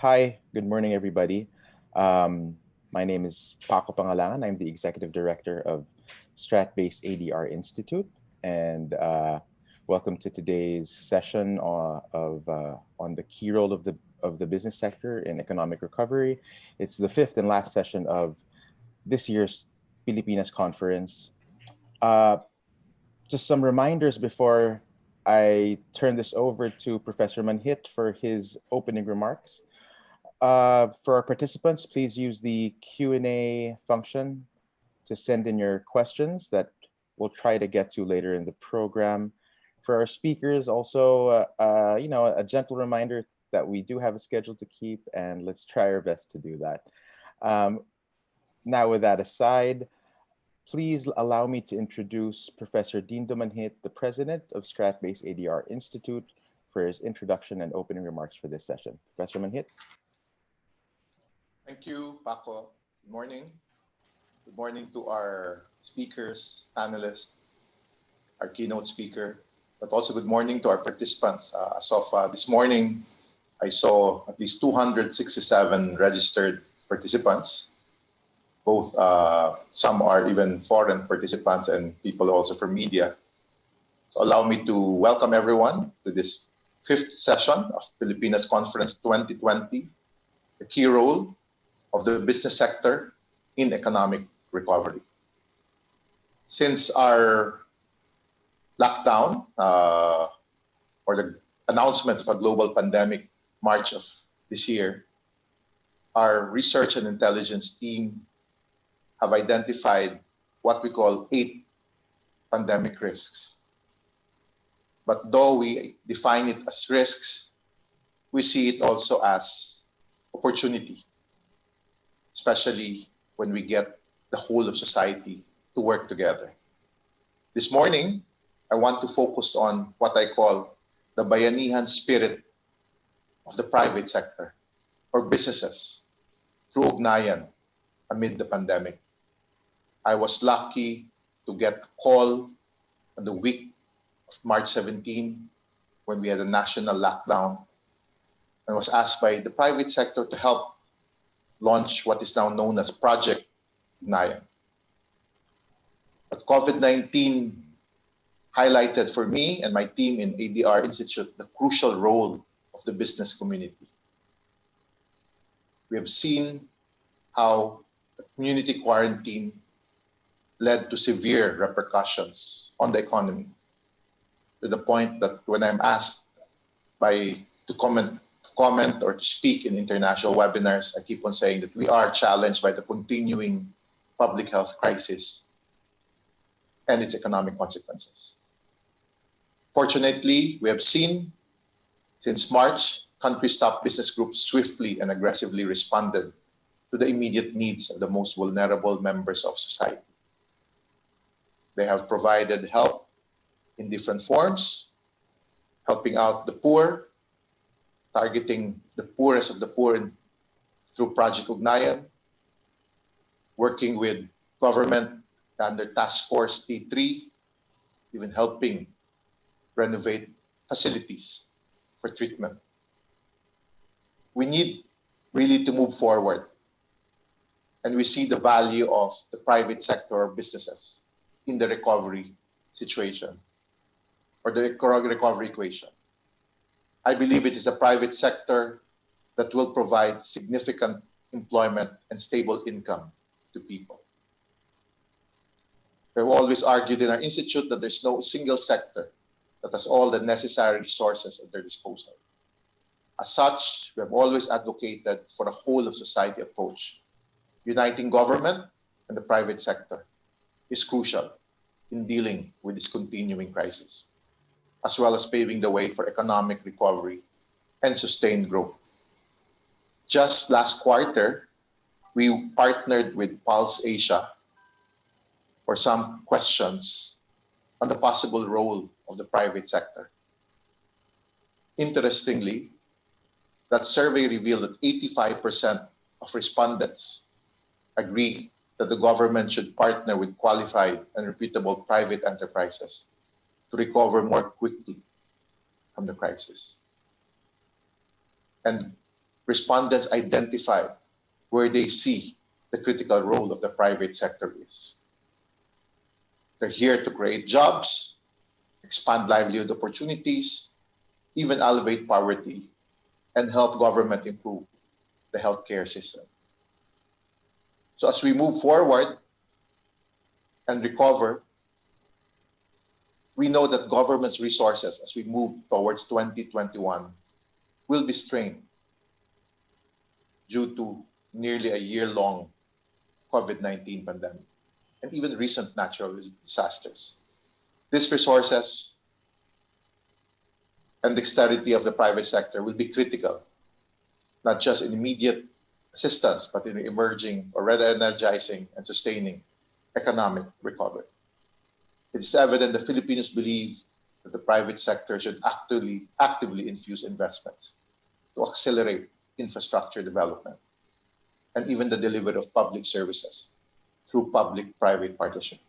Hi, good morning, everybody. Um, my name is Paco Pangalangan. I'm the Executive Director of Strat-Based ADR Institute, and welcome to today's session on the key role of the business sector in economic recovery. It's the fifth and last session of this year's Pilipinas conference. Uh, just some reminders before I turn this over to Professor Manhit for his opening remarks. For our participants, please use the Q&A function to send in your questions that we'll try to get to later in the program. For our speakers, also, a gentle reminder that we do have a schedule to keep, and let's try our best to do that. Now, with that aside, please allow me to introduce Professor Dindo Manhit, the president of Strat-Based ADR Institute, for his introduction and opening remarks for this session. Professor Manhit. Thank you, Paco. Good morning. Good morning to our speakers, panelists, our keynote speaker, but also good morning to our participants. As of this morning, I saw at least 267 registered participants. Both some are even foreign participants and people also from media. So allow me to welcome everyone to this fifth session of Pilipinas Conference 2020, the key role of the business sector in economic recovery. Since our lockdown or the announcement of a global pandemic March of this year, our research and intelligence team have identified what we call 8 pandemic risks. But though we define it as risks, we see it also as opportunity, especially when we get the whole of society to work together. This morning, I want to focus on what I call the BAYANIHAN spirit of the private sector or businesses through UGNAYAN amid the pandemic. I was lucky to get a call on the week of March 17 when we had a national lockdown and was asked by the private sector to help launch what is now known as Project UGNAYAN. But COVID-19 highlighted for me and my team in ADR Institute the crucial role of the business community. We have seen how the community quarantine led to severe repercussions on the economy, to the point that when I'm asked to comment or to speak in international webinars, I keep on saying that we are challenged by the continuing public health crisis and its economic consequences. Fortunately, we have seen since March, countries' top business groups swiftly and aggressively responded to the immediate needs of the most vulnerable members of society. They have provided help in different forms, helping out the poor, targeting the poorest of the poor through Project UGNAYAN, working with government under Task Force T3, even helping renovate facilities for treatment. We need really to move forward, and we see the value of the private sector or businesses in the recovery situation or the recovery equation. I believe it is the private sector that will provide significant employment and stable income to people. We've always argued in our institute that there's no single sector that has all the necessary resources at their disposal. As such, we have always advocated for a whole of society approach. Uniting government and the private sector is crucial in dealing with this continuing crisis, as well as paving the way for economic recovery and sustained growth. Just last quarter, we partnered with Pulse Asia for some questions on the possible role of the private sector. Interestingly, that survey revealed that 85% of respondents agree that the government should partner with qualified and reputable private enterprises to recover more quickly from the crisis. And respondents identified where they see the critical role of the private sector is. They're here to create jobs, expand livelihood opportunities, even elevate poverty, and help government improve the healthcare system. So as we move forward and recover, we know that government's resources as we move towards 2021 will be strained due to nearly a year-long COVID-19 pandemic and even recent natural disasters. These resources and dexterity of the private sector will be critical, not just in immediate assistance, but in emerging or rather energizing and sustaining economic recovery. It is evident that Filipinos believe that the private sector should actively infuse investments to accelerate infrastructure development and even the delivery of public services through public-private partnership.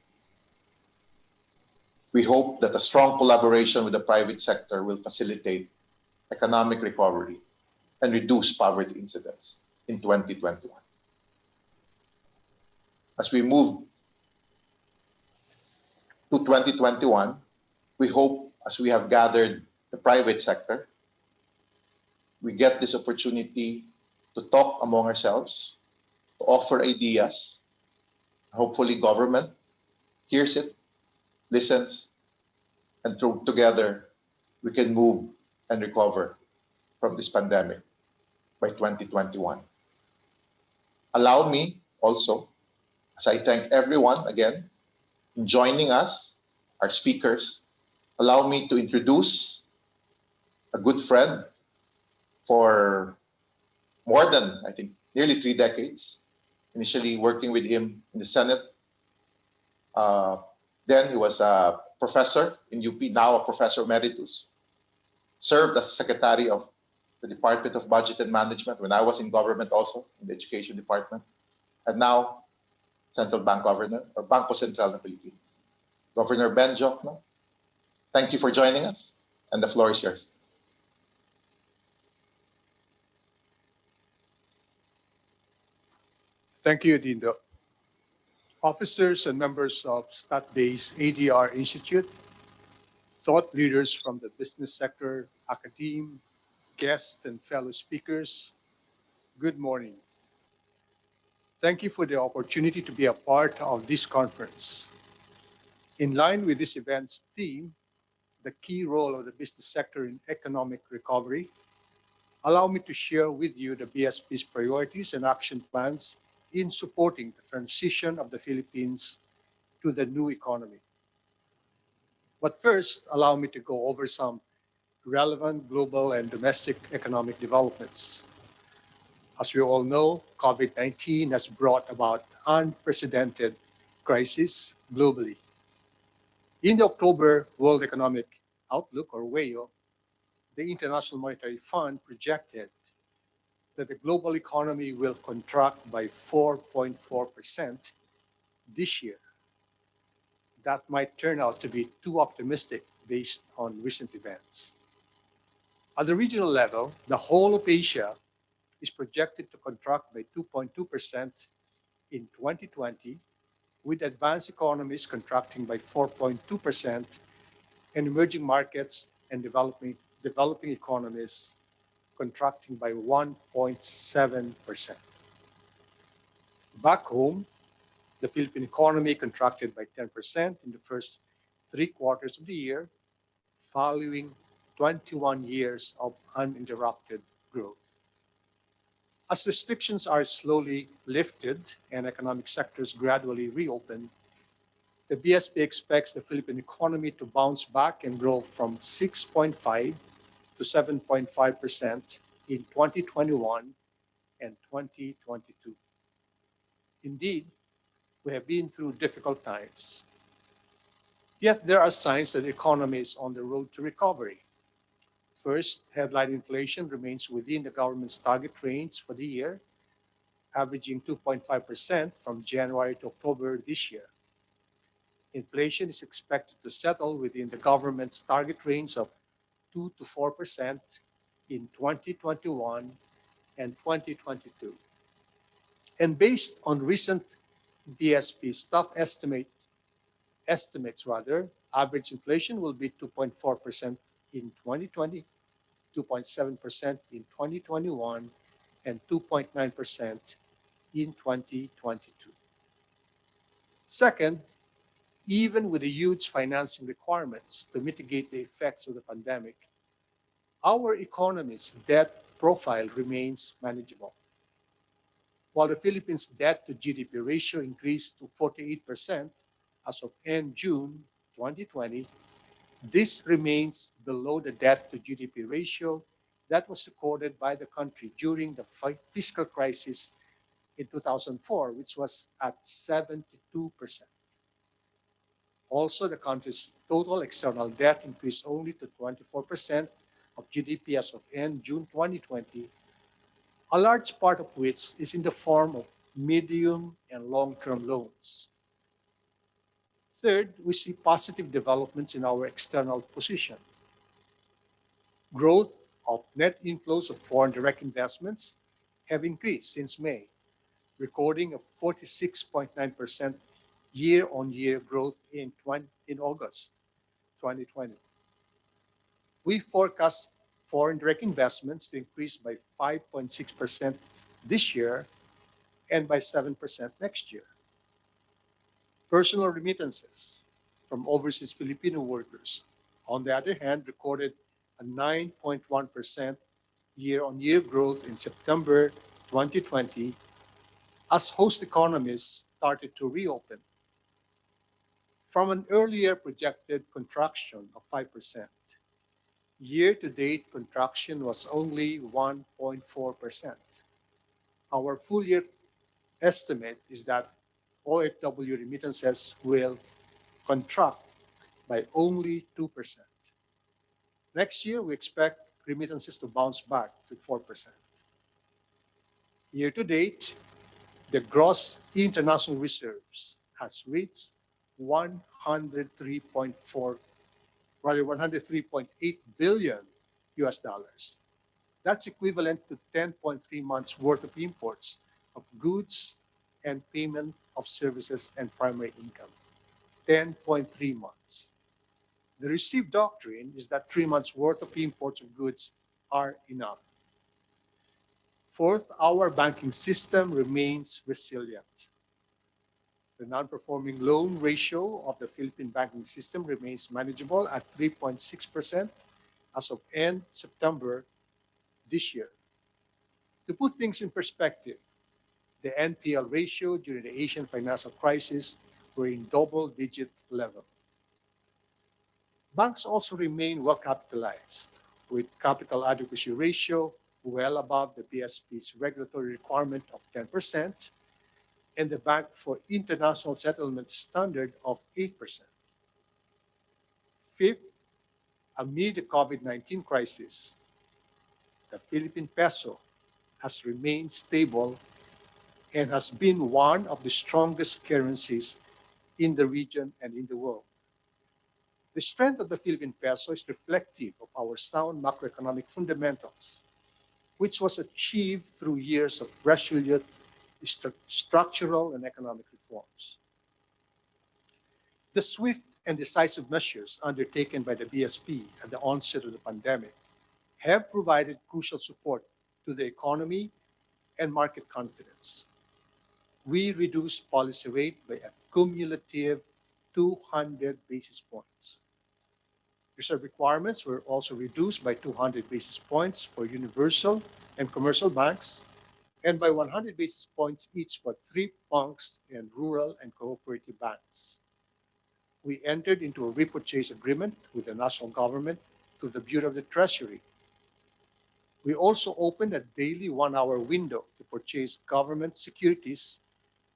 We hope that a strong collaboration with the private sector will facilitate economic recovery and reduce poverty incidence in 2021. As we move to 2021, we hope, as we have gathered the private sector, we get this opportunity to talk among ourselves, to offer ideas. Hopefully government hears it, listens, and together we can move and recover from this pandemic by 2021. Allow me also, as I thank everyone again in joining us, our speakers, allow me to introduce a good friend for more than, I think, nearly 3 decades, initially working with him in the Senate. Then he was a professor in UP, now a professor emeritus, served as secretary of the Department of Budget and Management when I was in government also, in the education department, and now Central Bank Governor, or Bangko Sentral ng Pilipinas. Governor Ben Jokno, thank you for joining us, and the floor is yours. Thank you, Dindo. Officers and members of stat-based ADR Institute, thought leaders from the business sector, academe, guests, and fellow speakers, good morning. Thank you for the opportunity to be a part of this conference. In line with this event's theme, the key role of the business sector in economic recovery, allow me to share with you the BSP's priorities and action plans in supporting the transition of the Philippines to the new economy. But first, allow me to go over some relevant global and domestic economic developments. As we all know, COVID-19 has brought about unprecedented crisis globally. In the October World Economic Outlook, or WEO, the International Monetary Fund projected that the global economy will contract by 4.4% this year. That might turn out to be too optimistic based on recent events. At the regional level, the whole of Asia is projected to contract by 2.2% in 2020, with advanced economies contracting by 4.2% and emerging markets and developing economies contracting by 1.7%. Back home, the Philippine economy contracted by 10% in the first 3 quarters of the year, following 21 years of uninterrupted growth. As restrictions are slowly lifted and economic sectors gradually reopen, the BSP expects the Philippine economy to bounce back and grow from 6.5 to 7.5% in 2021 and 2022. Indeed, we have been through difficult times. Yet there are signs that the economy is on the road to recovery. First, headline inflation remains within the government's target range for the year, averaging 2.5% from January to October this year. Inflation is expected to settle within the government's target range of 2 to 4% in 2021 and 2022. And based on recent BSP staff estimates, average inflation will be 2.4% in 2020, 2.7% in 2021, and 2.9% in 2022. Second, even with the huge financing requirements to mitigate the effects of the pandemic, our economy's debt profile remains manageable. While the Philippines' debt to GDP ratio increased to 48% as of end June 2020, this remains below the debt to GDP ratio that was recorded by the country during the fiscal crisis in 2004, which was at 72%. Also, the country's total external debt increased only to 24% of GDP as of end June 2020, a large part of which is in the form of medium and long-term loans. Third, we see positive developments in our external position. Growth of net inflows of foreign direct investments have increased since May, recording a 46.9% year-on-year growth in August 2020. We forecast foreign direct investments to increase by 5.6% this year and by 7% next year. Personal remittances from overseas Filipino workers, on the other hand, recorded a 9.1% year-on-year growth in September 2020 as host economies started to reopen. From an earlier projected contraction of 5%, year-to-date contraction was only 1.4%. Our full-year estimate is that OFW remittances will contract by only 2%. Next year, we expect remittances to bounce back to 4%. Year-to-date, the gross international reserves has reached 103.8 billion US dollars. That's equivalent to 10.3 months worth of imports of goods and payment of services and primary income. 10.3 months. The received doctrine is that 3 months worth of imports of goods are enough. Fourth, our banking system remains resilient. The non-performing loan ratio of the Philippine banking system remains manageable at 3.6% as of end September this year. To put things in perspective, the NPL ratio during the Asian financial crisis were in double-digit level. Banks also remain well capitalized, with capital adequacy ratio well above the BSP's regulatory requirement of 10% and the Bank for International Settlement standard of 8%. Fifth, amid the COVID-19 crisis, the Philippine peso has remained stable and has been one of the strongest currencies in the region and in the world. The strength of the Philippine peso is reflective of our sound macroeconomic fundamentals, which was achieved through years of resolute structural and economic reforms. The swift and decisive measures undertaken by the BSP at the onset of the pandemic have provided crucial support to the economy and market confidence. We reduced policy rate by a cumulative 200 basis points. Reserve requirements were also reduced by 200 basis points for universal and commercial banks and by 100 basis points each for thrift banks and rural and cooperative banks. We entered into a repurchase agreement with the national government through the Bureau of the Treasury. We also opened a daily 1-hour window to purchase government securities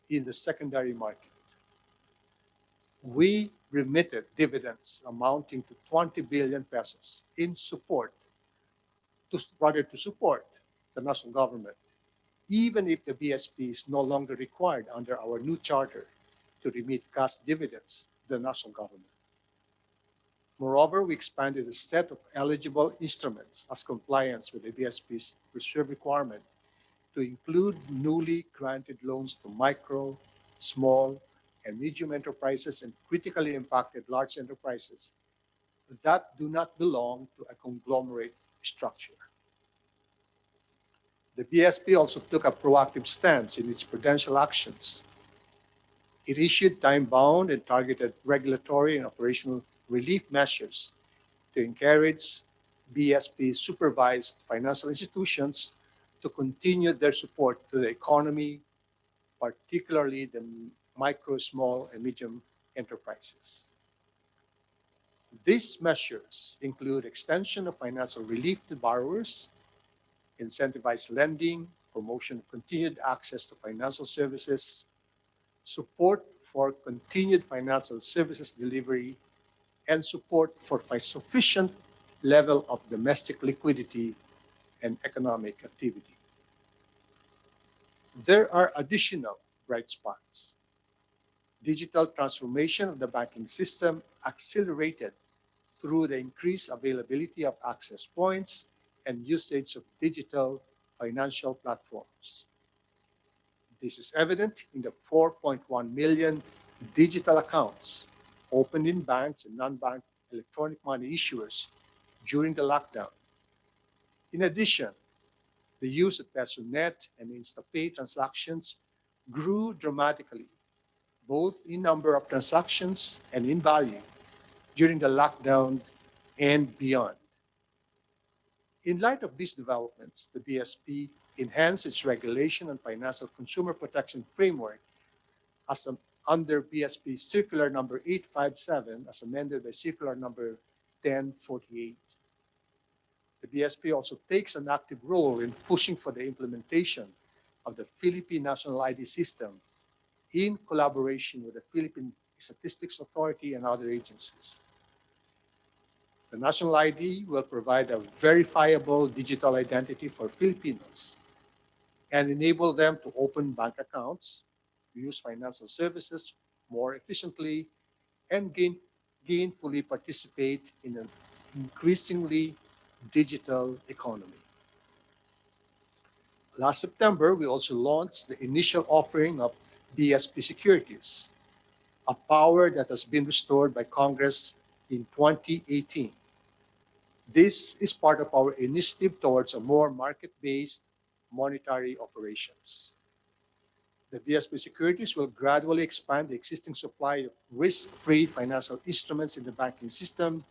in the secondary market. We remitted dividends amounting to 20 billion pesos in support to support the national government, even if the BSP is no longer required under our new charter to remit cash dividends to the national government. Moreover, we expanded the set of eligible instruments as compliance with the BSP's reserve requirement to include newly granted loans to micro, small, and medium enterprises and critically impacted large enterprises that do not belong to a conglomerate structure. The BSP also took a proactive stance in its prudential actions. It issued time-bound and targeted regulatory and operational relief measures to encourage BSP-supervised financial institutions to continue their support to the economy, particularly the micro, small, and medium enterprises. These measures include extension of financial relief to borrowers, incentivized lending, promotion of continued access to financial services, support for continued financial services delivery, and support for sufficient level of domestic liquidity and economic activity. There are additional bright spots. Digital transformation of the banking system accelerated through the increased availability of access points and usage of digital financial platforms. This is evident in the 4.1 million digital accounts opened in banks and non-bank electronic money issuers during the lockdown. In addition, the use of PesoNet and InstaPay transactions grew dramatically, both in number of transactions and in value during the lockdown and beyond. In light of these developments, the BSP enhanced its regulation on financial consumer protection framework under BSP Circular Number 857 as amended by Circular Number 1048. The BSP also takes an active role in pushing for the implementation of the Philippine National ID system in collaboration with the Philippine Statistics Authority and other agencies. The National ID will provide a verifiable digital identity for Filipinos and enable them to open bank accounts, use financial services more efficiently, and gainfully participate in an increasingly digital economy. Last September, we also launched the initial offering of BSP securities, a power that has been restored by Congress in 2018. This is part of our initiative towards a more market-based monetary operations. The BSP securities will gradually expand the existing supply of risk-free financial instruments in the banking system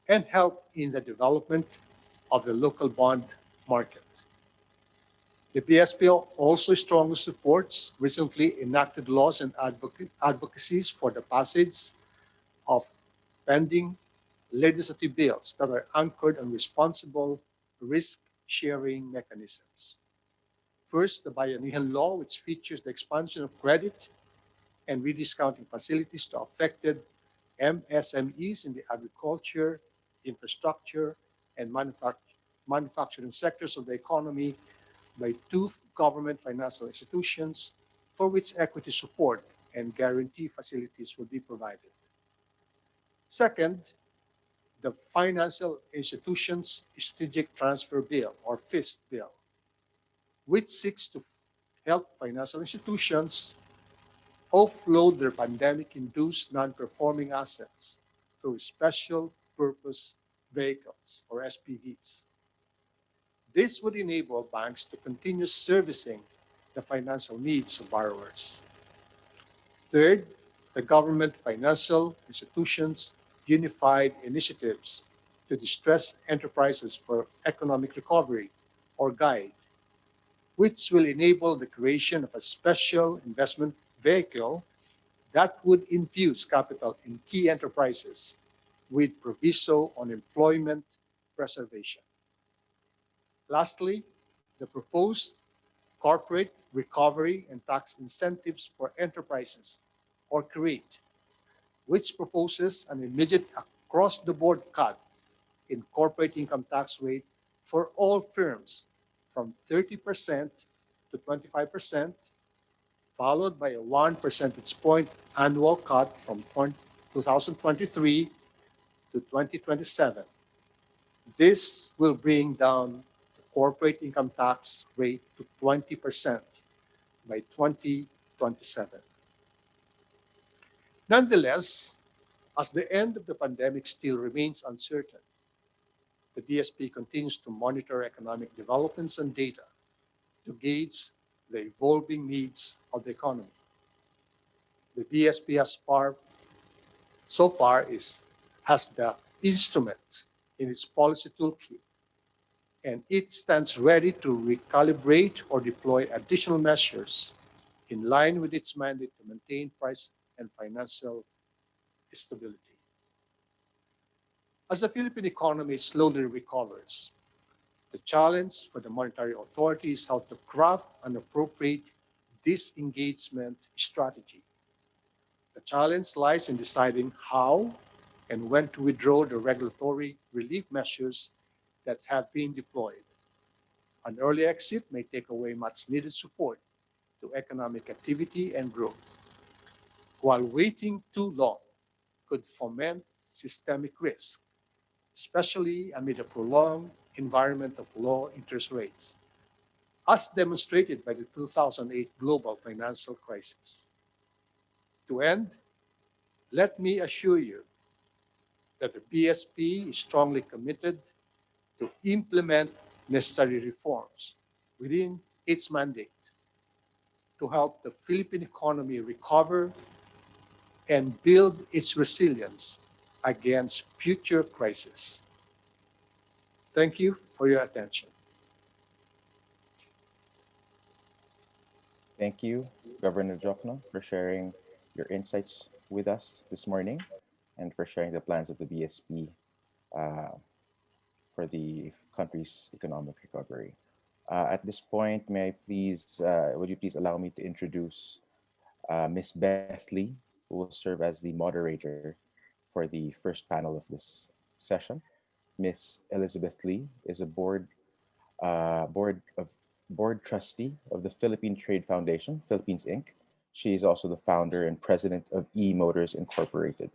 and help in the development of the local bond market. The BSP also strongly supports recently enacted laws and advocacies for the passage of pending legislative bills that are anchored on responsible risk-sharing mechanisms. First, the Bayanihan law, which features the expansion of credit and rediscounting facilities to affected MSMEs in the agriculture, infrastructure, and manufacturing sectors of the economy by two government financial institutions for which equity support and guarantee facilities will be provided. Second, the Financial Institutions Strategic Transfer Bill, or FIST bill, which seeks to help financial institutions offload their pandemic-induced non-performing assets through special purpose vehicles, or SPVs. This would enable banks to continue servicing the financial needs of borrowers. Third, the Government Financial Institutions Unified Initiatives to Distress Enterprises for Economic Recovery, or GUIDE, which will enable the creation of a special investment vehicle that would infuse capital in key enterprises with proviso on employment preservation. Lastly, the proposed Corporate Recovery and Tax Incentives for Enterprises, or CREATE, which proposes an immediate across-the-board cut in corporate income tax rate for all firms from 30% to 25%, followed by a 1 percentage point annual cut from 2023 to 2027. This will bring down the corporate income tax rate to 20% by 2027. Nonetheless, as the end of the pandemic still remains uncertain, the BSP continues to monitor economic developments and data to gauge the evolving needs of the economy. The BSP so far has the instrument in its policy toolkit, and it stands ready to recalibrate or deploy additional measures in line with its mandate to maintain price and financial stability. As the Philippine economy slowly recovers, the challenge for the monetary authority is how to craft an appropriate disengagement strategy. The challenge lies in deciding how and when to withdraw the regulatory relief measures that have been deployed. An early exit may take away much needed support to economic activity and growth, while waiting too long could foment systemic risk, especially amid a prolonged environment of low interest rates, as demonstrated by the 2008 global financial crisis. To end, let me assure you that the BSP is strongly committed to implement necessary reforms within its mandate to help the Philippine economy recover and build its resilience against future crises. Thank you for your attention. Thank you, Governor Jokno, for sharing your insights with us this morning and for sharing the plans of the BSP uh, for the country's economic recovery. At this point, would you please allow me to introduce Miss Beth Lee, who will serve as the moderator for the first panel of this session. Miss Elizabeth Lee is a board trustee of the Philippine Trade Foundation, Philippines Inc. She is also the founder and president of E-Motors Incorporated.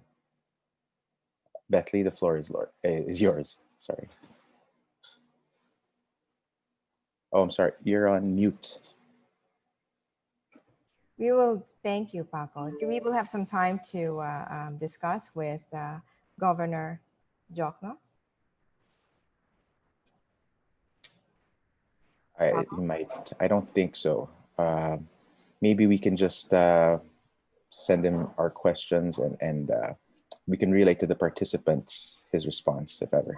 Beth Lee, the floor is yours. Sorry. Oh, I'm sorry. You're on mute. We will thank you, Paco. We will have some time to discuss with Governor Jokno. I don't think so. Maybe we can just send him our questions and we can relate to the participants his response, if ever.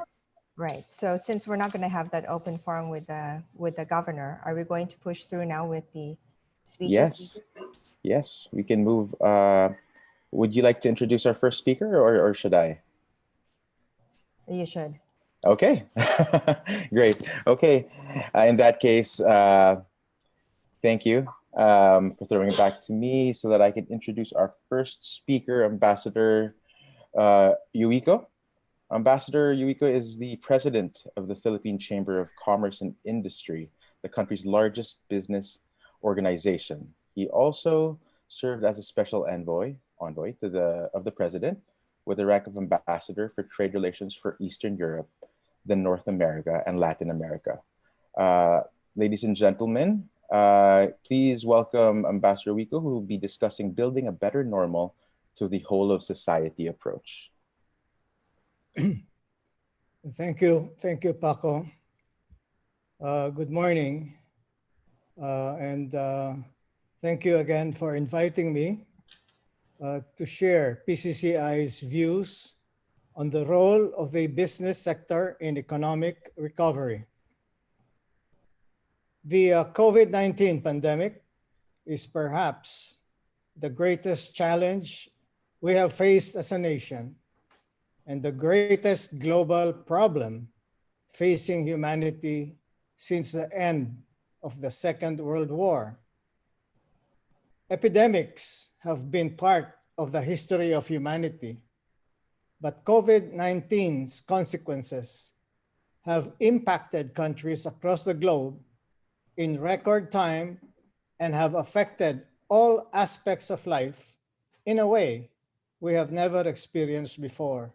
Right. So since we're not going to have that open forum with the governor, are we going to push through now with the speeches? Yes, we can move. Would you like to introduce our first speaker or should I? You should. Okay, great. Okay, in that case, thank you for throwing it back to me so that I can introduce our first speaker, Ambassador Yuiko. Ambassador Yuiko is the president of the Philippine Chamber of Commerce and Industry, the country's largest business organization. He also served as a special envoy of the president with the rank of ambassador for trade relations for Eastern Europe, then North America and Latin America. Ladies and gentlemen, please welcome Ambassador Yuiko, who will be discussing building a better normal to the whole of society approach. Thank you, Paco. Good morning, and thank you again for inviting me to share PCCI's views on the role of the business sector in economic recovery. The COVID-19 pandemic is perhaps the greatest challenge we have faced as a nation and the greatest global problem facing humanity since the end of the Second World War. Epidemics have been part of the history of humanity, but COVID-19's consequences have impacted countries across the globe in record time and have affected all aspects of life in a way we have never experienced before.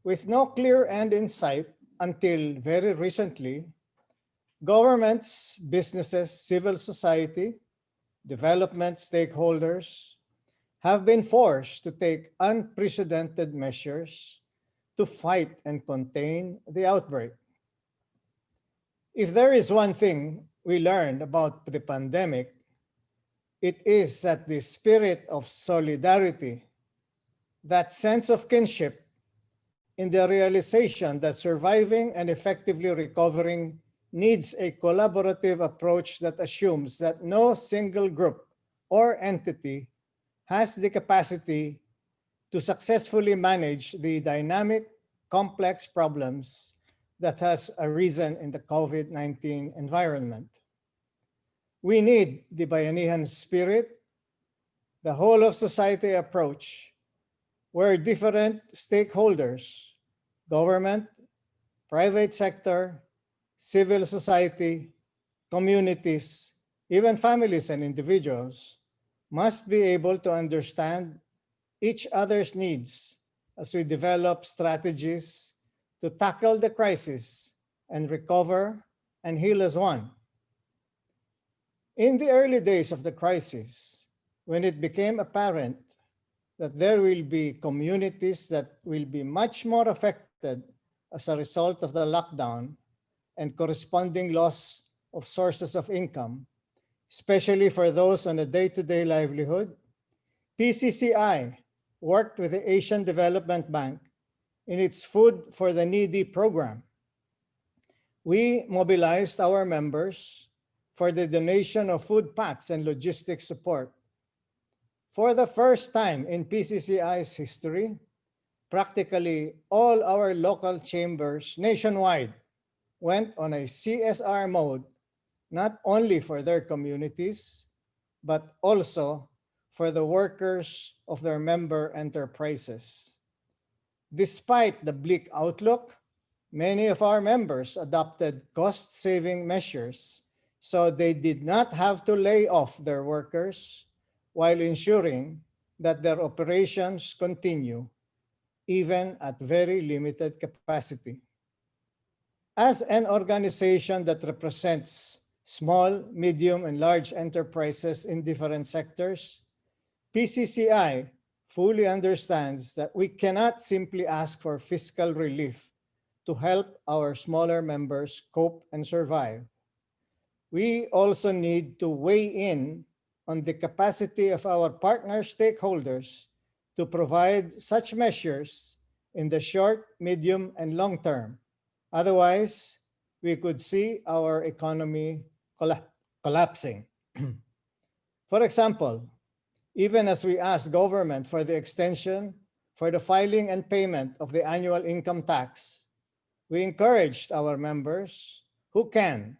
With no clear end in sight until very recently, Governments, businesses, civil society, development stakeholders have been forced to take unprecedented measures to fight and contain the outbreak. If there is one thing we learned about the pandemic, it is that the spirit of solidarity, that sense of kinship, in the realization that surviving and effectively recovering needs a collaborative approach that assumes that no single group or entity has the capacity to successfully manage the dynamic, complex problems that has arisen in the COVID-19 environment. We need the Bayanihan spirit, the whole of society approach, where different stakeholders, government, private sector, civil society, communities, even families and individuals, must be able to understand each other's needs as we develop strategies to tackle the crisis and recover and heal as one. In the early days of the crisis, when it became apparent that there will be communities that will be much more affected as a result of the lockdown and corresponding loss of sources of income, especially for those on a day-to-day livelihood, PCCI worked with the Asian Development Bank in its Food for the Needy program. We mobilized our members for the donation of food packs and logistics support. For the first time in PCCI's history, practically all our local chambers nationwide went on a CSR mode, not only for their communities, but also for the workers of their member enterprises. Despite the bleak outlook, many of our members adopted cost-saving measures so they did not have to lay off their workers while ensuring that their operations continue, even at very limited capacity. As an organization that represents small, medium, and large enterprises in different sectors, PCCI fully understands that we cannot simply ask for fiscal relief to help our smaller members cope and survive. We also need to weigh in on the capacity of our partner stakeholders to provide such measures in the short, medium, and long term. Otherwise, we could see our economy collapsing. For example, even as we asked government for the extension for the filing and payment of the annual income tax, we encouraged our members who can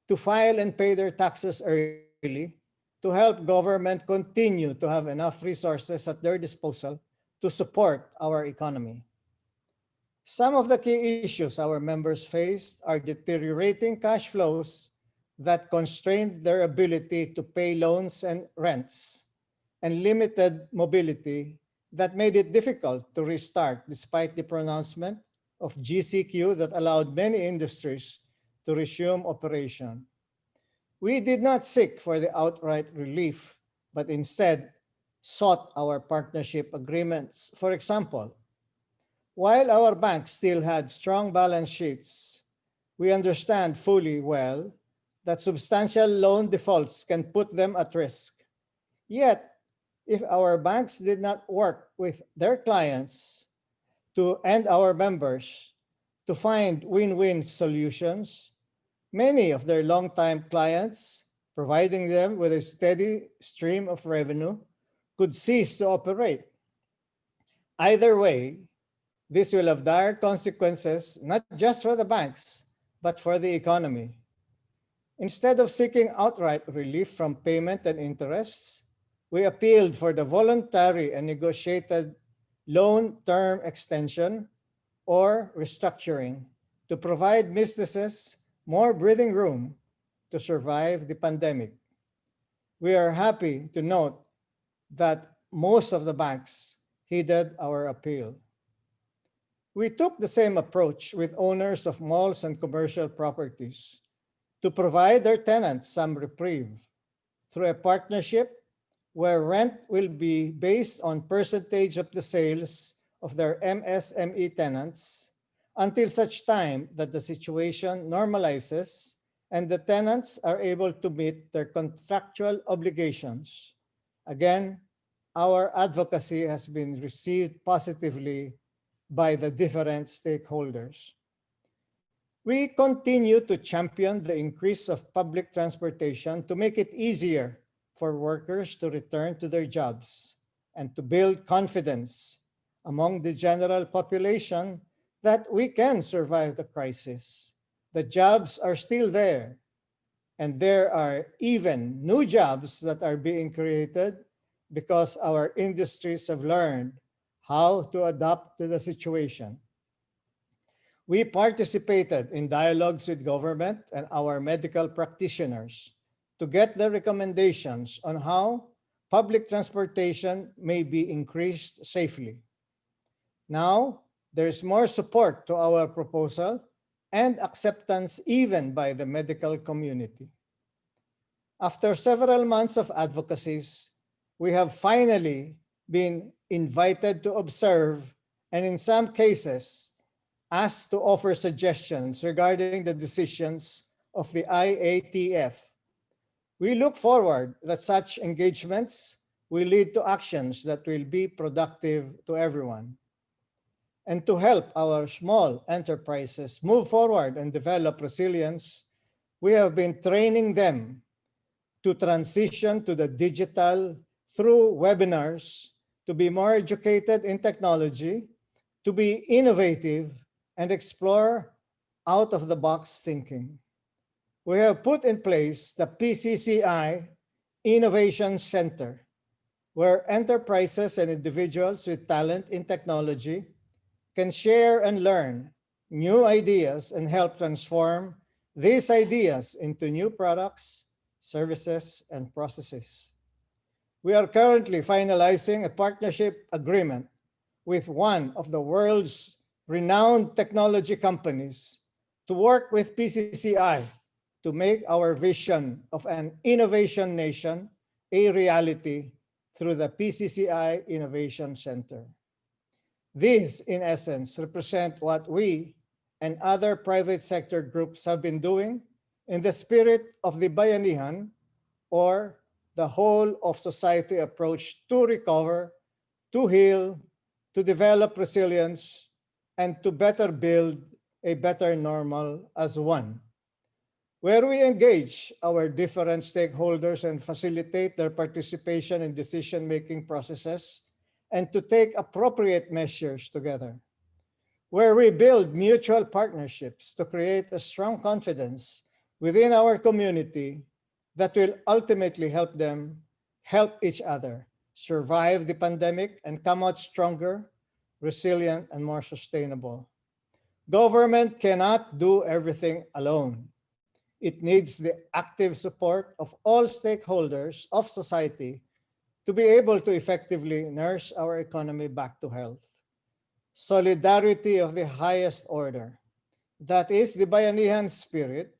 to file and pay their taxes early to help government continue to have enough resources at their disposal to support our economy. Some of the key issues our members faced are deteriorating cash flows that constrained their ability to pay loans and rents, and limited mobility that made it difficult to restart despite the pronouncement of GCQ that allowed many industries to resume operation. We did not seek for the outright relief, but instead sought our partnership agreements. For example, while our banks still had strong balance sheets, we understand fully well that substantial loan defaults can put them at risk. Yet, if our banks did not work with their clients and our members to find win-win solutions, many of their long-time clients, providing them with a steady stream of revenue, could cease to operate. Either way, this will have dire consequences not just for the banks, but for the economy. Instead of seeking outright relief from payment and interests, we appealed for the voluntary and negotiated loan term extension or restructuring to provide businesses more breathing room to survive the pandemic. We are happy to note that most of the banks heeded our appeal. We took the same approach with owners of malls and commercial properties. to provide their tenants some reprieve through a partnership where rent will be based on percentage of the sales of their MSME tenants until such time that the situation normalizes and the tenants are able to meet their contractual obligations. Again, our advocacy has been received positively by the different stakeholders. We continue to champion the increase of public transportation to make it easier for workers to return to their jobs and to build confidence among the general population that we can survive the crisis. The jobs are still there, and there are even new jobs that are being created because our industries have learned how to adapt to the situation. We participated in dialogues with government and our medical practitioners to get the recommendations on how public transportation may be increased safely. Now, there is more support to our proposal and acceptance even by the medical community. After several months of advocacies, we have finally been invited to observe and in some cases, asked to offer suggestions regarding the decisions of the IATF. We look forward that such engagements will lead to actions that will be productive to everyone. And to help our small enterprises move forward and develop resilience, we have been training them to transition to the digital through webinars, to be more educated in technology, to be innovative, and explore out-of-the-box thinking. We have put in place the PCCI Innovation Center, where enterprises and individuals with talent in technology can share and learn new ideas and help transform these ideas into new products, services, and processes. We are currently finalizing a partnership agreement with one of the world's renowned technology companies to work with PCCI to make our vision of an innovation nation a reality through the PCCI Innovation Center. These, in essence, represent what we and other private sector groups have been doing in the spirit of the Bayanihan, or the whole of society approach to recover, to heal, to develop resilience, and to better build a better normal as one, where we engage our different stakeholders and facilitate their participation in decision-making processes and to take appropriate measures together, where we build mutual partnerships to create a strong confidence within our community that will ultimately help them help each other survive the pandemic and come out stronger, resilient, and more sustainable. Government cannot do everything alone. It needs the active support of all stakeholders of society to be able to effectively nurse our economy back to health. Solidarity of the highest order. That is the Bayanihan spirit.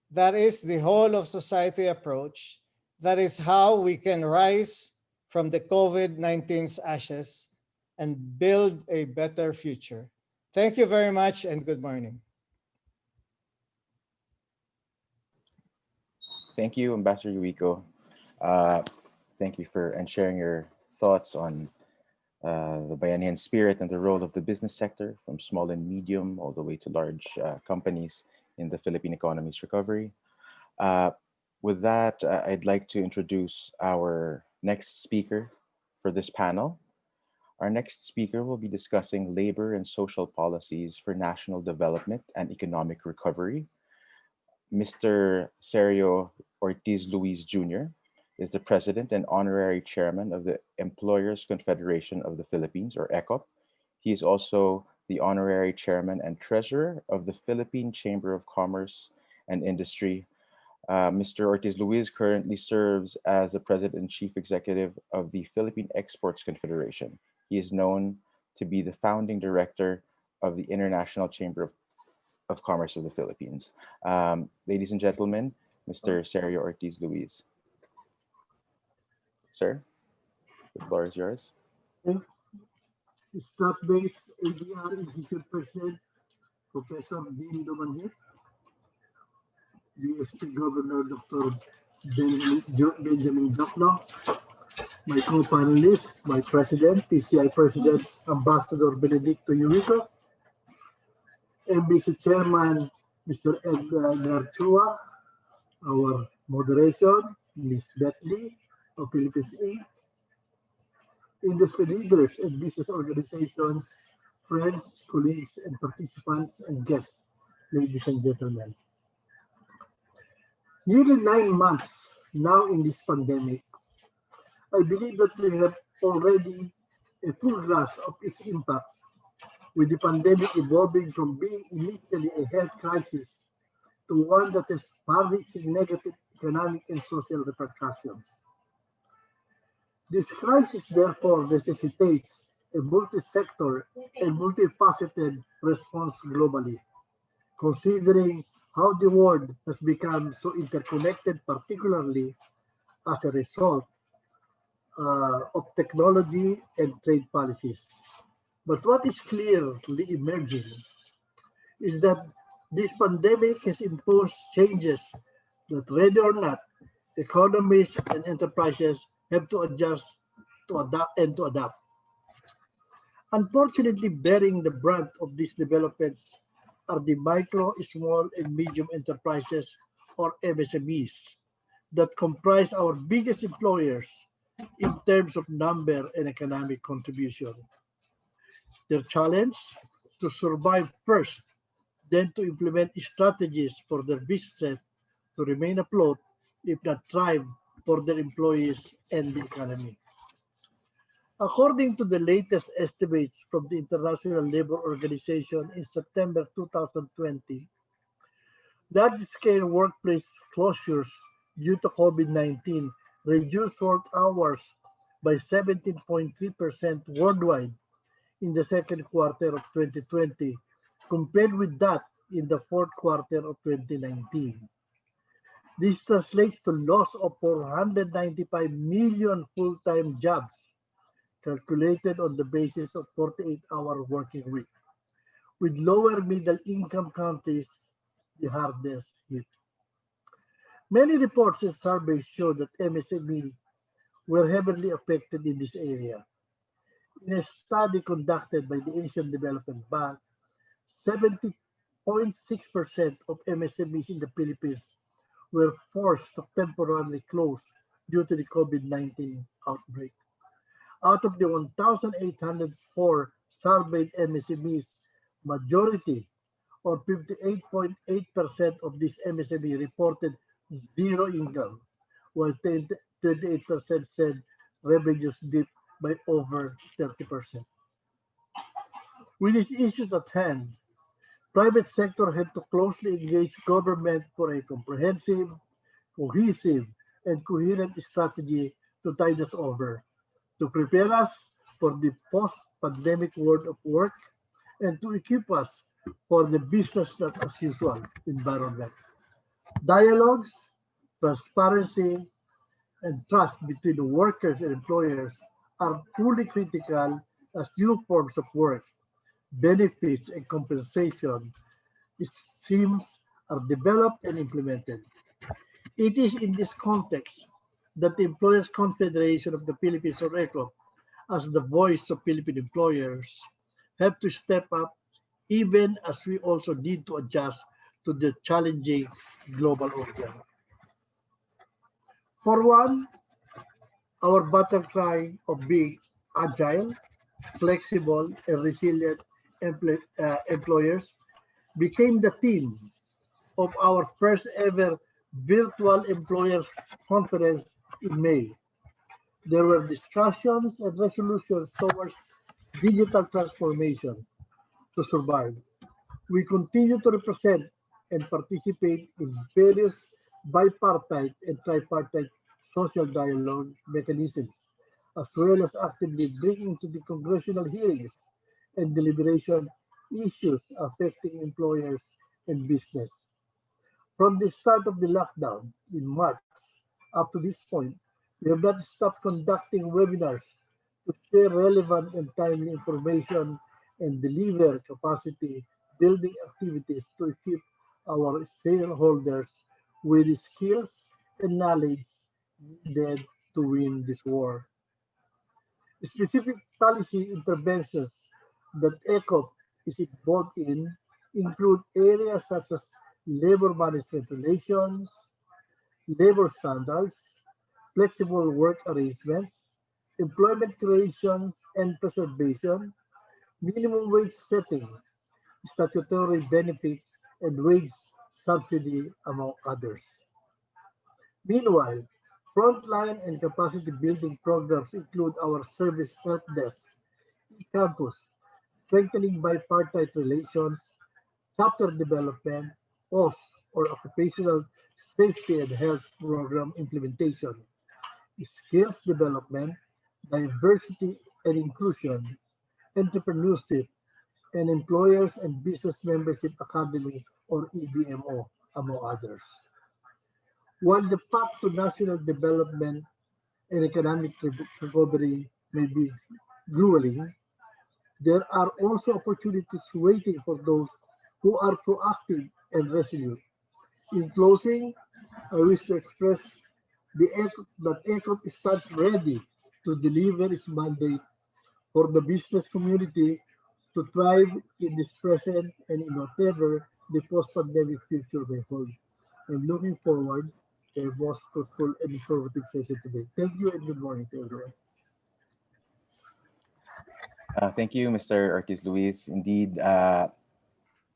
That is the whole of society approach. That is how we can rise from the COVID-19's ashes and build a better future. Thank you very much and good morning. Thank you, Ambassador Yuiko. Thank you for and sharing your thoughts on the Bayanihan spirit and the role of the business sector, from small and medium all the way to large companies in the Philippine economy's recovery. With that, I'd like to introduce our next speaker for this panel. Our next speaker will be discussing labor and social policies for national development and economic recovery. Mr. Sergio Ortiz Luis Jr. is the president and honorary chairman of the Employers Confederation of the Philippines, or ECOP. He is also the honorary chairman and treasurer of the Philippine Chamber of Commerce and Industry. Mr. Ortiz Luis currently serves as the president and chief executive of the Philippine Exports Confederation. He is known to be the founding director of the International Chamber of of Commerce of the Philippines. Ladies and gentlemen, Mr. Sergio Ortiz Luis. Sir, the floor is yours. Stat-based ADR Institute President, Professor Dean Domanhit, DSP Governor Dr. Benjamin Jokno, my co-panelists, my President, PCI President, Ambassador Benedicto Yuico, MBC Chairman, Mr. Edgar Chua, our moderation, Ms. Betty of Philippines Inc., industry leaders and business organizations, friends, colleagues, and participants and guests, ladies and gentlemen. Nearly 9 months now in this pandemic, I believe that we have already a full grasp of its impact, with the pandemic evolving from being initially a health crisis to one that has far-reaching negative economic and social repercussions. This crisis therefore necessitates a multi-sector and multifaceted response globally, considering how the world has become so interconnected, particularly as a result of technology and trade policies. But what is clearly emerging is that this pandemic has imposed changes that, whether or not, economies and enterprises have to adjust, to adapt. Unfortunately, bearing the brunt of these developments are the micro, small, and medium enterprises, or MSMEs, that comprise our biggest employers in terms of number and economic contribution. Their challenge: to survive first, then to implement strategies for their business to remain afloat, if not thrive, for their employees and the economy. According to the latest estimates from the International Labour Organization in September 2020, large-scale workplace closures due to COVID-19 reduced work hours by 17.3% worldwide in the second quarter of 2020, compared with that in the fourth quarter of 2019. This translates to loss of 495 million full-time jobs, calculated on the basis of 48-hour working week, with lower middle-income countries the hardest hit. Many reports and surveys show that MSME were heavily affected in this area. In a study conducted by the Asian Development Bank, 70.6% of MSMEs in the Philippines were forced to temporarily close due to the COVID-19 outbreak. Out of the 1,804 surveyed MSMEs, majority, or 58.8% of these MSME reported zero income, while 28% said revenues dipped by over 30%. With these issues at hand, private sector had to closely engage government for a comprehensive, cohesive, and coherent strategy to tide us over, to prepare us for the post-pandemic world of work, and to equip us for the business not as usual environment. Dialogues, transparency, and trust between the workers and employers are truly critical as new forms of work, benefits, and compensation schemes are developed and implemented. It is in this context that the Employers Confederation of the Philippines, or ECO, as the voice of Philippine employers, have to step up, even as we also need to adjust to the challenging global order. For one, our battle cry of being agile, flexible, and resilient employers became the theme of our first ever virtual employers conference in May. There were discussions and resolutions towards digital transformation to survive. We continue to represent and participate in various bipartite and tripartite social dialogue mechanisms, as well as actively bringing to the congressional hearings and deliberation issues affecting employers and business. From the start of the lockdown in March up to this point, we have not stopped conducting webinars to share relevant and timely information and deliver capacity building activities to equip our stakeholders with the skills and knowledge needed to win this war. Specific policy interventions that ECOP is involved in include areas such as labor management relations, labor standards, flexible work arrangements, employment creation and preservation, minimum wage setting, statutory benefits, and wage subsidy, among others. Meanwhile, frontline and capacity building programs include our service help desk, e-campus, strengthening bipartite relations, chapter development, OS or occupational safety and health program implementation, skills development, diversity and inclusion, entrepreneurship, and Employers and Business Membership Academy or EBMO, among others. While the path to national development and economic recovery may be grueling, there are also opportunities waiting for those who are proactive and resolute. In closing, I wish to express that ECOP stands ready to deliver its mandate for the business community to thrive in this present and in whatever the post-pandemic future may hold. I'm looking forward to a most fruitful and informative session today. Thank you and good morning to everyone. Thank you, Mr. Ortiz Luis. Indeed,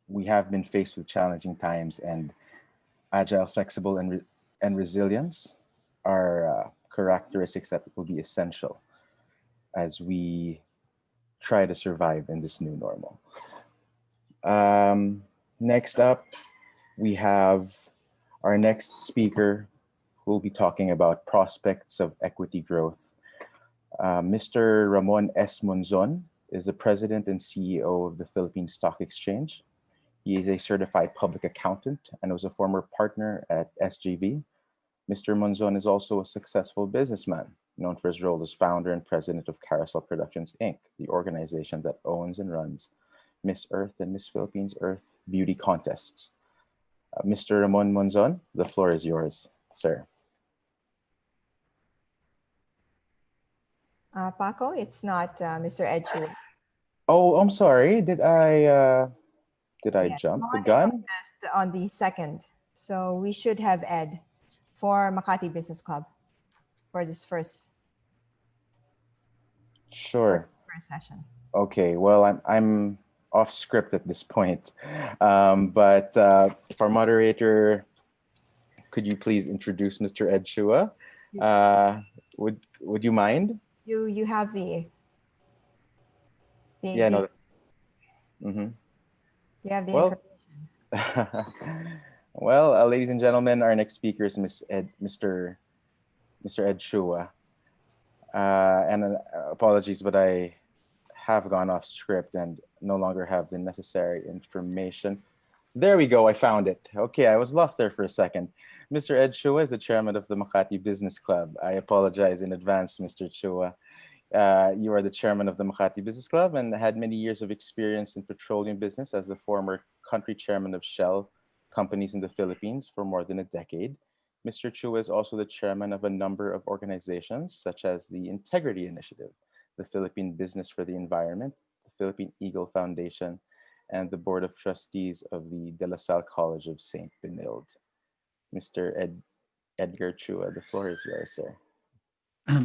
we have been faced with challenging times, and agile, flexible, and resilience are characteristics that will be essential as we try to survive in this new normal. Next up, we have our next speaker who will be talking about prospects of equity growth. Mr. Ramon S. Monzon is the president and CEO of the Philippine Stock Exchange. He is a certified public accountant and was a former partner at SGV. Mr. Monzon is also a successful businessman, known for his role as founder and president of Carousel Productions, Inc., the organization that owns and runs Miss Earth and Miss Philippines Earth beauty contests. Mr. Ramon Monzon, the floor is yours, sir. Paco, it's not Mr. Ed Chu. Oh, I'm sorry. Did I Yeah, jump the Ron is gun? on the second. So we should have Ed for Makati Business Club for this first Sure. session. Okay. Well, I'm off script at this point, but if our moderator, could you please introduce Mr. Ed Chua? Would you mind? You have the Yeah. No. Mm-hmm. you have the Well. information. Well, ladies and gentlemen, our next speaker is Mr. Ed Chua. And apologies, but I have gone off script and no longer have the necessary information. There we go, I found it. Okay, I was lost there for a second. Mr. Ed Chua is the chairman of the Makati Business Club. I apologize in advance, Mr. Chua. You are the chairman of the Makati Business Club and had many years of experience in petroleum business as the former country chairman of Shell companies in the Philippines for more than a decade. Mr. Chua is also the chairman of a number of organizations such as the Integrity Initiative, the Philippine Business for the Environment, the Philippine Eagle Foundation, and the Board of Trustees of the De La Salle College of St. Benilde. Mr. Edgar Chua, the floor is yours, sir.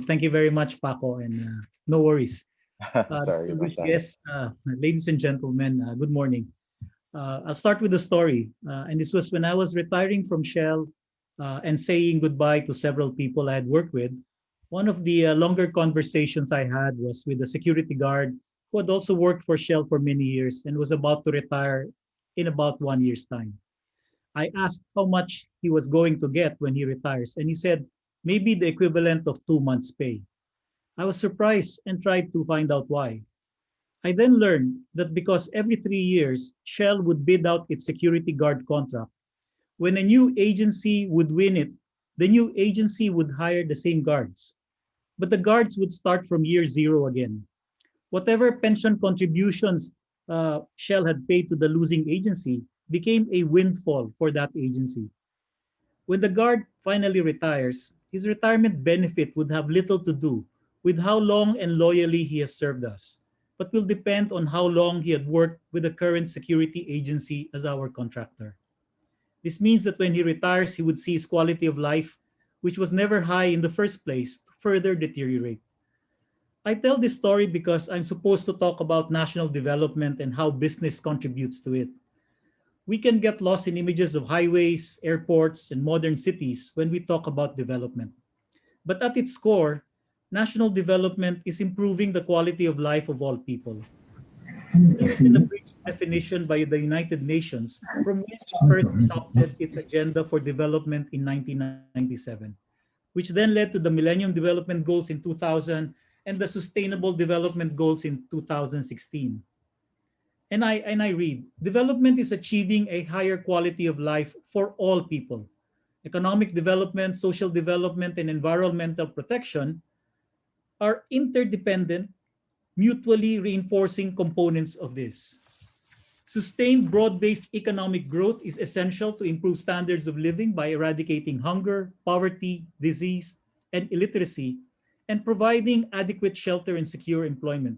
Thank you very much, Paco, and no worries. Sorry about that. Yes, ladies and gentlemen, good morning. I'll start with the story. And this was when I was retiring from Shell and saying goodbye to several people I had worked with. One of the longer conversations I had was with a security guard who had also worked for Shell for many years and was about to retire in about 1 year's time. I asked how much he was going to get when he retires, and he said maybe the equivalent of 2 months' pay. I was surprised and tried to find out why. I then learned that because every 3 years, Shell would bid out its security guard contract, when a new agency would win it, the new agency would hire the same guards. But the guards would start from year zero again. Whatever pension contributions Shell had paid to the losing agency became a windfall for that agency. When the guard finally retires, his retirement benefit would have little to do with how long and loyally he has served us, but will depend on how long he had worked with the current security agency as our contractor. This means that when he retires, he would see his quality of life, which was never high in the first place, to further deteriorate. I tell this story because I'm supposed to talk about national development and how business contributes to it. We can get lost in images of highways, airports, and modern cities when we talk about development. But at its core, national development is improving the quality of life of all people. Here is an abridged definition by the United Nations from when it first adopted its agenda for development in 1997, which then led to the Millennium Development Goals in 2000 and the Sustainable Development Goals in 2016. And I read, development is achieving a higher quality of life for all people. Economic development, social development, and environmental protection are interdependent, mutually reinforcing components of this. Sustained broad-based economic growth is essential to improve standards of living by eradicating hunger, poverty, disease, and illiteracy, and providing adequate shelter and secure employment.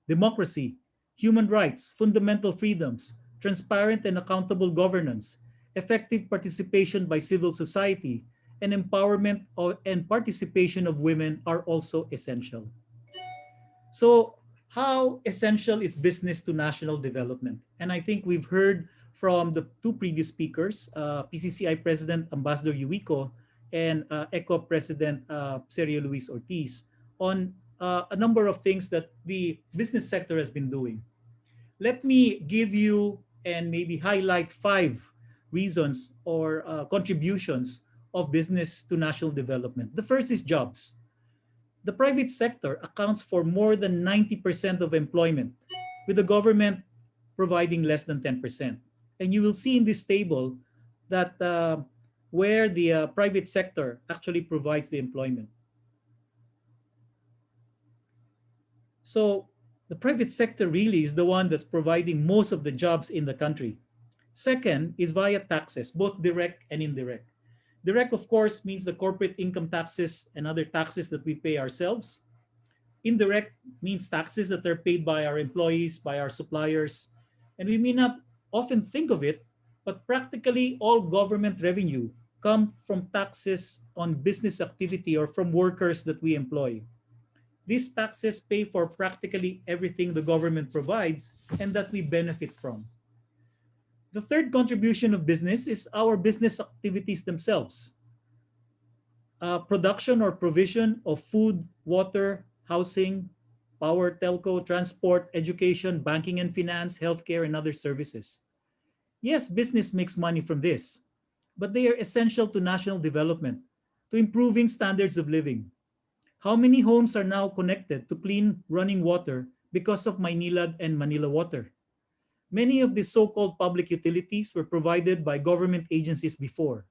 Democracy, human rights, fundamental freedoms, transparent and accountable governance, effective participation by civil society, and and participation of women are also essential. So, how essential is business to national development? And I think we've heard from the two previous speakers, PCCI President Ambassador Yuico and ECO President Sergio Luis Ortiz, on a number of things that the business sector has been doing. Let me give you and maybe highlight 5 reasons or contributions of business to national development. The first is jobs. The private sector accounts for more than 90% of employment, with the government providing less than 10%. And you will see in this table that where the private sector actually provides the employment. So the private sector really is the one that's providing most of the jobs in the country. Second is via taxes, both direct and indirect. Direct, of course, means the corporate income taxes and other taxes that we pay ourselves. Indirect means taxes that are paid by our employees, by our suppliers. And we may not often think of it, but practically all government revenue come from taxes on business activity or from workers that we employ. These taxes pay for practically everything the government provides and that we benefit from. The third contribution of business is our business activities themselves. Production or provision of food, water, housing, power, telco, transport, education, banking and finance, healthcare, and other services. Yes, business makes money from this, but they are essential to national development, to improving standards of living. How many homes are now connected to clean running water because of Maynilad and Manila Water? Many of these so-called public utilities were provided by government agencies before,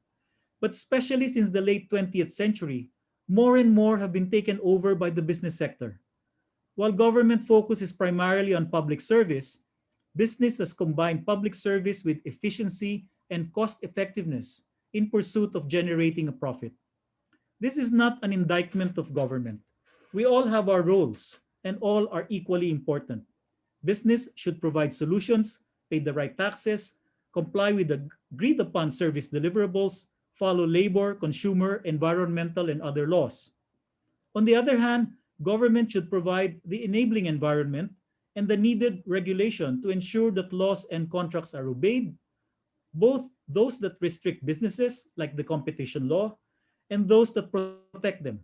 but especially since the late 20th century, more and more have been taken over by the business sector. While government focus is primarily on public service, business has combined public service with efficiency and cost effectiveness in pursuit of generating a profit. This is not an indictment of government. We all have our roles, and all are equally important. Business should provide solutions, pay the right taxes, comply with the agreed upon service deliverables, follow labor, consumer, environmental, and other laws. On the other hand, government should provide the enabling environment and the needed regulation to ensure that laws and contracts are obeyed, both those that restrict businesses, like the competition law, and those that protect them.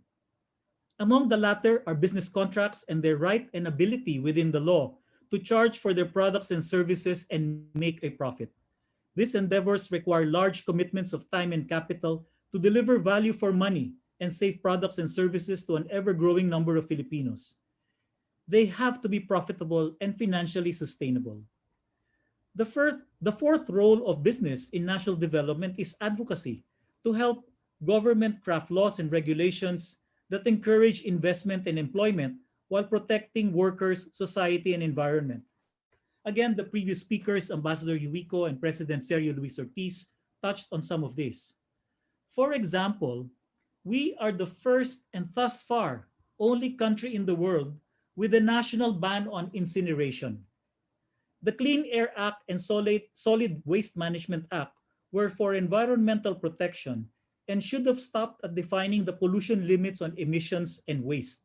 Among the latter are business contracts and their right and ability within the law to charge for their products and services and make a profit. These endeavors require large commitments of time and capital to deliver value for money and safe products and services to an ever-growing number of Filipinos. They have to be profitable and financially sustainable. The fourth role of business in national development is advocacy, to help government craft laws and regulations that encourage investment and employment while protecting workers, society, and environment. Again, the previous speakers, Ambassador Yuico and President Sergio Luis Ortiz, touched on some of this. For example, we are the first and thus far only country in the world with a national ban on incineration. The Clean Air Act and Solid Waste Management Act were for environmental protection and should have stopped at defining the pollution limits on emissions and waste.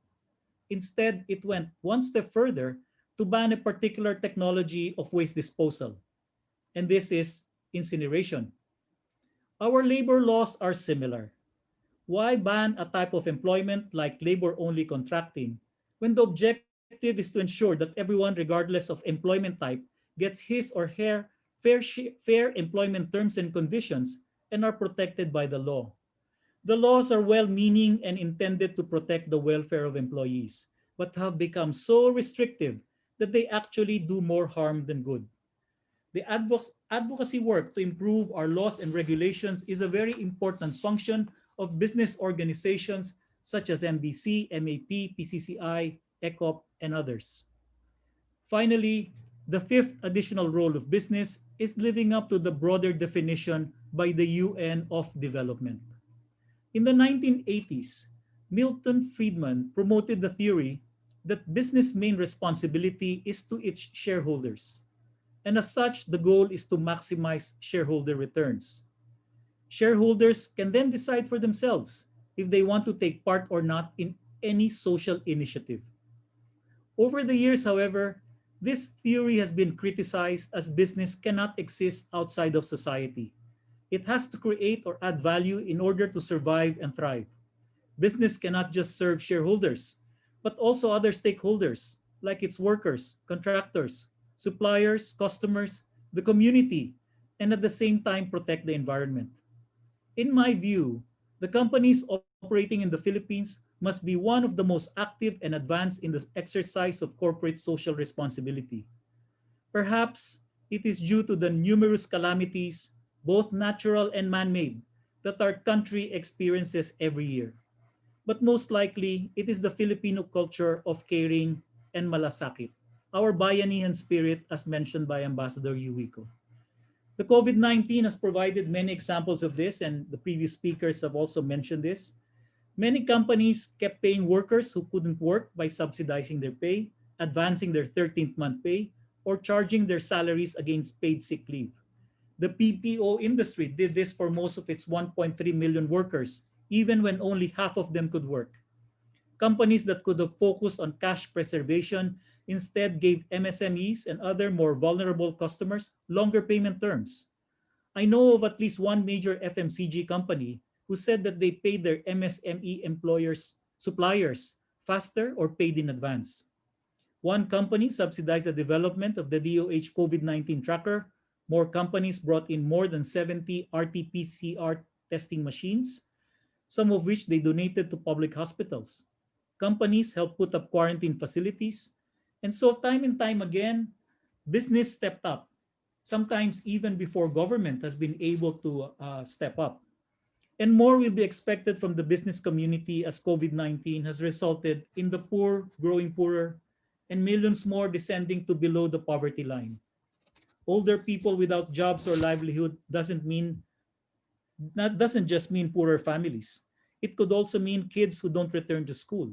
Instead, it went one step further to ban a particular technology of waste disposal, and this is incineration. Our labor laws are similar. Why ban a type of employment like labor-only contracting when the objective is to ensure that everyone, regardless of employment type, gets his or her fair employment terms and conditions and are protected by the law? The laws are well-meaning and intended to protect the welfare of employees, but have become so restrictive that they actually do more harm than good. The advocacy work to improve our laws and regulations is a very important function of business organizations such as MBC, MAP, PCCI, ECOP, and others. Finally, the fifth additional role of business is living up to the broader definition by the UN of development. In the 1980s, Milton Friedman promoted the theory that business' main responsibility is to its shareholders, and as such, the goal is to maximize shareholder returns. Shareholders can then decide for themselves if they want to take part or not in any social initiative. Over the years, however, this theory has been criticized as business cannot exist outside of society. It has to create or add value in order to survive and thrive. Business cannot just serve shareholders, but also other stakeholders like its workers, contractors, suppliers, customers, the community, and at the same time protect the environment. In my view, the companies operating in the Philippines must be one of the most active and advanced in the exercise of corporate social responsibility. Perhaps it is due to the numerous calamities, both natural and man-made, that our country experiences every year. But most likely, it is the Filipino culture of caring and malasakit, our bayanihan spirit as mentioned by Ambassador Yuico. The COVID-19 has provided many examples of this, and the previous speakers have also mentioned this. Many companies kept paying workers who couldn't work by subsidizing their pay, advancing their 13th month pay, or charging their salaries against paid sick leave. The PPO industry did this for most of its 1.3 million workers, even when only half of them could work. Companies that could have focused on cash preservation instead gave MSMEs and other more vulnerable customers longer payment terms. I know of at least one major FMCG company who said that they paid their MSME suppliers faster or paid in advance. One company subsidized the development of the DOH COVID-19 tracker. More companies brought in more than 70 RT-PCR testing machines, some of which they donated to public hospitals. Companies helped put up quarantine facilities. And so time and time again, business stepped up, sometimes even before government has been able to step up. And more will be expected from the business community as COVID-19 has resulted in the poor growing poorer and millions more descending to below the poverty line. Older people without jobs or livelihood doesn't just mean poorer families. It could also mean kids who don't return to school.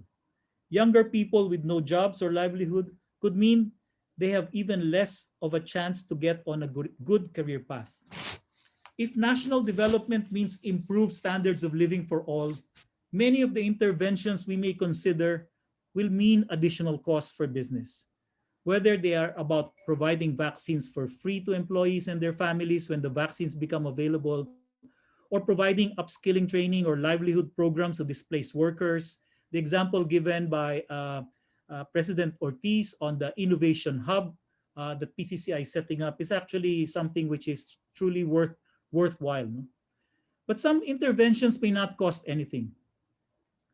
Younger people with no jobs or livelihood could mean they have even less of a chance to get on a good career path. If national development means improved standards of living for all, many of the interventions we may consider will mean additional costs for business. Whether they are about providing vaccines for free to employees and their families when the vaccines become available, or providing upskilling training or livelihood programs to displaced workers. The example given by President Ortiz on the Innovation Hub that PCCI is setting up is actually something which is truly worthwhile. No? But some interventions may not cost anything.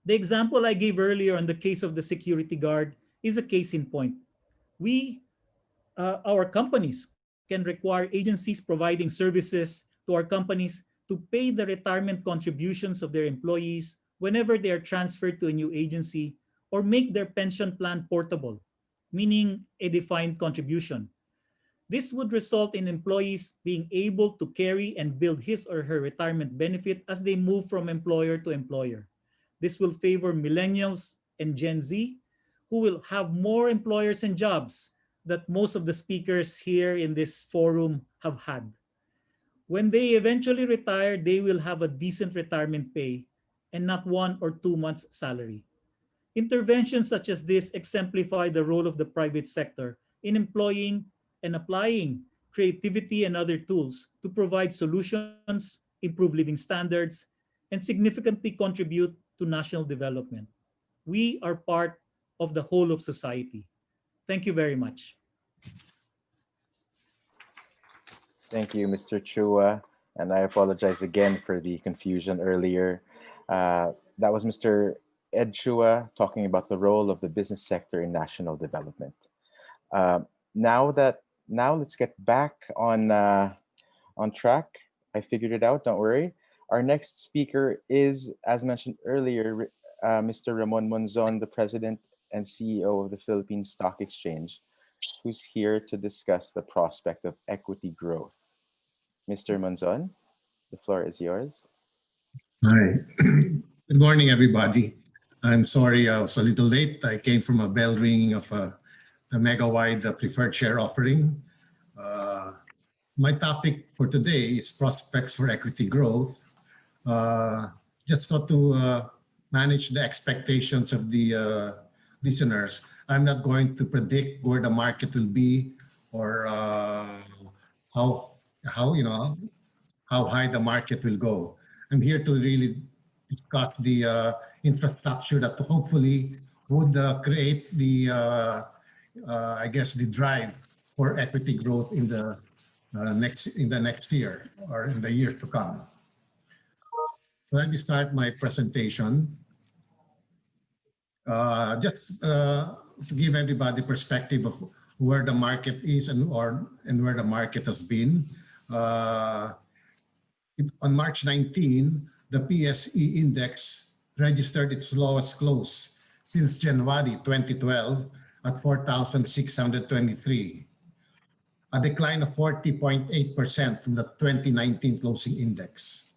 The example I gave earlier on the case of the security guard is a case in point. Our companies can require agencies providing services to our companies to pay the retirement contributions of their employees whenever they are transferred to a new agency, or make their pension plan portable, meaning a defined contribution. This would result in employees being able to carry and build his or her retirement benefit as they move from employer to employer. This will favor millennials and Gen Z, who will have more employers and jobs that most of the speakers here in this forum have had. When they eventually retire, they will have a decent retirement pay and not 1 or 2 months' salary. Interventions such as this exemplify the role of the private sector in employing and applying creativity and other tools to provide solutions, improve living standards, and significantly contribute to national development. We are part of the whole of society. Thank you very much. Thank you, Mr. Chua. And I apologize again for the confusion earlier. That was Mr. Ed Chua talking about the role of the business sector in national development. Now let's get back on track. I figured it out, don't worry. Our next speaker is, as mentioned earlier, Mr. Ramon Monzon, the President and CEO of the Philippine Stock Exchange, who's here to discuss the prospect of equity growth. Mr. Monzon, the floor is yours. Hi. Good morning, everybody. I'm sorry I was a little late. I came from a bell ringing of the mega-wide preferred share offering. My topic for today is prospects for equity growth. Just so to manage the expectations of the listeners, I'm not going to predict where the market will be or how high the market will go. I'm here to really discuss the infrastructure that hopefully would create the, the drive for equity growth in the next year or in the years to come. So let me start my presentation. Just to give everybody perspective of where the market is and where the market has been. On March 19, the PSE index registered its lowest close since January 2012 at 4,623, a decline of 40.8% from the 2019 closing index.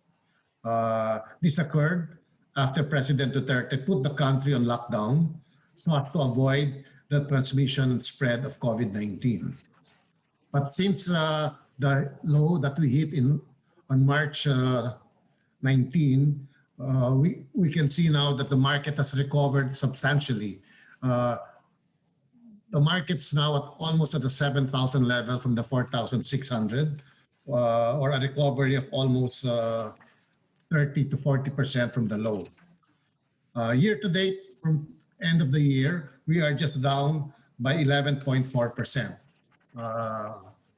This occurred after President Duterte put the country on lockdown so as to avoid the transmission and spread of COVID-19. But since the low that we hit on March 19, we can see now that the market has recovered substantially. The market's now almost at the 7,000 level from the 4,600, or a recovery of almost 30 to 40% from the low. Year to date, from end of the year, we are just down by 11.4%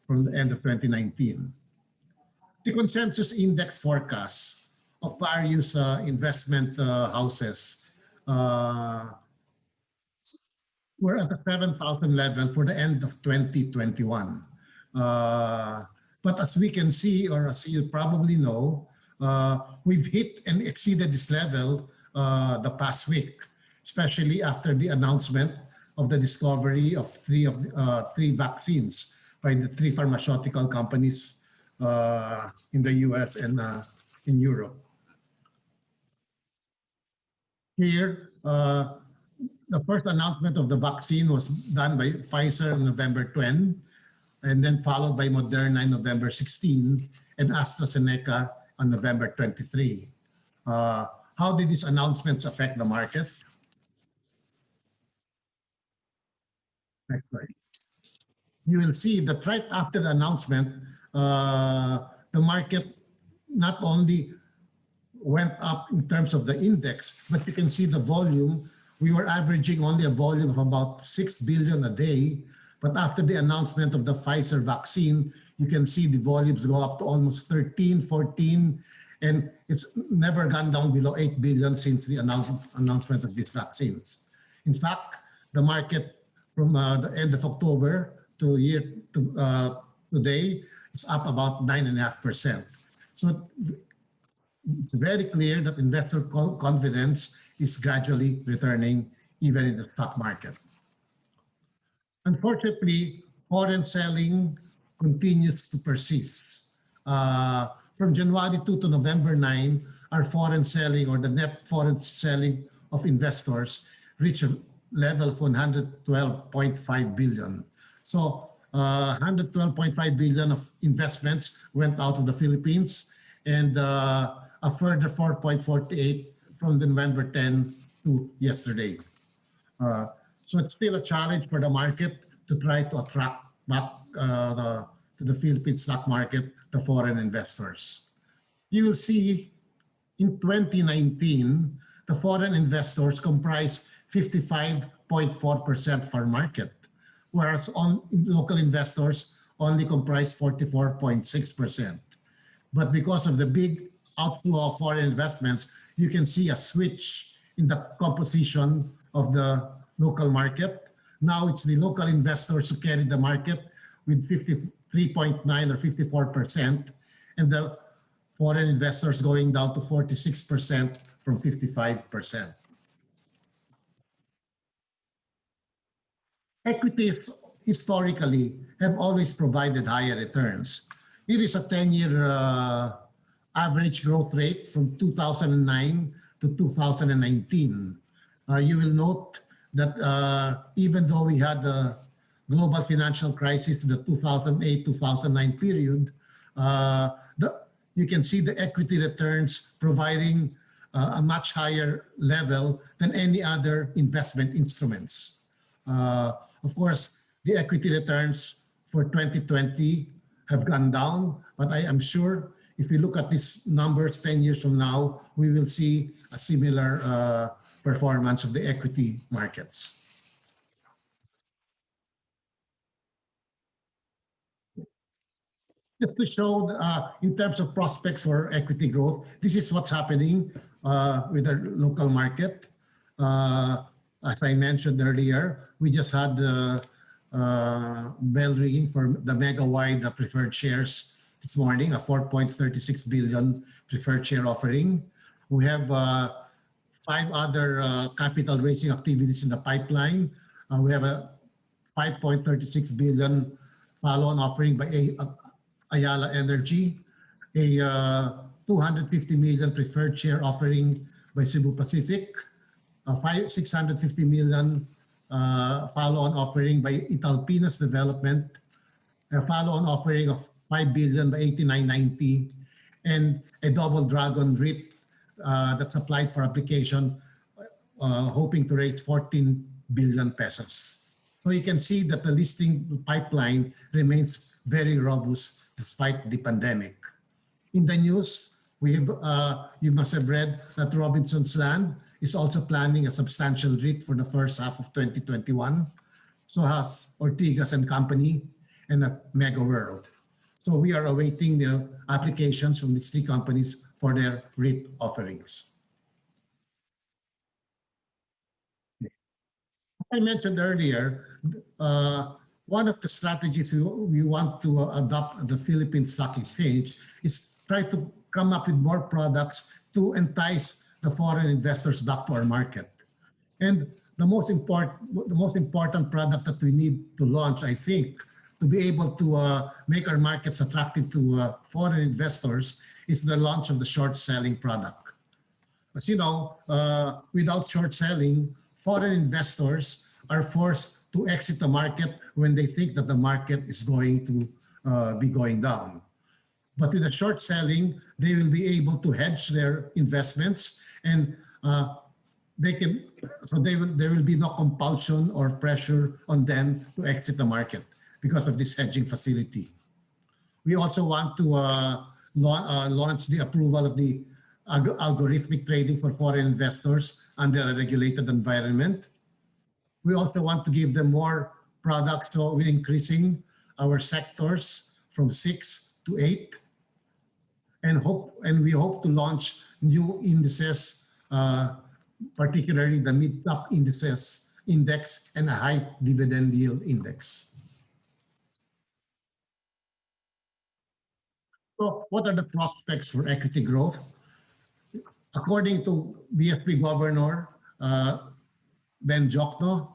from the end of 2019. The consensus index forecasts of various investment houses were at the 7,000 level for the end of 2021. But as we can see, or as you probably know, we've hit and exceeded this level the past week, especially after the announcement of the discovery of three vaccines by the three pharmaceutical companies in the US and in Europe. Here, the first announcement of the vaccine was done by Pfizer on November 20, and then followed by Moderna on November 16, and AstraZeneca on November 23. How did these announcements affect the market? Next slide. You will see that right after the announcement, the market not only went up in terms of the index, but you can see the volume. We were averaging only a volume of about 6 billion a day. But after the announcement of the Pfizer vaccine, you can see the volumes go up to almost 13, 14, and it's never gone down below 8 billion since the announcement of these vaccines. In fact, the market from the end of October to today is up about 9.5%. So it's very clear that investor confidence is gradually returning even in the stock market. Unfortunately, foreign selling continues to persist. From January 2 to November 9, our foreign selling, or the net foreign selling of investors, reached a level of 112.5 billion. So 112.5 billion of investments went out of the Philippines, and a further 4.48 from the November 10 to yesterday. So it's still a challenge for the market to try to attract back to the Philippine stock market the foreign investors. You will see in 2019, the foreign investors comprise 55.4% of our market, whereas local investors only comprise 44.6%. But because of the big outflow of foreign investments, you can see a switch in the composition of the local market. Now it's the local investors who carry the market with 53.9 or 54%, and the foreign investors going down to 46% from 55%. Equities historically have always provided higher returns. It is a 10-year average growth rate from 2009 to 2019. You will note that even though we had the global financial crisis, the 2008-2009 period, you can see the equity returns providing a much higher level than any other investment instruments. Of course, the equity returns for 2020 have gone down, but I am sure if we look at these numbers 10 years from now, we will see a similar performance of the equity markets. Just to show in terms of prospects for equity growth, this is what's happening with our local market. As I mentioned earlier, we just had the bell ringing for the mega-wide preferred shares this morning, a 4.36 billion preferred share offering. We have 5 other capital raising activities in the pipeline. We have a 5.36 billion follow-on offering by Ayala Energy, a 250 million preferred share offering by Cebu Pacific, a 650 million follow-on offering by Pilipinas Development, a follow-on offering of 5 billion by 8990, and a double dragon REIT that's applied for application, hoping to raise 14 billion pesos. So you can see that the listing pipeline remains very robust despite the pandemic. In the news, you must have read that Robinson's Land is also planning a substantial REIT for the first half of 2021. So has Ortigas and Company and Mega World. So we are awaiting the applications from these 3 companies for their REIT offerings. I mentioned earlier, one of the strategies we want to adopt at the Philippine Stock Exchange is try to come up with more products to entice the foreign investors back to our market. And the most important product that we need to launch, I think, to be able to make our markets attractive to foreign investors is the launch of the short selling product. As you know, without short selling, foreign investors are forced to exit the market when they think that the market is going to be going down. But with the short selling, they will be able to hedge their investments, and there will be no compulsion or pressure on them to exit the market because of this hedging facility. We also want to launch the approval of the algorithmic trading for foreign investors under a regulated environment. We also want to give them more products, so we're increasing our sectors from 6 to 8, and we hope to launch new indices, particularly the mid-cap indices index and a high dividend yield index. So what are the prospects for equity growth? According to BSP Governor Ben Jokno,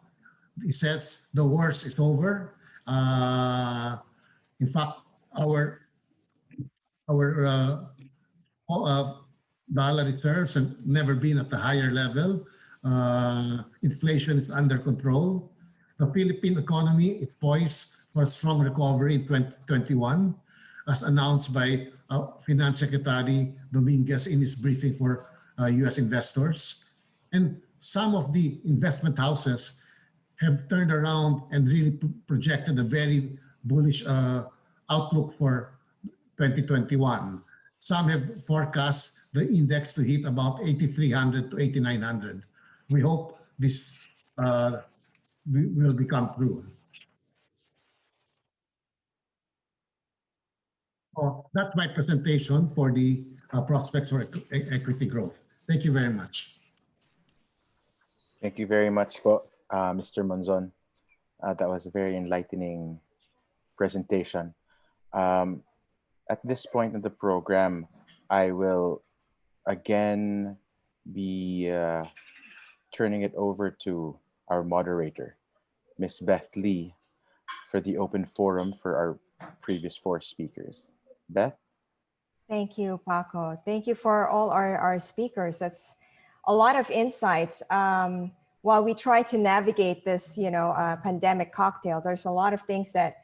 he says the worst is over. In fact, our dollar reserves have never been at a higher level. Inflation is under control. The Philippine economy is poised for a strong recovery in 2021, as announced by Finance Secretary Dominguez in his briefing for U.S. investors. And some of the investment houses have turned around and really projected a very bullish outlook for 2021. Some have forecast the index to hit about 8,300 to 8,900. We hope this will become true. That's my presentation for the prospects for equity growth. Thank you very much. Thank you very much, po, Mr. Monzon. That was a very enlightening presentation. At this point in the program, I will again be turning it over to our moderator, Ms. Beth Lee, for the open forum for our previous 4 speakers. Beth? Thank you, Paco. Thank you for all our speakers. That's a lot of insights. While we try to navigate this, pandemic cocktail, there's a lot of things that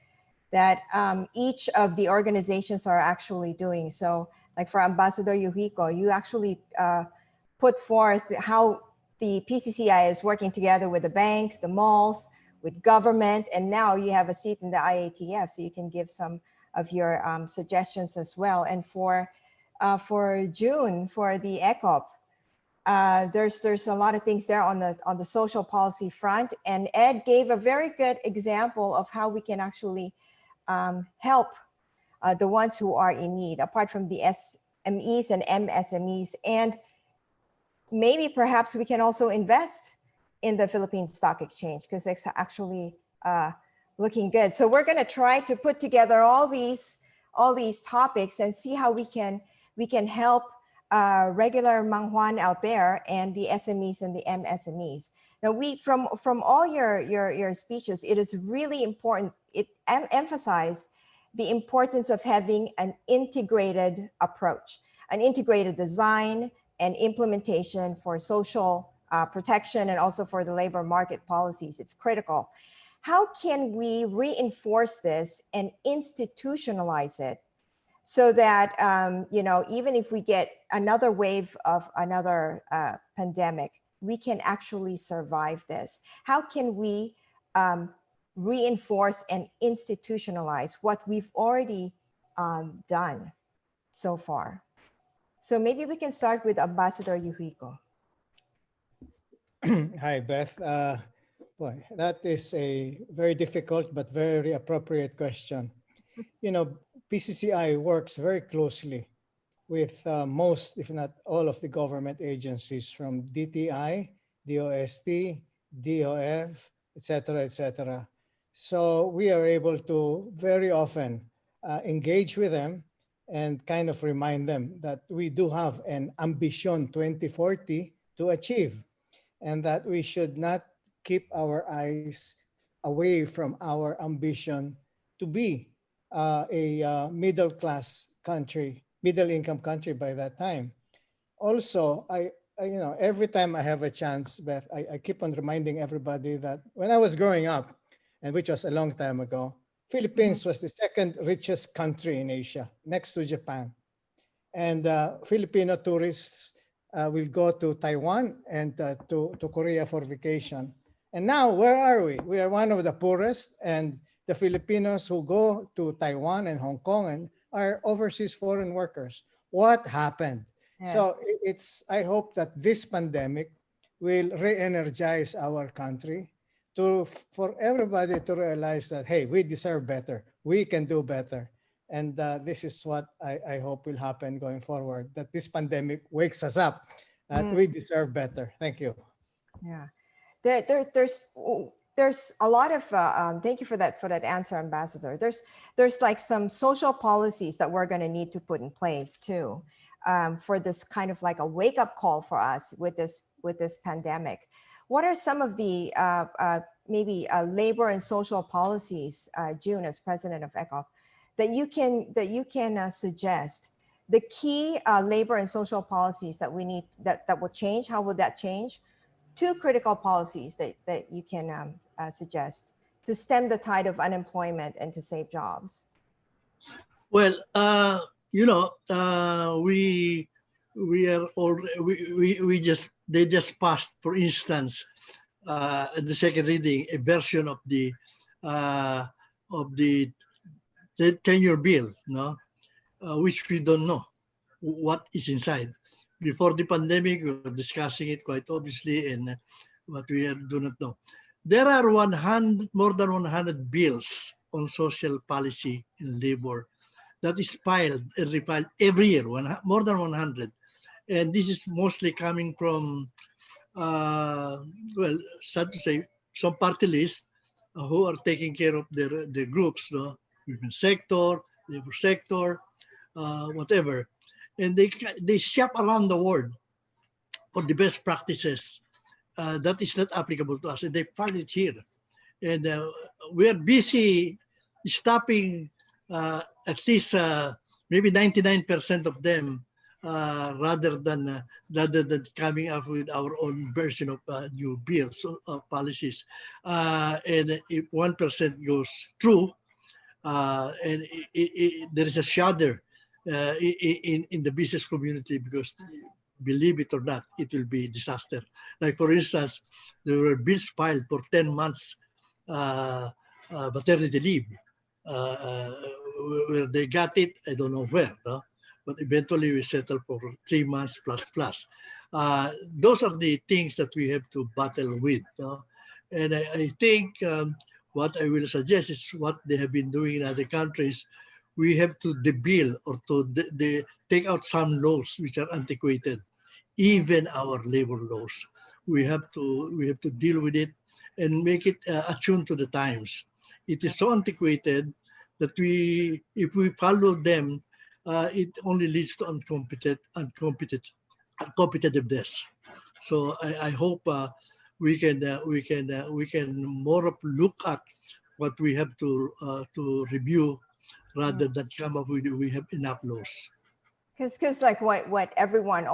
each of the organizations are actually doing. So like for Ambassador Yuhiko, you actually put forth how the PCCI is working together with the banks, the malls, with government, and now you have a seat in the IATF, so you can give some of your suggestions as well. And for June, for the ECOP, there's a lot of things there on the social policy front, and Ed gave a very good example of how we can actually help the ones who are in need, apart from the SMEs and MSMEs. And maybe perhaps we can also invest in the Philippine Stock Exchange, because it's actually looking good. So we're going to try to put together all these topics and see how we can help regular Mang Juan out there and the SMEs and the MSMEs. Now, from all your speeches, it is really important. It emphasized the importance of having an integrated approach, an integrated design and implementation for social protection and also for the labor market policies. It's critical. How can we reinforce this and institutionalize it so that, even if we get another wave of another pandemic, we can actually survive this? How can we reinforce and institutionalize what we've already done so far? So maybe we can start with Ambassador Yuhiko. Hi, Beth. Boy, that is a very difficult but very appropriate question. PCCI works very closely with most, if not all, of the government agencies, from DTI, DOST, DOF, etc., etc. So we are able to very often engage with them and kind of remind them that we do have an ambition 2040 to achieve, and that we should not keep our eyes away from our ambition to be a middle-class country, middle-income country by that time. Also, I every time I have a chance, Beth, I keep on reminding everybody that when I was growing up, and which was a long time ago, Philippines was the second richest country in Asia, next to Japan. And Filipino tourists will go to Taiwan and to Korea for vacation. And now, where are we? We are one of the poorest, and the Filipinos who go to Taiwan and Hong Kong and are overseas foreign workers. What happened? Yes. So I hope that this pandemic will re-energize our country for everybody to realize that, hey, we deserve better. We can do better. And this is what I hope will happen going forward, that this pandemic wakes us up, that we deserve better. Thank you. Yeah. There's a lot of thank you for that answer, Ambassador. There's like some social policies that we're going to need to put in place too, for this kind of like a wake up call for us with this pandemic. What are some of the maybe labor and social policies, June, as president of ECOP, that you can suggest? The key labor and social policies that we need that will change. How will that change? Two critical policies that you can suggest to stem the tide of unemployment and to save jobs. Well, we are all we just they just passed, for instance, at the second reading, a version of the tenure bill, which we don't know what is inside. Before the pandemic, we were discussing it quite obviously, and what we do not know. There are more than 100 bills on social policy and labor that is filed and refiled every year, more than 100. And this is mostly coming from, well, sad to say, some party lists who are taking care of their groups, women's sector, labor sector, whatever. And they shop around the world for the best practices that is not applicable to us, and they find it here. And we are busy stopping at least maybe 99% of them, rather than coming up with our own version of new bills or policies. And if 1% goes through, and there is a shudder in the business community, because believe it or not, it will be a disaster. Like, for instance, there were bills filed for 10 months maternity leave. Where they got it, I don't know where, but eventually we settled for 3 months plus. Those are the things that we have to battle with. And I think what I will suggest is what they have been doing in other countries. We have to debill or to take out some laws which are antiquated, even our labor laws. We have to deal with it and make it attuned to the times. It is so antiquated that if we follow them, it only leads to uncompetitiveness. So I hope we can more look at what we have to review, rather than come up with we have enough laws. Because like what everyone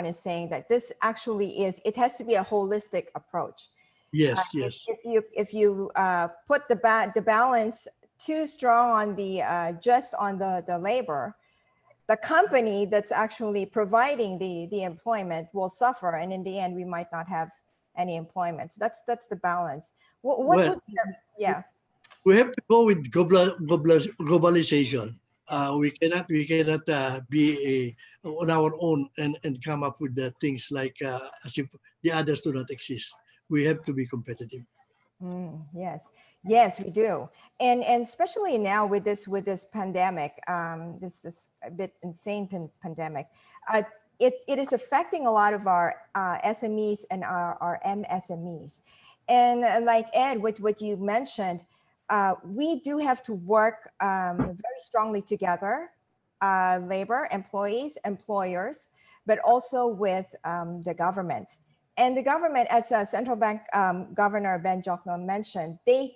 is saying, that this actually it has to be a holistic approach. Yes, yes. If you put the balance too strong on just on the labor, the company that's actually providing the employment will suffer, and in the end we might not have any employment. So that's the balance. What would be yeah. We have to go with globalization. We cannot be on our own and come up with the things like as if the others do not exist. We have to be competitive. Yes, we do, and especially now with this pandemic, this a bit insane pandemic, it is affecting a lot of our SMEs and our MSMEs, and like Ed, with what you mentioned, we do have to work very strongly together, labor, employees, employers, but also with the government. And the government, as Central Bank Governor Ben Jokno mentioned, they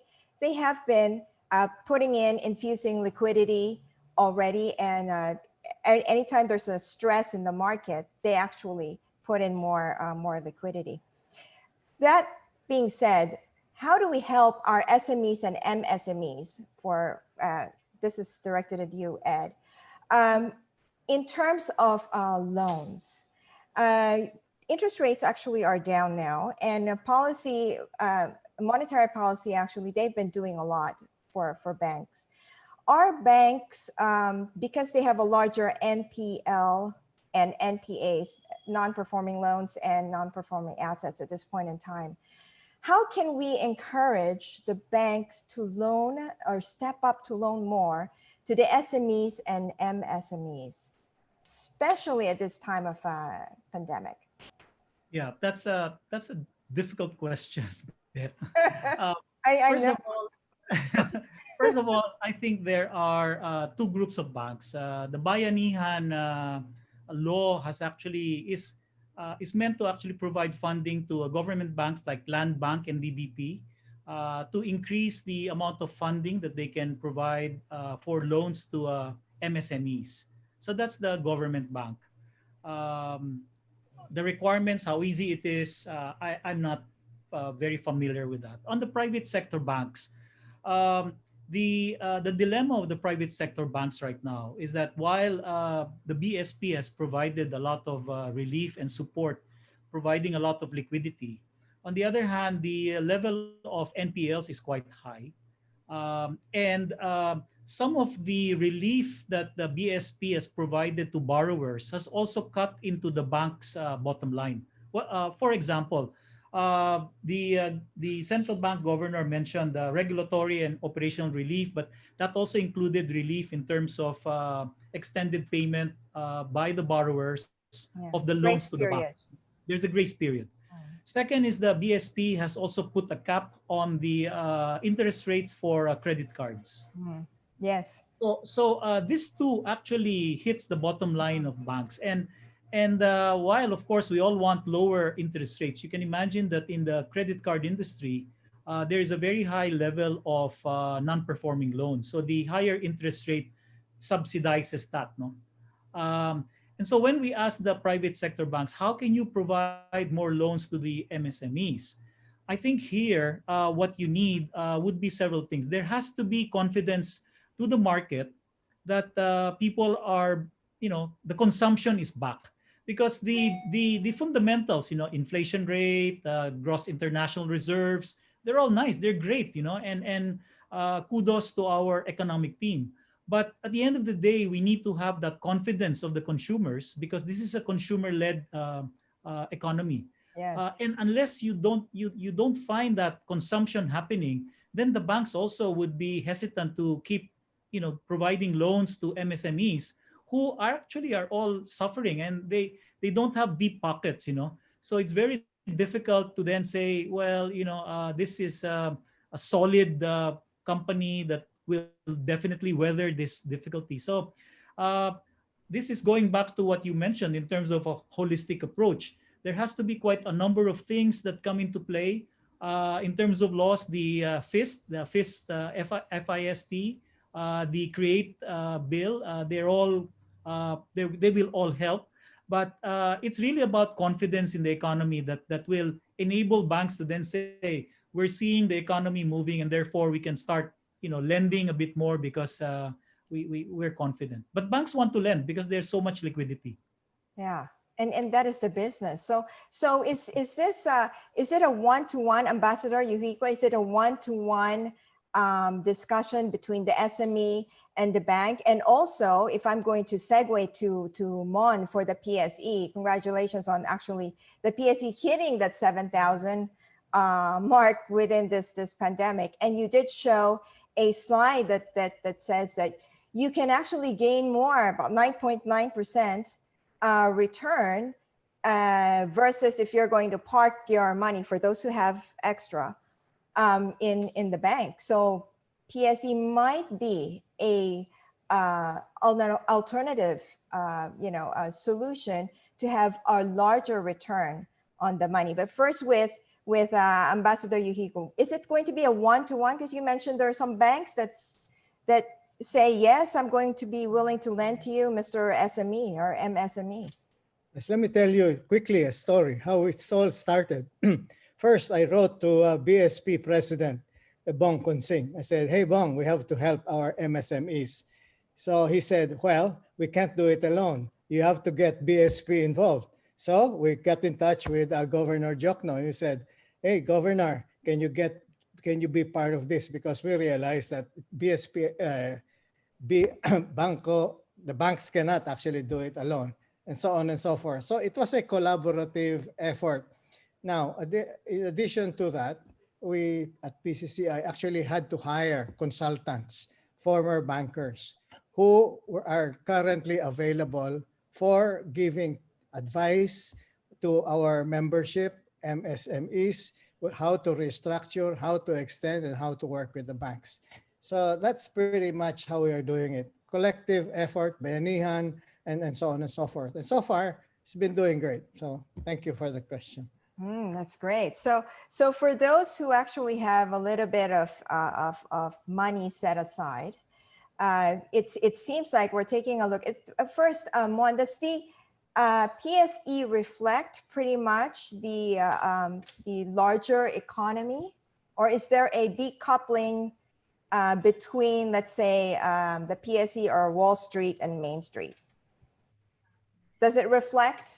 have been infusing liquidity already. And anytime there's a stress in the market, they actually put in more liquidity. That being said, how do we help our SMEs and MSMEs this is directed at you, Ed, in terms of loans? Interest rates actually are down now, and monetary policy, actually, they've been doing a lot for banks. Our banks, because they have a larger NPL and NPAs, non-performing loans and non-performing assets at this point in time, how can we encourage the banks to loan or step up to loan more to the SMEs and MSMEs, especially at this time of pandemic? Yeah, that's a difficult questions. uh, I first know. of all, first of all, I think there are two groups of banks. The Bayanihan law is meant to actually provide funding to government banks like Land Bank and DBP to increase the amount of funding that they can provide for loans to MSMEs. So that's the government bank. Um, the requirements, how easy it is, I'm not very familiar with that. On the private sector banks, um, the dilemma of the private sector banks right now is that while the BSP has provided a lot of relief and support, providing a lot of liquidity, on the other hand, the level of NPLs is quite high. And some of the relief that the BSP has provided to borrowers has also cut into the bank's bottom line. Well, for example, the central bank governor mentioned regulatory and operational relief, but that also included relief in terms of extended payment by the borrowers of the Yeah. loans to the Grace bank. period. There's a grace period. Second is the BSP has also put a cap on the interest rates for credit cards. Mm. Yes. So this too actually hits the bottom line of banks. And while of course we all want lower interest rates, you can imagine that in the credit card industry, there is a very high level of non-performing loans. So the higher interest rate subsidizes that, no? Um, and so when we ask the private sector banks, how can you provide more loans to the MSMEs? I think here what you need would be several things. There has to be confidence to the market that people are, the consumption is back. Because the fundamentals, inflation rate, gross international reserves, they're all nice, they're great, and kudos to our economic team. But at the end of the day, we need to have that confidence of the consumers because this is a consumer-led economy. Yes. And unless you don't find that consumption happening, then the banks also would be hesitant to keep, providing loans to MSMEs who are all suffering and they don't have deep pockets. So it's very difficult to then say, well, this is a solid company that will definitely weather this difficulty. So uh, this is going back to what you mentioned in terms of a holistic approach. There has to be quite a number of things that come into play. In terms of laws, the FIST, the Create bill, they will all help. But it's really about confidence in the economy that will enable banks to then say, we're seeing the economy moving, and therefore we can start, lending a bit more because we're confident. But banks want to lend because there's so much liquidity. Yeah. And that is the business. So is this is it a one-to-one, Ambassador Yuhiko? Is it a one-to-one discussion between the SME and the bank? And also, if I'm going to segue to Mon for the PSE, congratulations on actually the PSE hitting that 7,000 mark within this pandemic. And you did show a slide that says that you can actually gain more, about 9.9%. Return versus if you're going to park your money, for those who have extra, in the bank. So PSE might be a alternative, solution to have a larger return on the money. But first, with Ambassador Yuhiko, is it going to be a one-to-one? Because you mentioned there are some banks that say, yes, I'm going to be willing to lend to you, Mr. SME or MSME. Yes, let me tell you quickly a story, how it all started. First, I wrote to BSP President Bong Kunsing. I said, hey, Bong, we have to help our MSMEs. So he said, well, we can't do it alone. You have to get BSP involved. So we got in touch with Governor Jokno, and he said, hey, Governor, can you be part of this? Because we realized that BSP, Banco, the banks cannot actually do it alone, and so on and so forth. So it was a collaborative effort. Now, in addition to that, we at PCCI actually had to hire consultants, former bankers, who are currently available for giving advice to our membership MSMEs, how to restructure, how to extend, and how to work with the banks. So that's pretty much how we are doing it. Collective effort, bayanihan, and so on and so forth. And so far, it's been doing great. So thank you for the question. That's great. So for those who actually have a little bit of money set aside, it seems like we're taking a look at first. Mon, does the PSE reflect pretty much the larger economy, or is there a decoupling between, let's say, the PSE or Wall Street and Main Street? Does it reflect?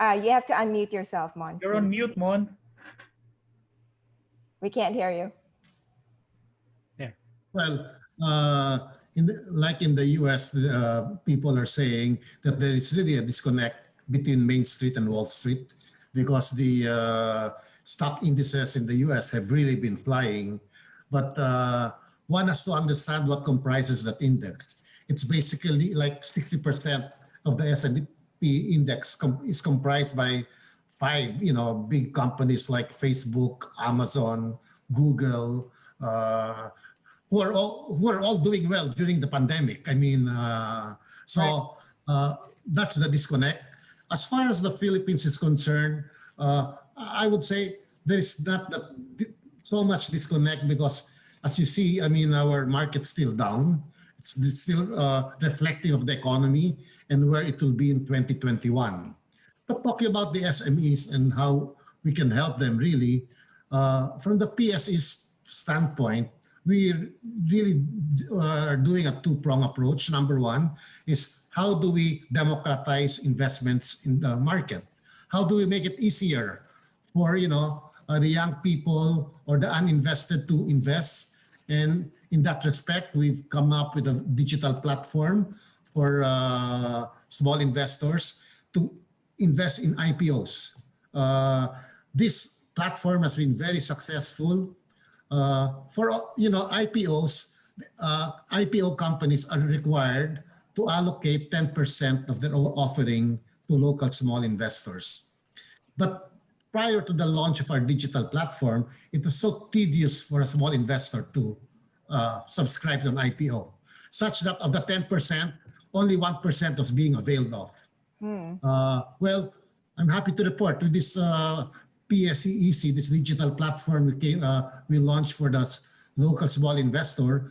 You have to unmute yourself, Mon. You're on mute, Mon. We can't hear you. Well, like in the US, people are saying that there is really a disconnect between Main Street and Wall Street because the stock indices in the US have really been flying. But one has to understand what comprises that index. It's basically like 60% of the S&P index is comprised by 5, big companies like Facebook, Amazon, Google, who are all doing well during the pandemic. I mean, that's the disconnect. As far as the Philippines is concerned, I would say there is not so much disconnect because, as you see, I mean, our market's still down. It's still reflective of the economy and where it will be in 2021. But talking about the SMEs and how we can help them really, from the PSE's standpoint, we really are doing a two-pronged approach. Number one is how do we democratize investments in the market? How do we make it easier for the young people or the uninvested to invest? And in that respect, we've come up with a digital platform for small investors to invest in IPOs. This platform has been very successful. For IPOs, IPO companies are required to allocate 10% of their offering to local small investors. But prior to the launch of our digital platform, it was so tedious for a small investor to subscribe to an IPO, such that of the 10%, only 1% was being availed of. Well, I'm happy to report with this PSEEC, this digital platform we launched for the local small investor,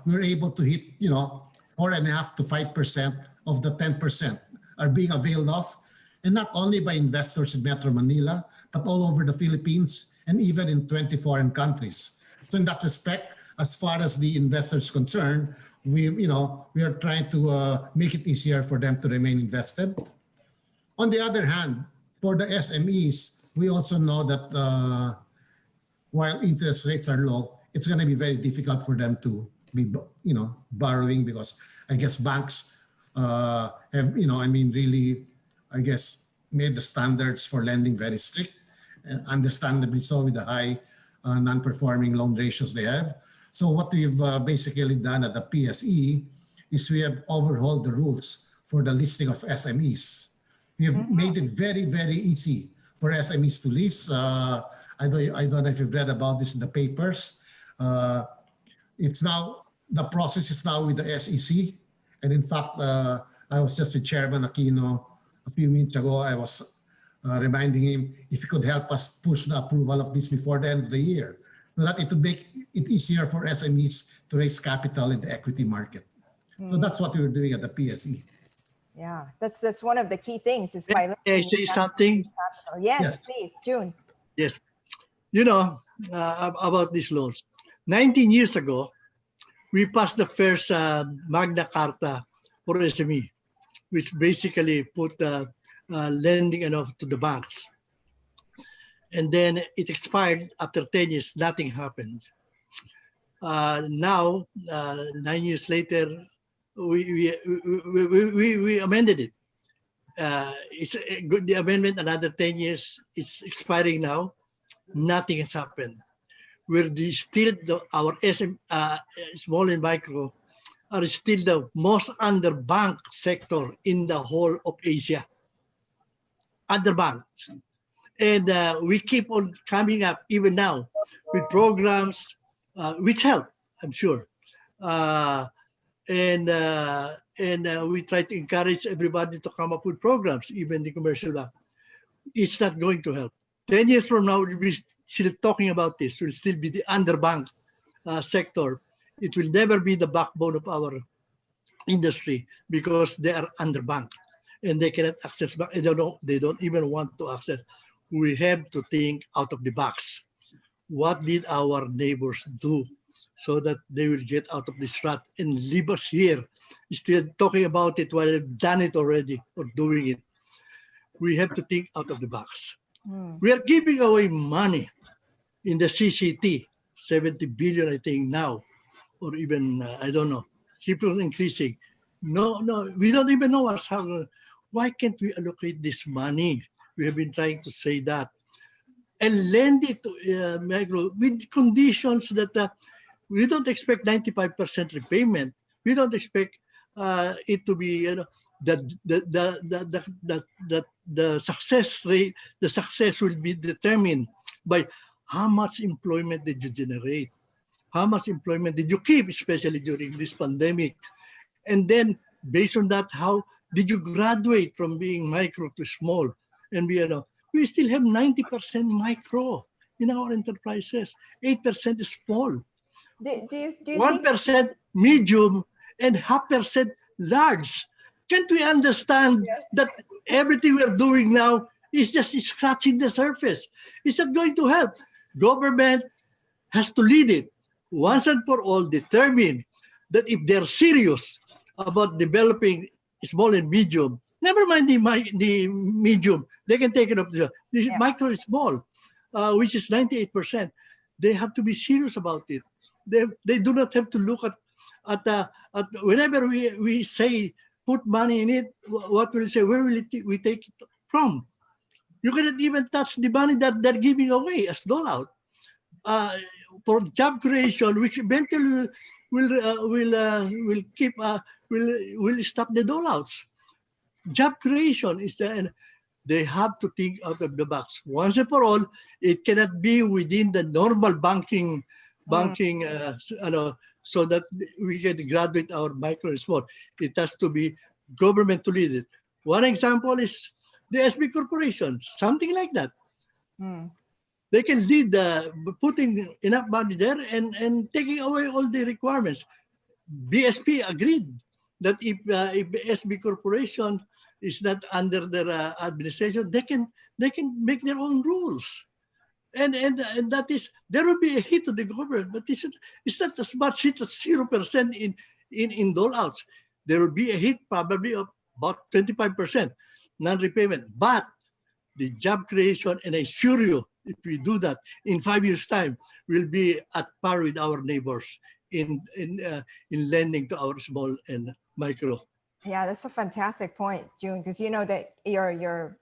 we were able to hit 4.5% to 5% of the 10% are being availed of, and not only by investors in Metro Manila, but all over the Philippines and even in 20 foreign countries. So in that respect, as far as the investors concerned, we are trying to make it easier for them to remain invested. On the other hand, for the SMEs, we also know that while interest rates are low, it's going to be very difficult for them to be, borrowing, because I guess banks have, really, made the standards for lending very strict, and understandably so with the high non-performing loan ratios they have. So what we've basically done at the PSE is we have overhauled the rules for the listing of SMEs. We have made it very, very easy for SMEs to list. I don't know if you've read about this in the papers. The process is now with the SEC. And in fact, I was just with Chairman Aquino a few minutes ago. I was reminding him if he could help us push the approval of this before the end of the year, so that it would make it easier for SMEs to raise capital in the equity market. So that's what we were doing at the PSE. Yeah, that's one of the key things is by listening. May I say something? Yes, please, June. Yes. About these laws. 19 years ago, we passed the first Magna Carta for SME, which basically put lending to the banks. And then it expired after 10 years, nothing happened. Now, 9 years later, we amended it. It's a good, the amendment, another 10 years, it's expiring now. Nothing has happened. Our small and micro are still the most underbanked sector in the whole of Asia. underbanked. And we keep on coming up even now with programs which help, I'm sure. Uh, and we try to encourage everybody to come up with programs, even the commercial bank. It's not going to help. 10 years from now, we'll be still talking about this. We'll still be the underbanked sector. It will never be the backbone of our industry because they are underbanked and they cannot access bank. They don't even want to access. We have to think out of the box. What did our neighbors do so that they will get out of this rut and leave us here still talking about it while they've done it already or doing it? We have to think out of the box. We are giving away money in the CCT, 70 billion, I think now, or even, I don't know, keep on increasing. No, we don't even know what's happening. Why can't we allocate this money? We have been trying to say that. And lend it to micro with conditions that we don't expect 95% repayment. We don't expect it to be, the success rate, the success will be determined by how much employment did you generate, how much employment did you keep, especially during this pandemic, and then based on that, how did you graduate from being micro to small? And we still have 90% micro in our enterprises, 8% is small, Do you 1% medium, and 0.5% large. Can't we understand that everything we're doing now is just scratching the surface? It's not going to help. Government has to lead it. Once and for all, determine that if they're serious about developing small and medium, never mind the medium, they can take it up. The micro is small, which is 98%. They have to be serious about it. They do not have to look at whenever we say put money in it, what will you say? Where will we take it from? You cannot even touch the money that they're giving away as dole out for job creation, which eventually will stop the dole outs. Job creation is they have to think out of the box. Once and for all, it cannot be within the normal banking, so that we can graduate our micro and small. It has to be government to lead it. One example is the SB Corporation, something like that. They can lead putting enough money there and taking away all the requirements. BSP agreed that if SB Corporation is not under their administration, they can make their own rules. And that is, there will be a hit to the government, but it's not as much hit as 0% in dole outs. There will be a hit probably of about 25% non-repayment. But the job creation, and I assure you, if we do that in 5 years' time, we'll be at par with our neighbors in lending to our small and micro. Yeah, that's a fantastic point, June, because you know that your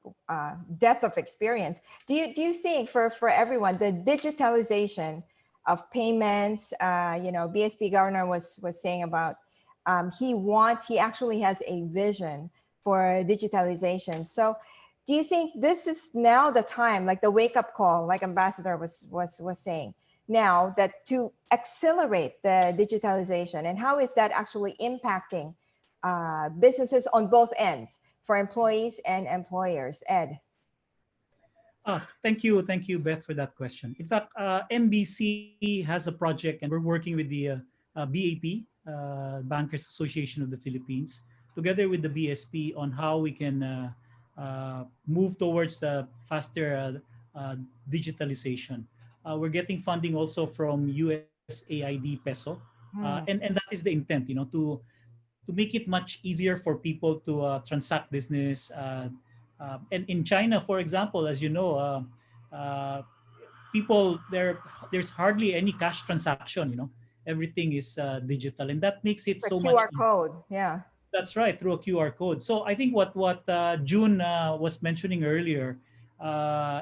depth of experience. Do you think for everyone, the digitalization of payments, BSP governor was saying about he actually has a vision for digitalization. So do you think this is now the time, like the wake up call, like Ambassador was saying, now that to accelerate the digitalization, and how is that actually impacting businesses on both ends for employees and employers? Ed. Thank you, Beth, for that question. In fact, MBC has a project, and we're working with the BAP, Bankers Association of the Philippines, together with the BSP on how we can move towards the faster digitalization. We're getting funding also from USAID peso, and that is the intent, to make it much easier for people to transact business. And in China, for example, as you know, people there's hardly any cash transaction. Everything is digital, and that makes it so much. QR code, yeah. That's right, through a QR code. So I think what June was mentioning earlier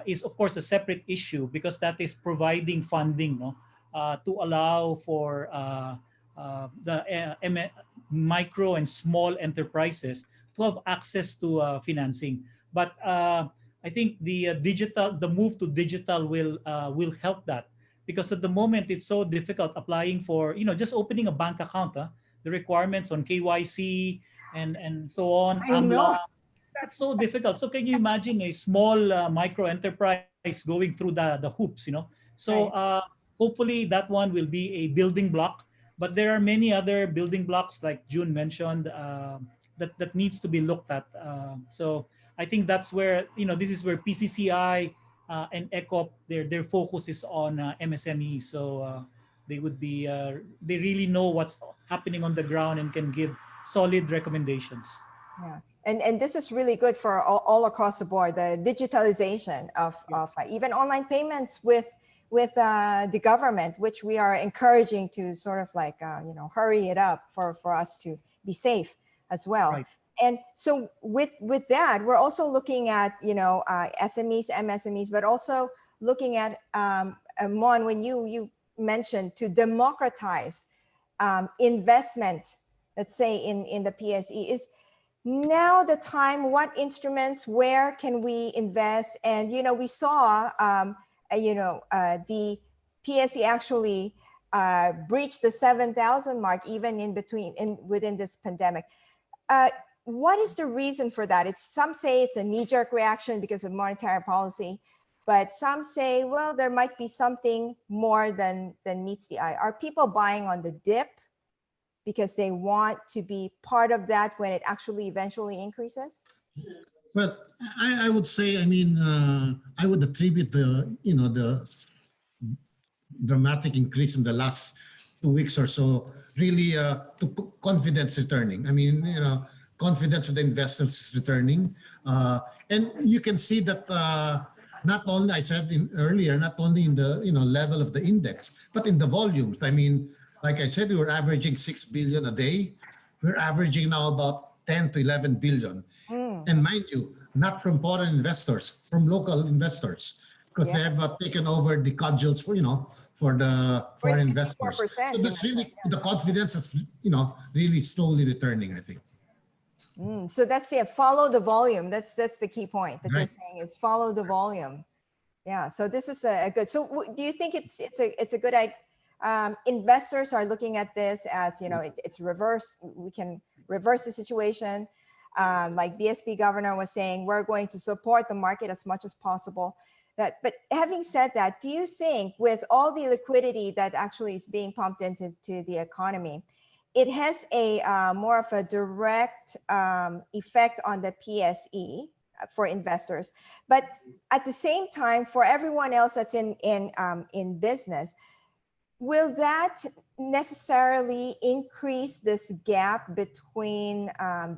is, of course, a separate issue, because that is providing funding, to allow for the micro and small enterprises to have access to financing. But I think the move to digital will help that, because at the moment it's so difficult applying for, just opening a bank account. The requirements on KYC and so on, I know. AMLA, that's so difficult. So can you imagine a small micro enterprise going through the hoops, So Right. hopefully that one will be a building block. But there are many other building blocks, like June mentioned, that needs to be looked at. So I think that's where, this is where PCCI and ECOP, their focus is on MSMEs. So they really know what's happening on the ground and can give solid recommendations. Yeah. And this is really good for all across the board, the digitalization of even online payments with the government, which we are encouraging to sort of like, hurry it up for us to be safe as well. Right. And so with that, we're also looking at, SMEs, MSMEs, but also looking at, Mon, when you mentioned to democratize investment, let's say in the PSE, is now the time? What instruments, where can we invest? And, we saw, the PSE actually breached the 7,000 mark, even within this pandemic. What is the reason for that? Some say it's a knee-jerk reaction because of monetary policy, but some say, well, there might be something more than meets the eye. Are people buying on the dip because they want to be part of that when it actually eventually increases? Well, I would say, I would attribute the dramatic increase in the last 2 weeks or so really to confidence returning. Confidence of the investors returning. And you can see that not only, I said earlier, not only in the level of the index, but in the volumes. Like I said, we were averaging 6 billion a day. We're averaging now about 10 to 11 billion. And mind you, not from foreign investors, from local investors, because they have taken over the cudgels for the foreign investors. So that's really the confidence that's really slowly returning, I think. So that's it. Follow the volume. That's the key point that Right. you're saying is follow the volume. Yeah. So this is a good. So do you think it's a good idea? Investors are looking at this as it's reverse. We can reverse the situation. Like BSP governor was saying, we're going to support the market as much as possible. But having said that, do you think with all the liquidity that actually is being pumped into the economy, it has a more of a direct effect on the PSE for investors, but at the same time, for everyone else that's in business, will that necessarily increase this gap between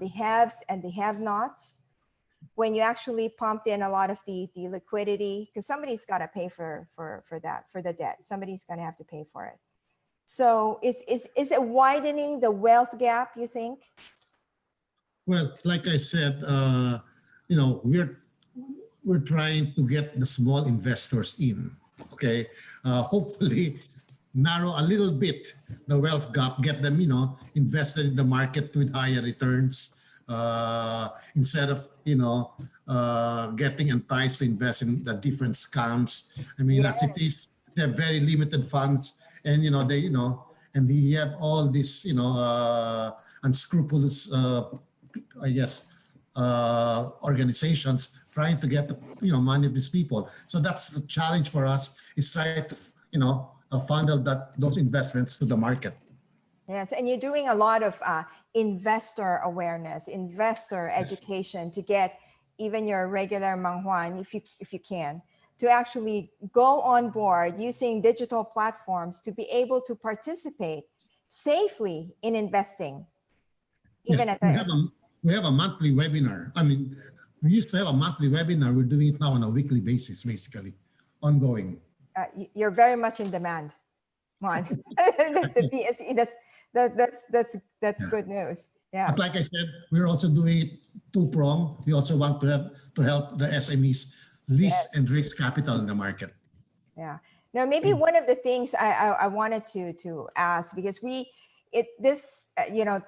the haves and the have-nots when you actually pumped in a lot of the liquidity? Because somebody's got to pay for that, for the debt. Somebody's going to have to pay for it. So is it widening the wealth gap, you think? Well, like I said, we're trying to get the small investors in. Okay, hopefully narrow a little bit the wealth gap, get them invested in the market with higher returns instead of getting enticed to invest in the different scams. As it is, they have very limited funds, and they have all these unscrupulous organizations trying to get money of these people. So that's the challenge for us, is try to funnel those investments to the market. Yes, and you're doing a lot of investor awareness, investor education to get even your regular Manghuan, if you can, to actually go on board using digital platforms to be able to participate safely in investing. Even Yes, at we have a monthly webinar. We used to have a monthly webinar. We're doing it now on a weekly basis, basically, ongoing. You're very much in demand, Mon. The PSE, that's good news. Yeah. But like I said, we're also doing it two-pronged. We also want to help the SMEs and raise capital in the market. Yeah. Now, maybe one of the things I wanted to ask, because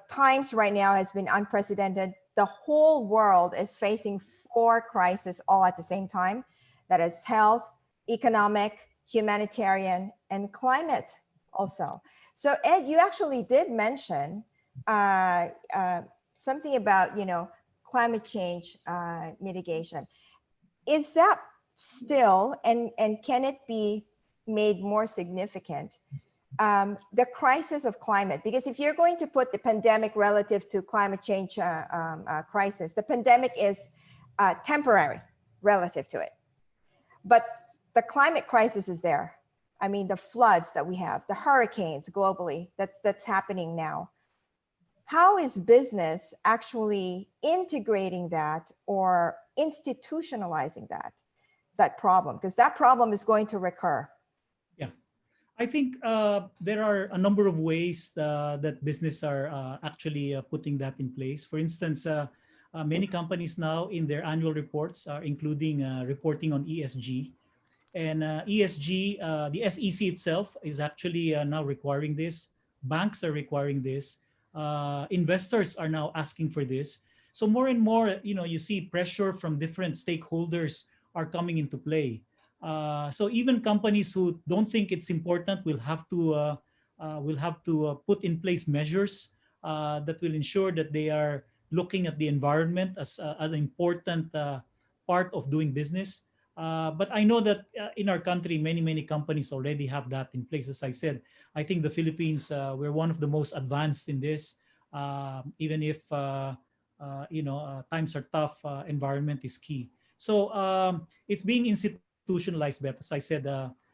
times right now has been unprecedented. The whole world is facing 4 crises all at the same time. That is health, economic, humanitarian, and climate also. So Ed, you actually did mention something about, climate change mitigation. Is that still, and can it be made more significant, the crisis of climate? Because if you're going to put the pandemic relative to climate change crisis, the pandemic is temporary relative to it. But the climate crisis is there. I mean, the floods that we have, the hurricanes globally, that's happening now. How is business actually integrating that or institutionalizing that problem? Because that problem is going to recur. Yeah, I think there are a number of ways that business are actually putting that in place. For instance, many companies now in their annual reports are including reporting on ESG. And ESG, the SEC itself is actually now requiring this. Banks are requiring this. Investors are now asking for this. So more and more, you see pressure from different stakeholders are coming into play. So even companies who don't think it's important will have to put in place measures that will ensure that they are looking at the environment as an important part of doing business. But I know that in our country, many companies already have that in place. As I said, I think the Philippines, we're one of the most advanced in this. Even if times are tough, environment is key. So it's being institutionalized, Beth. As I said,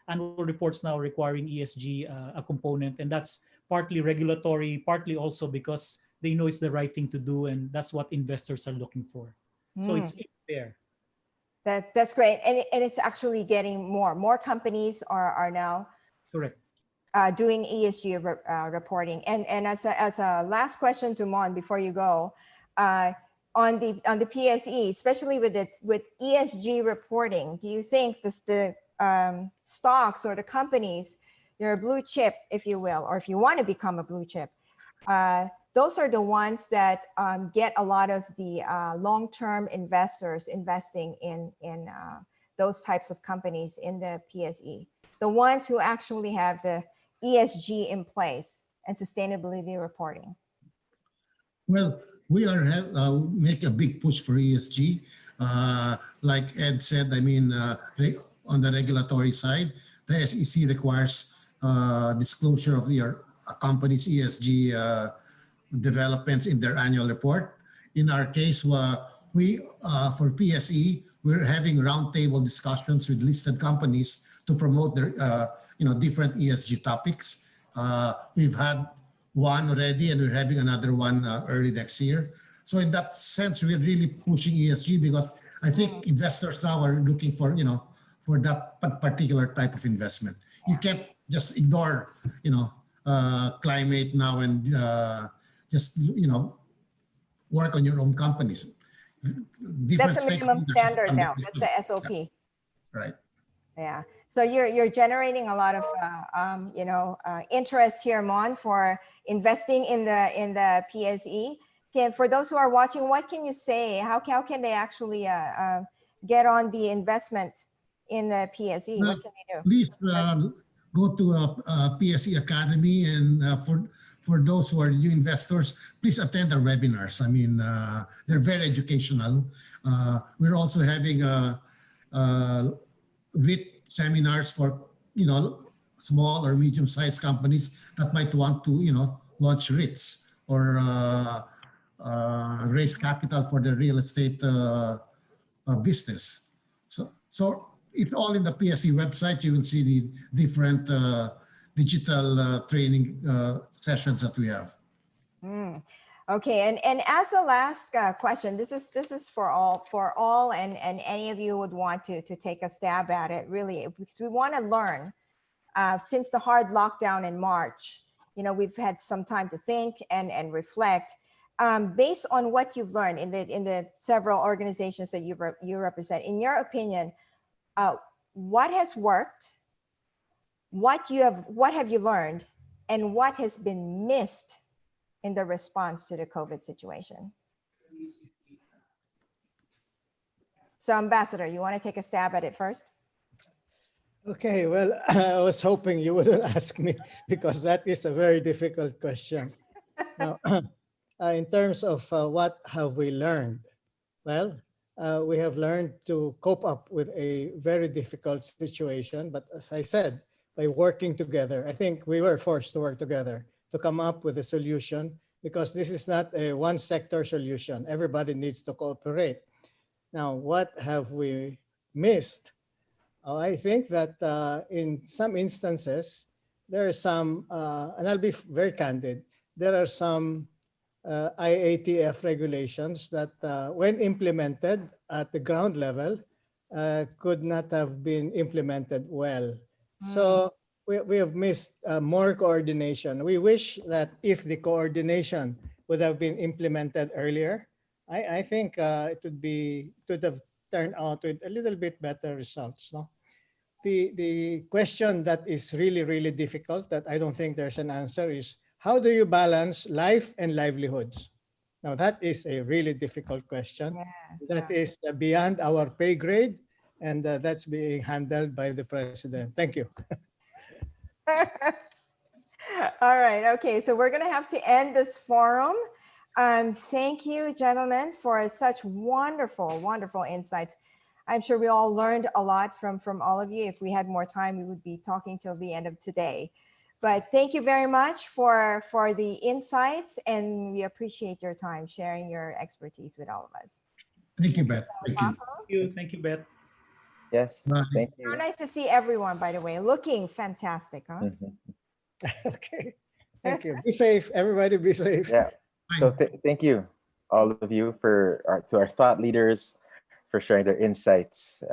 annual reports now requiring ESG a component, and that's partly regulatory, partly also because they know it's the right thing to do, and that's what investors are looking for. So it's there. That's great, and it's actually getting more companies are now correct doing ESG reporting. And as a last question to Mon before you go, on the PSE, especially with ESG reporting, do you think the stocks or the companies, they're a blue chip, if you will, or if you want to become a blue chip, those are the ones that get a lot of the long-term investors investing in those types of companies in the PSE. The ones who actually have the ESG in place and sustainability reporting. Well, we are make a big push for ESG. Like Ed said, I mean, on the regulatory side, the SEC requires disclosure of your company's ESG developments in their annual report. In our case, we for PSE, we're having roundtable discussions with listed companies to promote their different ESG topics. We've had one already, and we're having another one early next year. So in that sense, we're really pushing ESG because I think investors now are looking for for that particular type of investment. You can't just ignore climate now and just work on your own companies. That's a minimum standard now. That's the SOP. Yeah. Right. Yeah. So you're generating a lot of interest here, Mon, for investing in the PSE. For those who are watching, what can you say? How can they actually get on the investment in the PSE? Well, what can they do? Please go to PSE Academy, and for those who are new investors, please attend our webinars. I mean, they're very educational. We're also having REIT seminars for small or medium-sized companies that might want to launch REITs or raise capital for the real estate business. So it's all in the PSE website. You will see the different digital training sessions that we have. Okay, and as a last question, this is for all, and any of you would want to take a stab at it, really, because we want to learn. Since the hard lockdown in March, we've had some time to think and reflect. Based on what you've learned in the several organizations that you represent, in your opinion, what has worked? What have you learned, and what has been missed in the response to the COVID situation? So Ambassador, you want to take a stab at it first? Okay, well, I was hoping you wouldn't ask me because that is a very difficult question. Now, in terms of what have we learned? Well, we have learned to cope up with a very difficult situation. But as I said, by working together, I think we were forced to work together to come up with a solution because this is not a one sector solution. Everybody needs to cooperate. Now, what have we missed? I think that in some instances, there are some, and I'll be very candid, there are some IATF regulations that when implemented at the ground level, could not have been implemented well. So we have missed more coordination. We wish that if the coordination would have been implemented earlier, I think it would have turned out with a little bit better results. No? The question that is really, really difficult that I don't think there's an answer is how do you balance life and livelihoods? Now that is a really difficult question. Yes, That is beyond our pay grade and that's being handled by the president. Thank you. All right. Okay. So we're going to have to end this forum. Thank you, gentlemen, for such wonderful, wonderful insights. I'm sure we all learned a lot from all of you. If we had more time, we would be talking till the end of today. But thank you very much for the insights, and we appreciate your time sharing your expertise with all of us. Thank you, Beth. Thank you. Thank you, Beth. Yes, Bye. thank So you. nice to see everyone, by the way, looking fantastic, huh? Mhm. Okay. Thank you. Be safe. Everybody be safe. Yeah. So thank you, all of you, to our thought leaders for sharing their insights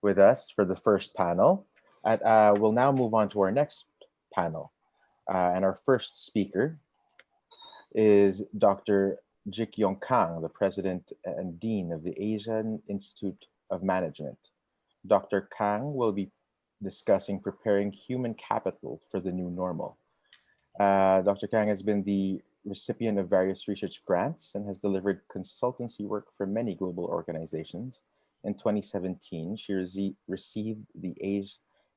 with us for the first panel. We'll now move on to our next panel. And our first speaker is Dr. Jik Yong Kang, the President and Dean of the Asian Institute of Management. Dr. Kang will be discussing preparing human capital for the new normal. Dr. Kang has been the recipient of various research grants and has delivered consultancy work for many global organizations. In 2017, she received the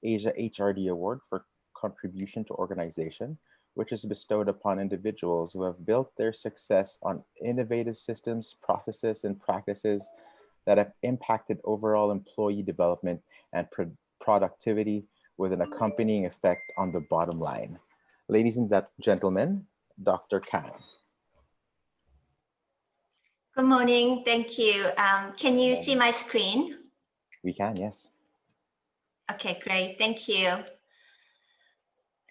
Asia HRD Award for contribution to organization, which is bestowed upon individuals who have built their success on innovative systems, processes, and practices that have impacted overall employee development and productivity with an accompanying effect on the bottom line. Ladies and gentlemen, Dr. Kang. Good morning. Thank you. Can you see my screen? We can, yes. Okay, great. Thank you.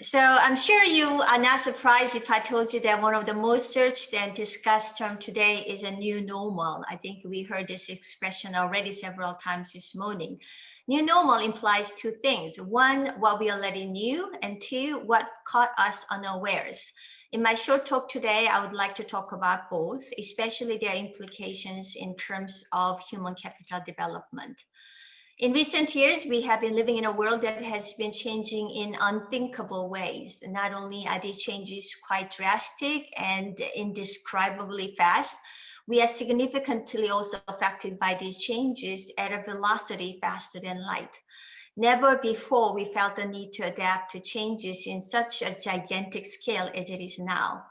So I'm sure you are not surprised if I told you that one of the most searched and discussed term today is a new normal. I think we heard this expression already several times this morning. New normal implies two things. One, what we already knew, and two, what caught us unawares. In my short talk today, I would like to talk about both, especially their implications in terms of human capital development. In recent years, we have been living in a world that has been changing in unthinkable ways. Not only are these changes quite drastic and indescribably fast, we are significantly also affected by these changes at a velocity faster than light. Never before we felt the need to adapt to changes in such a gigantic scale as it is now.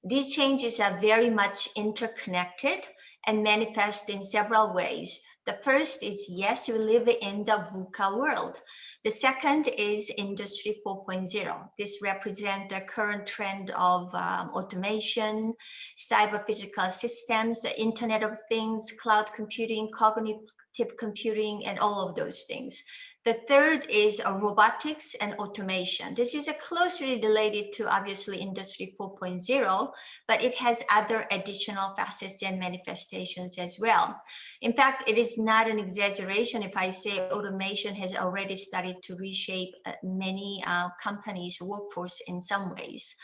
These changes are very much interconnected and manifest in several ways. The first is, yes, we live in the VUCA world. The second is Industry 4.0. This represents the current trend of automation, cyber physical systems, the Internet of Things, cloud computing, cognitive computing, and all of those things. The third is robotics and automation. This is closely related to obviously Industry 4.0, but it has other additional facets and manifestations as well. In fact, it is not an exaggeration if I say automation has already started to reshape many companies' workforce in some ways.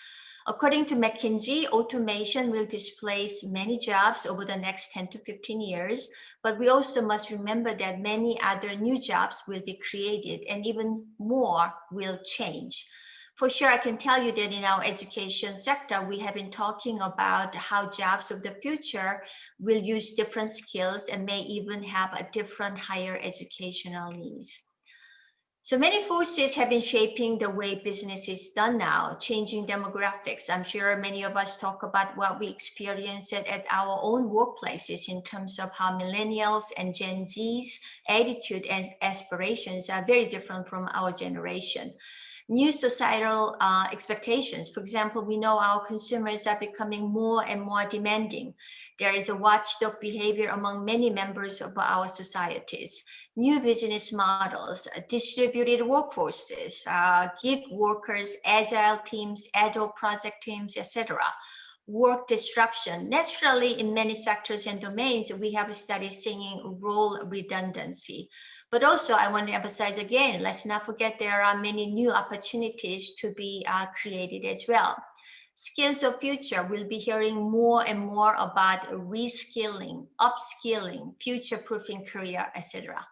According to McKinsey, automation will displace many jobs over the next 10 to 15 years, but we also must remember that many other new jobs will be created and even more will change. For sure, I can tell you that in our education sector, we have been talking about how jobs of the future will use different skills and may even have a different higher educational needs. So many forces have been shaping the way business is done now, changing demographics. I'm sure many of us talk about what we experience at our own workplaces in terms of how millennials and Gen Z's attitude and aspirations are very different from our generation. New societal expectations. For example, we know our consumers are becoming more and more demanding. There is a watchdog behavior among many members of our societies. New business models, distributed workforces, gig workers, agile teams, agile project teams, etc. Work disruption. Naturally, in many sectors and domains, we have studies saying role redundancy. But also, I want to emphasize again, let's not forget there are many new opportunities to be created as well. Skills of future, we'll be hearing more and more about reskilling, upskilling, future-proofing career, etc.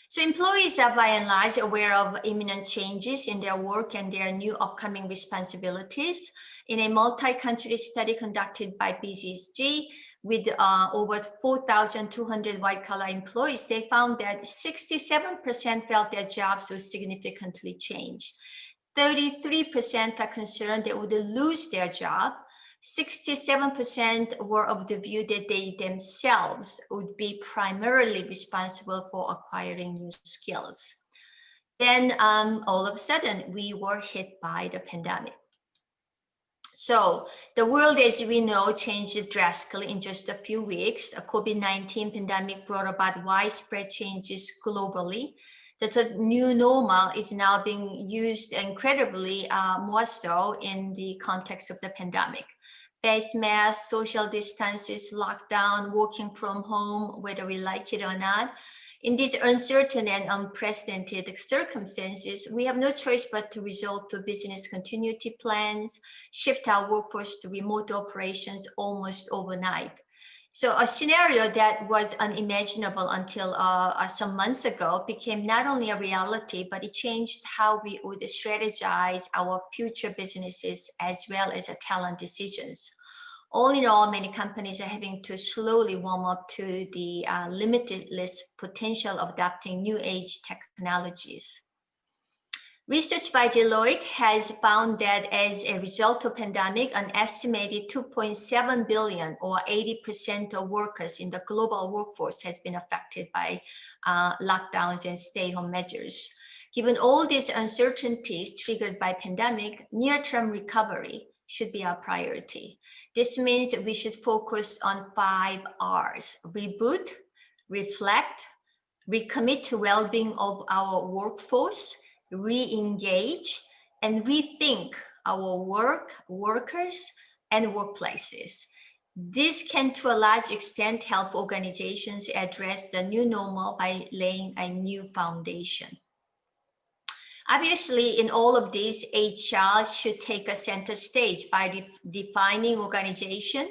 So employees are by and large aware of imminent changes in their work and their new upcoming responsibilities. In a multi-country study conducted by BCG with over 4,200 white-collar employees, they found that 67% felt their jobs would significantly change. 33% are concerned they would lose their job. 67% were of the view that they themselves would be primarily responsible for acquiring new skills. Then all of a sudden, we were hit by the pandemic. So the world, as we know, changed drastically in just a few weeks. The COVID-19 pandemic brought about widespread changes globally. The new normal is now being used incredibly more so in the context of the pandemic. Face masks, social distances, lockdown, working from home, whether we like it or not. In these uncertain and unprecedented circumstances, we have no choice but to resort to business continuity plans, shift our workforce to remote operations almost overnight. So a scenario that was unimaginable until some months ago became not only a reality, but it changed how we would strategize our future businesses as well as talent decisions. All in all, many companies are having to slowly warm up to the limitless potential of adopting new age technologies. Research by Deloitte has found that as a result of pandemic, an estimated 2.7 billion or 80% of workers in the global workforce has been affected by lockdowns and stay-home measures. Given all these uncertainties triggered by pandemic, near-term recovery should be our priority. This means we should focus on 5 R's: reboot, reflect, recommit to well-being of our workforce, re-engage, and rethink our workers, and workplaces. This can, to a large extent, help organizations address the new normal by laying a new foundation. Obviously, in all of this, HR should take a center stage by defining organization.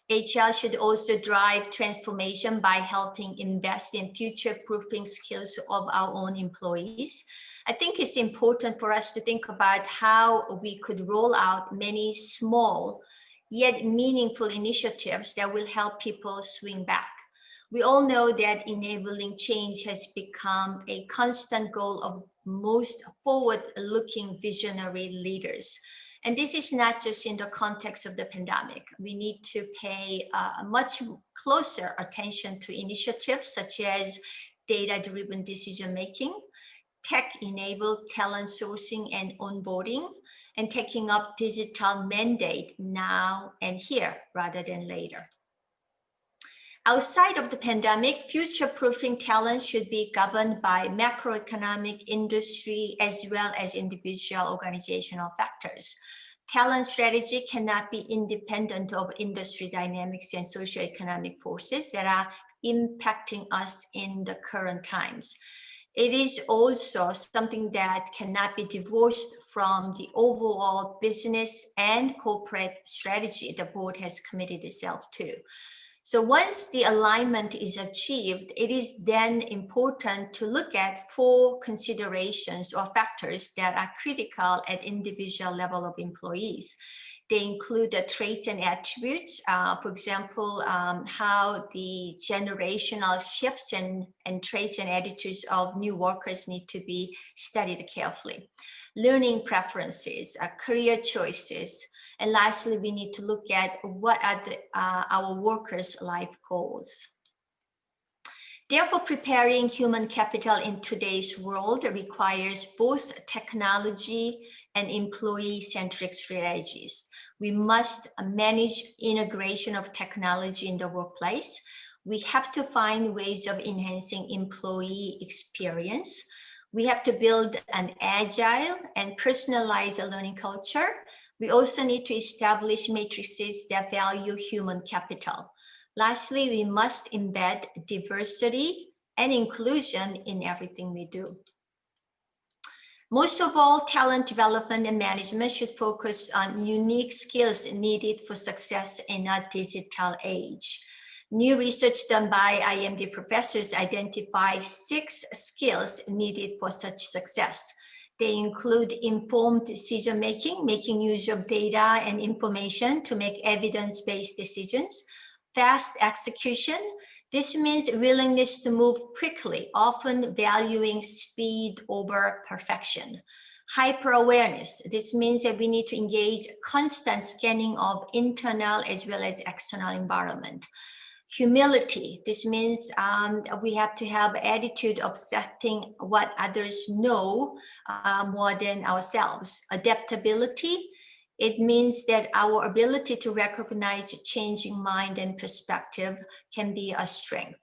HR should also drive transformation by helping invest in future-proofing skills of our own employees. I think it's important for us to think about how we could roll out many small yet meaningful initiatives that will help people swing back. We all know that enabling change has become a constant goal of most forward-looking visionary leaders. And this is not just in the context of the pandemic. We need to pay much closer attention to initiatives such as data-driven decision-making, tech-enabled talent sourcing and onboarding, and taking up digital mandate now and here rather than later. Outside of the pandemic, future-proofing talent should be governed by macroeconomic, industry, as well as individual organizational factors. Talent strategy cannot be independent of industry dynamics and socioeconomic forces that are impacting us in the current times. It is also something that cannot be divorced from the overall business and corporate strategy the board has committed itself to. So once the alignment is achieved, it is then important to look at 4 considerations or factors that are critical at individual level of employees. They include the traits and attributes, for example, how the generational shifts and traits and attitudes of new workers need to be studied carefully. Learning preferences, career choices, and lastly, we need to look at what are our workers' life goals. Therefore, preparing human capital in today's world requires both technology and employee-centric strategies. We must manage integration of technology in the workplace. We have to find ways of enhancing employee experience. We have to build an agile and personalized learning culture. We also need to establish matrices that value human capital. Lastly, we must embed diversity and inclusion in everything we do. Most of all, talent development and management should focus on unique skills needed for success in a digital age. New research done by IMD professors identifies 6 skills needed for such success. They include informed decision-making, making use of data and information to make evidence-based decisions, fast execution. This means willingness to move quickly, often valuing speed over perfection. Hyper-awareness. This means that we need to engage constant scanning of internal as well as external environment. Humility. This means we have to have attitude of accepting what others know more than ourselves. Adaptability. It means that our ability to recognize changing mind and perspective can be a strength.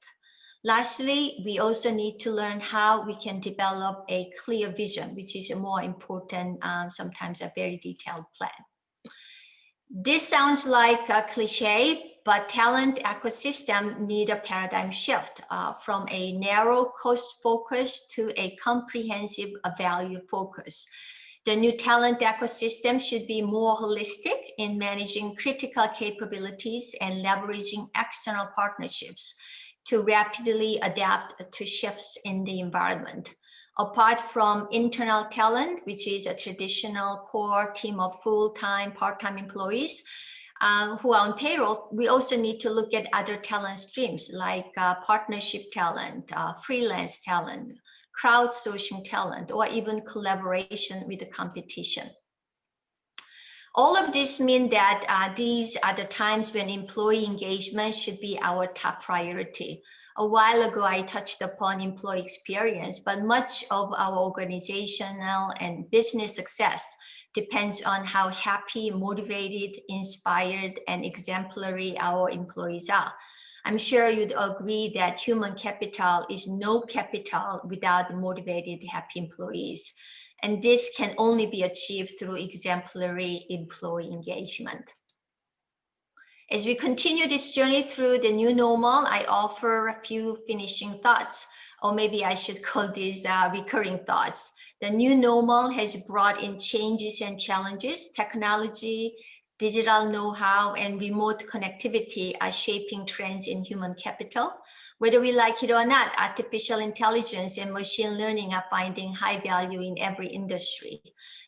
Lastly, we also need to learn how we can develop a clear vision, which is more important, sometimes a very detailed plan. This sounds like a cliche, but talent ecosystem need a paradigm shift from a narrow cost focus to a comprehensive value focus. The new talent ecosystem should be more holistic in managing critical capabilities and leveraging external partnerships to rapidly adapt to shifts in the environment. Apart from internal talent, which is a traditional core team of full-time, part-time employees who are on payroll, we also need to look at other talent streams like partnership talent, freelance talent, crowdsourcing talent, or even collaboration with the competition. All of this mean that these are the times when employee engagement should be our top priority. A while ago, I touched upon employee experience, but much of our organizational and business success depends on how happy, motivated, inspired, and exemplary our employees are. I'm sure you'd agree that human capital is no capital without motivated, happy employees. And this can only be achieved through exemplary employee engagement. As we continue this journey through the new normal, I offer a few finishing thoughts, or maybe I should call these recurring thoughts. The new normal has brought in changes and challenges. Technology, digital know-how, and remote connectivity are shaping trends in human capital. Whether we like it or not, artificial intelligence and machine learning are finding high value in every industry.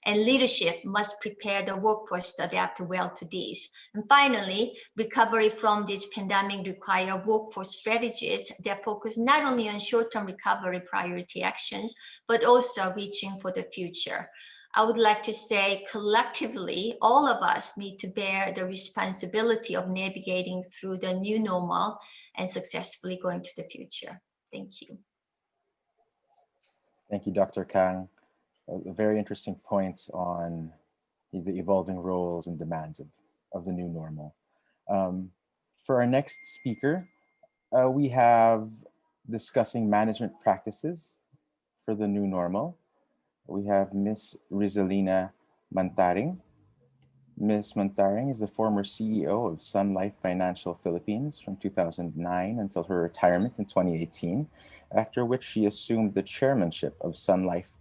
And leadership must prepare the workforce to adapt well to these. And finally, recovery from this pandemic requires workforce strategies that focus not only on short-term recovery priority actions, but also reaching for the future. I would like to say collectively, all of us need to bear the responsibility of navigating through the new normal and successfully going to the future. Thank you. Thank you, Dr. Kang. Very interesting points on the evolving roles and demands of the new normal. For our next speaker, we have discussing management practices for the new normal. We have Ms. Rizalina Mantaring. Ms. Mantaring is the former CEO of Sun Life Financial Philippines from 2009 until her retirement in 2018, after which she assumed the chairmanship of Sun Life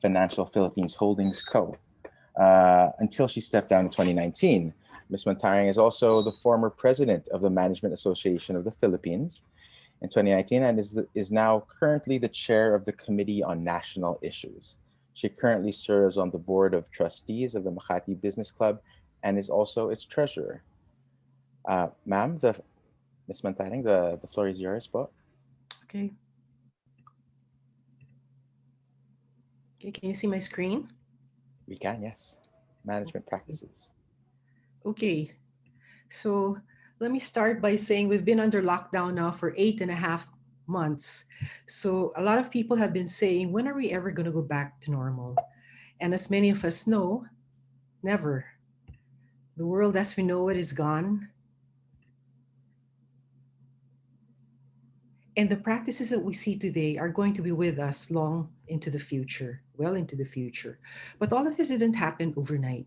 Financial Philippines Holdings Co. until she stepped down in 2019. Ms. Mantaring is also the former president of the Management Association of the Philippines in 2019 and is now currently the chair of the Committee on National Issues. She currently serves on the board of trustees of the Makati Business Club and is also its treasurer. Ma'am, Ms. Mantaring, the floor is yours, po. Okay. Okay, can you see my screen? We can, yes. Management practices. Okay, so let me start by saying we've been under lockdown now for 8.5 months. So a lot of people have been saying, when are we ever going to go back to normal? And as many of us know, never. The world as we know it is gone. And the practices that we see today are going to be with us long into the future, well into the future. But all of this didn't happen overnight.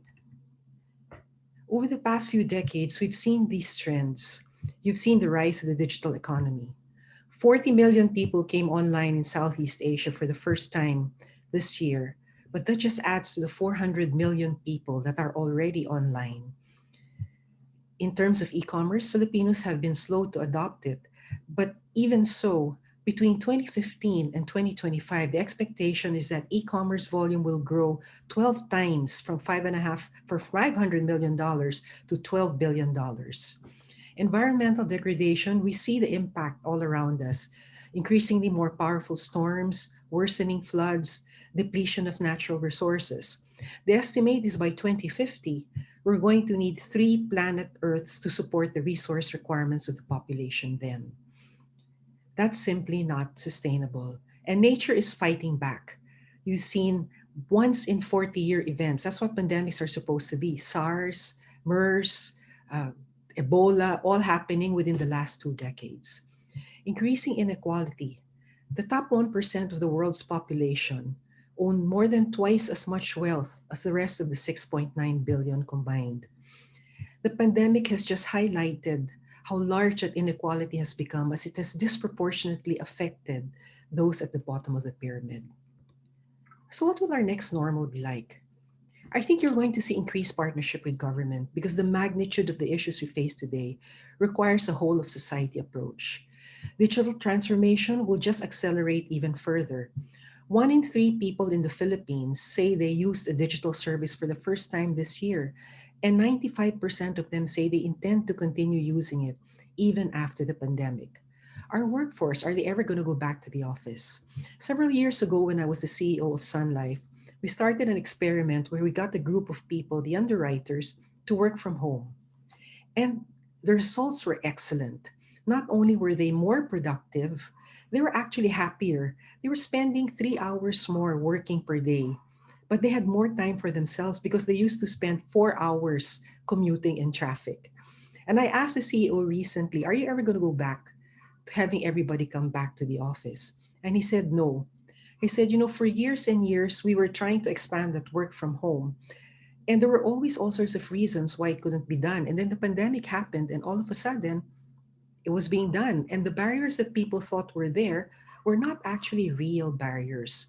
Over the past few decades, we've seen these trends. You've seen the rise of the digital economy. 40 million people came online in Southeast Asia for the first time this year, but that just adds to the 400 million people that are already online. In terms of e-commerce, Filipinos have been slow to adopt it, but even so, between 2015 and 2025, the expectation is that e-commerce volume will grow 12 times from $500 million to $12 billion. Environmental degradation, we see the impact all around us. Increasingly more powerful storms, worsening floods, depletion of natural resources. The estimate is by 2050, we're going to need 3 planet Earths to support the resource requirements of the population then. That's simply not sustainable. And nature is fighting back. You've seen once in 40-year events. That's what pandemics are supposed to be. SARS, MERS, Ebola, all happening within the last 2 decades. Increasing inequality. The top 1% of the world's population own more than twice as much wealth as the rest of the 6.9 billion combined. The pandemic has just highlighted how large that inequality has become as it has disproportionately affected those at the bottom of the pyramid. So what will our next normal be like? I think you're going to see increased partnership with government because the magnitude of the issues we face today requires a whole of society approach. Digital transformation will just accelerate even further. 1 in 3 people in the Philippines say they used a digital service for the first time this year, and 95% of them say they intend to continue using it even after the pandemic. Our workforce, are they ever going to go back to the office? Several years ago, when I was the CEO of Sun Life, we started an experiment where we got a group of people, the underwriters, to work from home. And the results were excellent. Not only were they more productive, they were actually happier. They were spending 3 hours more working per day, but they had more time for themselves because they used to spend 4 hours commuting in traffic. And I asked the CEO recently, are you ever going to go back to having everybody come back to the office? And he said, no. He said, for years and years, we were trying to expand that work from home. And there were always all sorts of reasons why it couldn't be done. And then the pandemic happened, and all of a sudden, it was being done. And the barriers that people thought were there were not actually real barriers.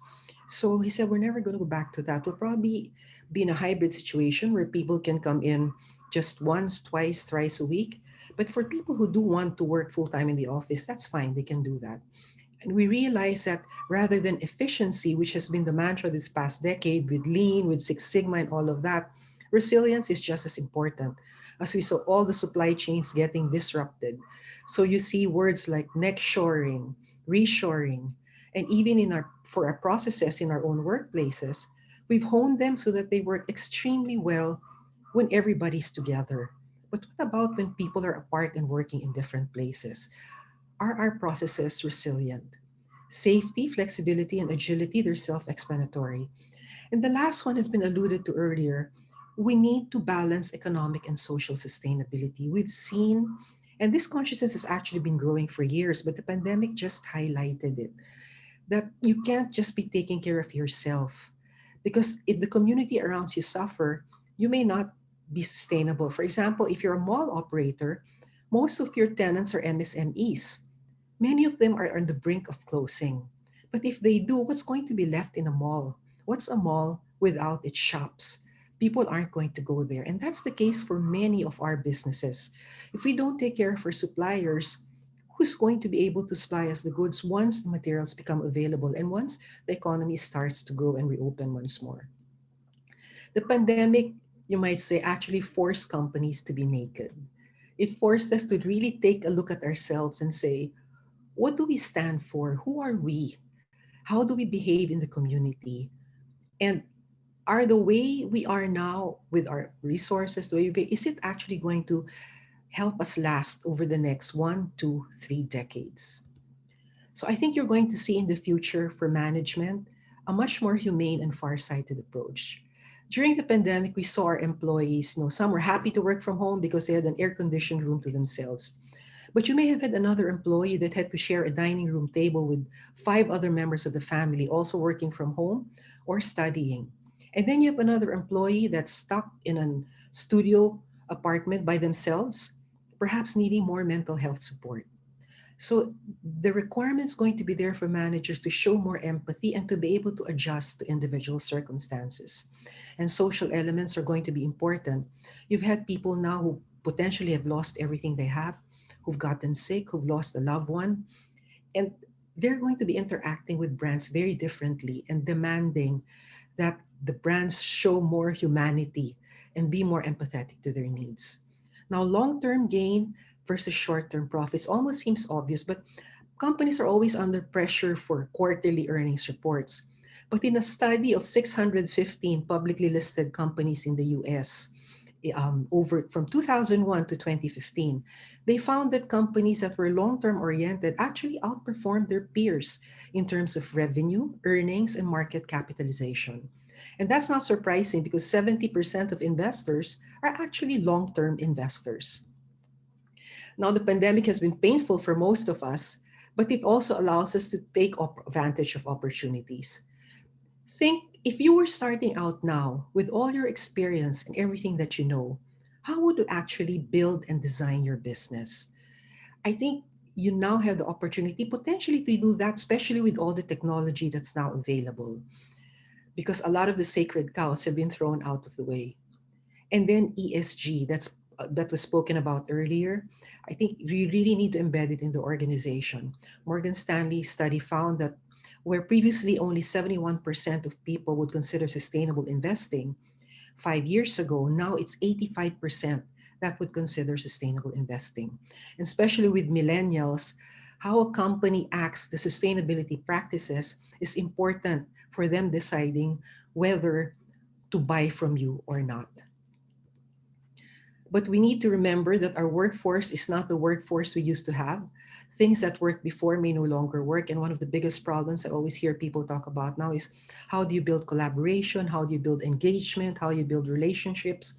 So he said, we're never going to go back to that. We'll probably be in a hybrid situation where people can come in just once, twice, thrice a week. But for people who do want to work full-time in the office, that's fine. They can do that. And we realize that rather than efficiency, which has been the mantra this past decade with Lean, with Six Sigma and all of that, resilience is just as important, as we saw all the supply chains getting disrupted. So you see words like nearshoring, reshoring, and even for our processes in our own workplaces, we've honed them so that they work extremely well when everybody's together. But what about when people are apart and working in different places? Are our processes resilient? Safety, flexibility, and agility, they're self-explanatory. And the last one has been alluded to earlier. We need to balance economic and social sustainability. We've seen, and this consciousness has actually been growing for years, but the pandemic just highlighted it, that you can't just be taking care of yourself. Because if the community around you suffer, you may not be sustainable. For example, if you're a mall operator, most of your tenants are MSMEs. Many of them are on the brink of closing. But if they do, what's going to be left in a mall? What's a mall without its shops? People aren't going to go there. And that's the case for many of our businesses. If we don't take care of our suppliers, who's going to be able to supply us the goods once the materials become available and once the economy starts to grow and reopen once more? The pandemic, you might say, actually forced companies to be naked. It forced us to really take a look at ourselves and say, what do we stand for? Who are we? How do we behave in the community? And are the way we are now with our resources, the way is it actually going to help us last over the next 1, 2, 3 decades? So I think you're going to see in the future for management a much more humane and far-sighted approach. During the pandemic, we saw our employees, some were happy to work from home because they had an air-conditioned room to themselves. But you may have had another employee that had to share a dining room table with 5 other members of the family, also working from home or studying. And then you have another employee that's stuck in a studio apartment by themselves, perhaps needing more mental health support. So the requirement's going to be there for managers to show more empathy and to be able to adjust to individual circumstances. And social elements are going to be important. You've had people now who potentially have lost everything they have, who've gotten sick, who've lost a loved one, and they're going to be interacting with brands very differently and demanding that the brands show more humanity and be more empathetic to their needs. Now, long-term gain versus short-term profits almost seems obvious, but companies are always under pressure for quarterly earnings reports. But in a study of 615 publicly listed companies in the US, over from 2001 to 2015, they found that companies that were long-term oriented actually outperformed their peers in terms of revenue, earnings, and market capitalization. And that's not surprising because 70% of investors are actually long-term investors. Now, the pandemic has been painful for most of us, but it also allows us to take advantage of opportunities. Think if you were starting out now with all your experience and everything that you know, how would you actually build and design your business? I think you now have the opportunity potentially to do that, especially with all the technology that's now available, because a lot of the sacred cows have been thrown out of the way. And then ESG, that was spoken about earlier. I think we really need to embed it in the organization. Morgan Stanley's study found that where previously only 71% of people would consider sustainable investing, 5 years ago, now it's 85% that would consider sustainable investing. And especially with millennials, how a company acts the sustainability practices is important for them deciding whether to buy from you or not. But we need to remember that our workforce is not the workforce we used to have. Things that worked before may no longer work. And one of the biggest problems I always hear people talk about now is how do you build collaboration? How do you build engagement? How do you build relationships?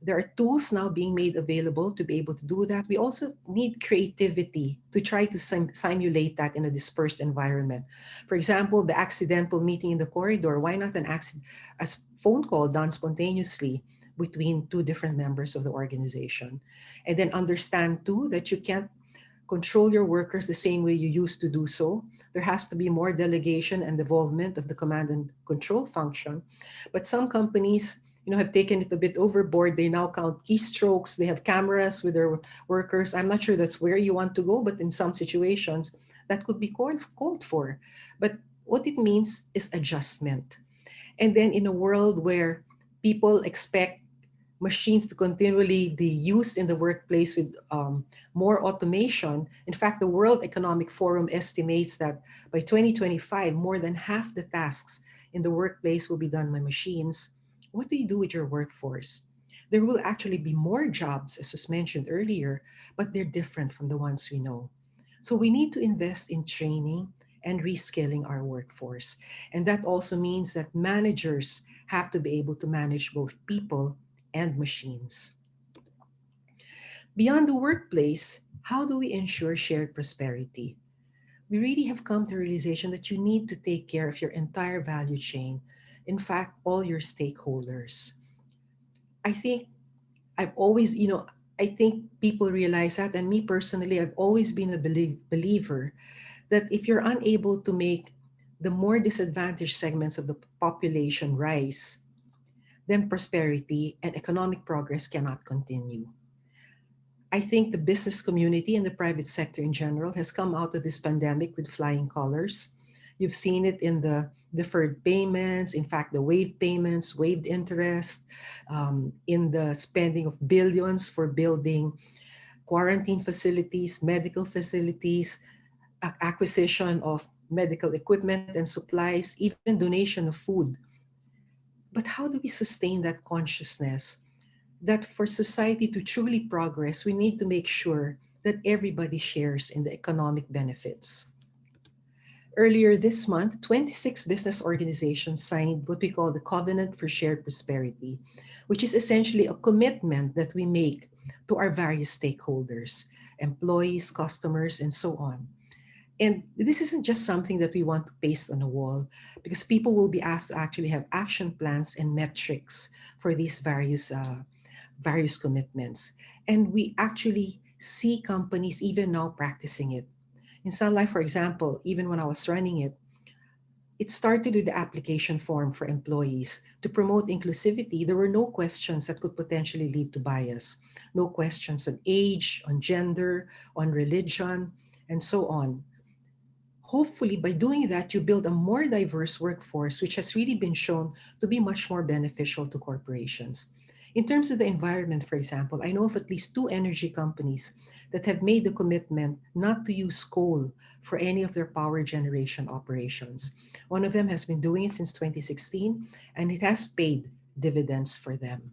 There are tools now being made available to be able to do that. We also need creativity to try to simulate that in a dispersed environment. For example, the accidental meeting in the corridor, why not a phone call done spontaneously between 2 different members of the organization? And then understand too that you can't control your workers the same way you used to do so. There has to be more delegation and involvement of the command and control function. But some companies, have taken it a bit overboard. They now count keystrokes. They have cameras with their workers. I'm not sure that's where you want to go, but in some situations that could be called for. But what it means is adjustment. And then in a world where people expect machines to continually be used in the workplace with more automation. In fact, the World Economic Forum estimates that by 2025, more than half the tasks in the workplace will be done by machines. What do you do with your workforce? There will actually be more jobs, as was mentioned earlier, but they're different from the ones we know. So we need to invest in training and reskilling our workforce. And that also means that managers have to be able to manage both people and machines. Beyond the workplace, how do we ensure shared prosperity? We really have come to the realization that you need to take care of your entire value chain. In fact, all your stakeholders. I think I've always, I think people realize that, and me personally, I've always been a believer that if you're unable to make the more disadvantaged segments of the population rise, then prosperity and economic progress cannot continue. I think the business community and the private sector in general has come out of this pandemic with flying colors. You've seen it in the deferred payments, in fact, the waived payments, waived interest, in the spending of billions for building quarantine facilities, medical facilities, acquisition of medical equipment and supplies, even donation of food. But how do we sustain that consciousness that for society to truly progress, we need to make sure that everybody shares in the economic benefits? Earlier this month, 26 business organizations signed what we call the Covenant for Shared Prosperity, which is essentially a commitment that we make to our various stakeholders, employees, customers, and so on. And this isn't just something that we want to paste on a wall, because people will be asked to actually have action plans and metrics for these various commitments. And we actually see companies even now practicing it. In Sun Life, for example, even when I was running it, it started with the application form for employees to promote inclusivity. There were no questions that could potentially lead to bias. No questions on age, on gender, on religion, and so on. Hopefully, by doing that, you build a more diverse workforce, which has really been shown to be much more beneficial to corporations. In terms of the environment, for example, I know of at least 2 energy companies that have made the commitment not to use coal for any of their power generation operations. One of them has been doing it since 2016, and it has paid dividends for them.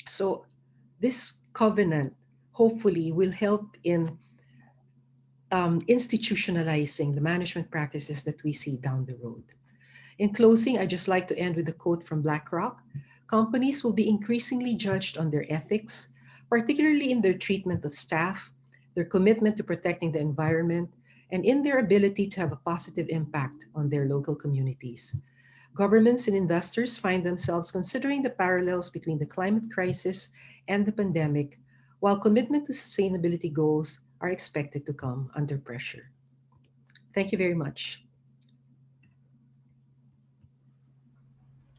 So this covenant hopefully will help in institutionalizing the management practices that we see down the road. In closing, I'd just like to end with a quote from BlackRock. Companies will be increasingly judged on their ethics, particularly in their treatment of staff, their commitment to protecting the environment, and in their ability to have a positive impact on their local communities. Governments and investors find themselves considering the parallels between the climate crisis and the pandemic, while commitment to sustainability goals are expected to come under pressure. Thank you very much.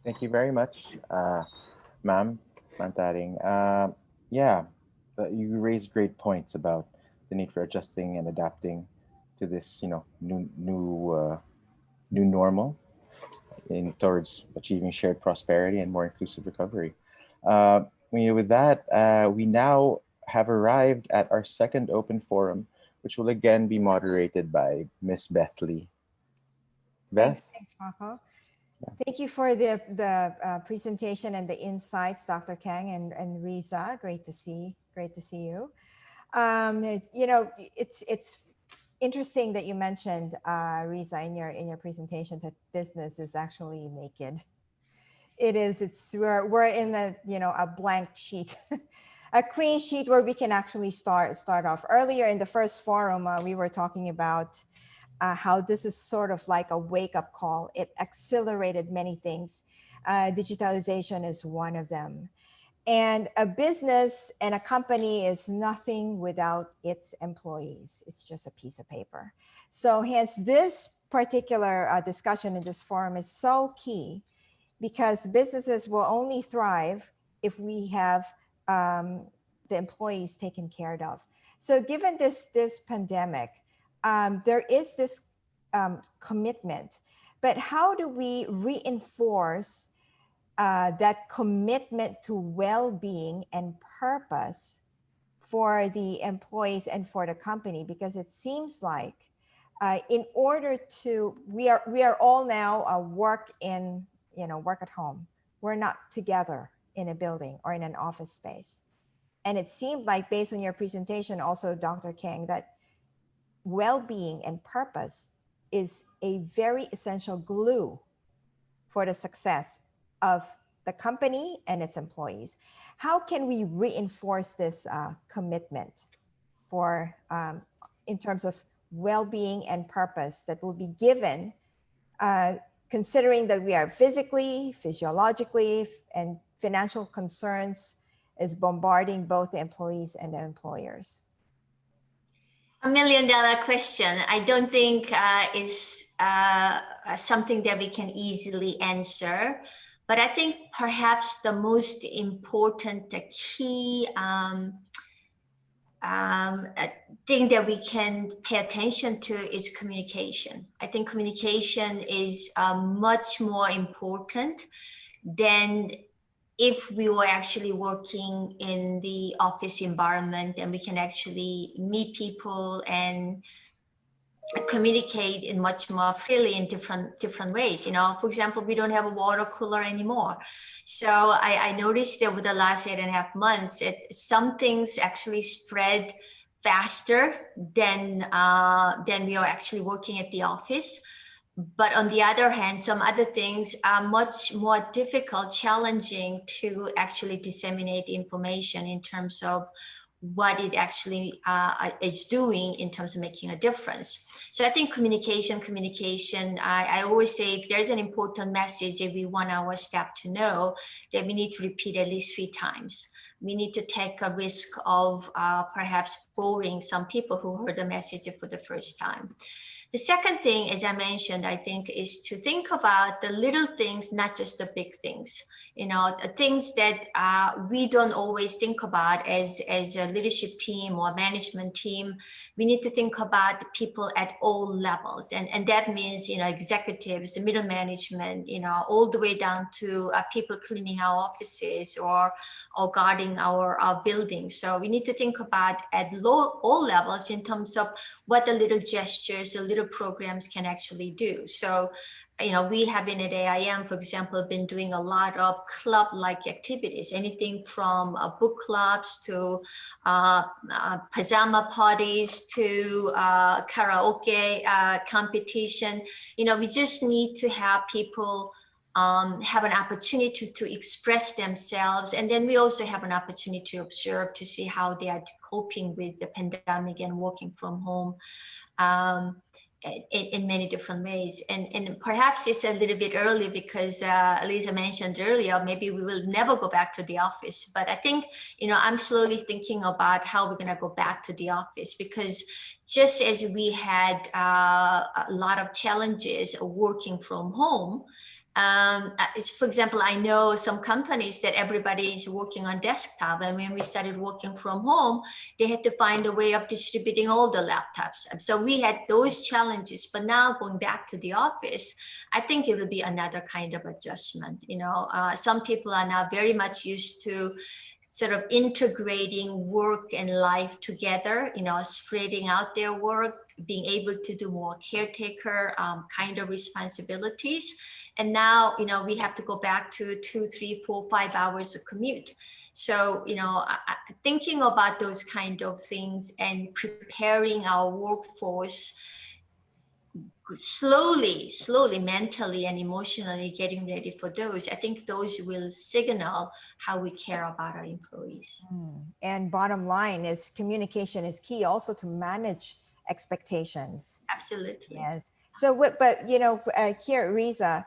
Thank you very much, ma'am, Mantaring. Yeah, you raised great points about the need for adjusting and adapting to this, new normal towards achieving shared prosperity and more inclusive recovery. With that, we now have arrived at our second open forum, which will again be moderated by Miss Beth Lee. Beth? Thanks, Paco. Thank you for the presentation and the insights, Dr. Kang and Riza. Great to see you. It's interesting that you mentioned, Riza, in your presentation, that business is actually naked. It is. We're in a blank sheet, a clean sheet where we can actually start off. Earlier in the first forum, we were talking about how this is sort of like a wake-up call. It accelerated many things. Digitalization is one of them. And a business and a company is nothing without its employees. It's just a piece of paper. So hence this particular discussion in this forum is so key, because businesses will only thrive if we have the employees taken care of. So given this pandemic, there is this commitment, but how do we reinforce that commitment to well-being and purpose for the employees and for the company? Because it seems like in order to, we are all now work at home. We're not together in a building or in an office space. And it seemed like, based on your presentation also, Dr. Kang, that well-being and purpose is a very essential glue for the success of the company and its employees. How can we reinforce this commitment for in terms of well-being and purpose that will be given, considering that we are physically, physiologically, and financial concerns is bombarding both the employees and the employers? $1 million question. I don't think is something that we can easily answer. But I think perhaps the most important, the key thing that we can pay attention to is communication. I think communication is much more important than if we were actually working in the office environment and we can actually meet people and communicate in much more freely in different ways. You know, for example, we don't have a water cooler anymore. So I noticed that over the last 8.5 months, some things actually spread faster than we are actually working at the office. But on the other hand, some other things are much more difficult, challenging to actually disseminate information in terms of what it actually is doing in terms of making a difference. So I think communication, I always say if there's an important message that we want our staff to know, then we need to repeat at least 3 times. We need to take a risk of perhaps boring some people who heard the message for the first time. The second thing, as I mentioned, I think is to think about the little things, not just the big things. You know, the things that we don't always think about as a leadership team or management team. We need to think about the people at all levels. And that means, you know, executives, the middle management, you know, all the way down to people cleaning our offices or guarding our buildings. So we need to think about at all levels in terms of what the little gestures, the little programs can actually do. So, you know, we have been at AIM, for example, been doing a lot of club-like activities, anything from book clubs to pajama parties to karaoke competition. You know, we just need to have people have an opportunity to express themselves. And then we also have an opportunity to observe, to see how they are coping with the pandemic and working from home. In many different ways. And perhaps it's a little bit early because Lisa mentioned earlier, maybe we will never go back to the office. But I think, you know, I'm slowly thinking about how we're gonna go back to the office, because just as we had a lot of challenges working from home, for example, I know some companies that everybody is working on desktop, and when we started working from home, they had to find a way of distributing all the laptops. And so we had those challenges, but now going back to the office, I think it will be another kind of adjustment. You know, some people are now very much used to sort of integrating work and life together, you know, spreading out their work, being able to do more caretaker kind of responsibilities. And now, you know, we have to go back to 2, 3, 4, 5 hours of commute. So, you know, thinking about those kind of things and preparing our workforce slowly, mentally and emotionally getting ready for those, I think those will signal how we care about our employees. And bottom line is communication is key also to manage expectations. Absolutely. Yes. So but you know, here, Riza,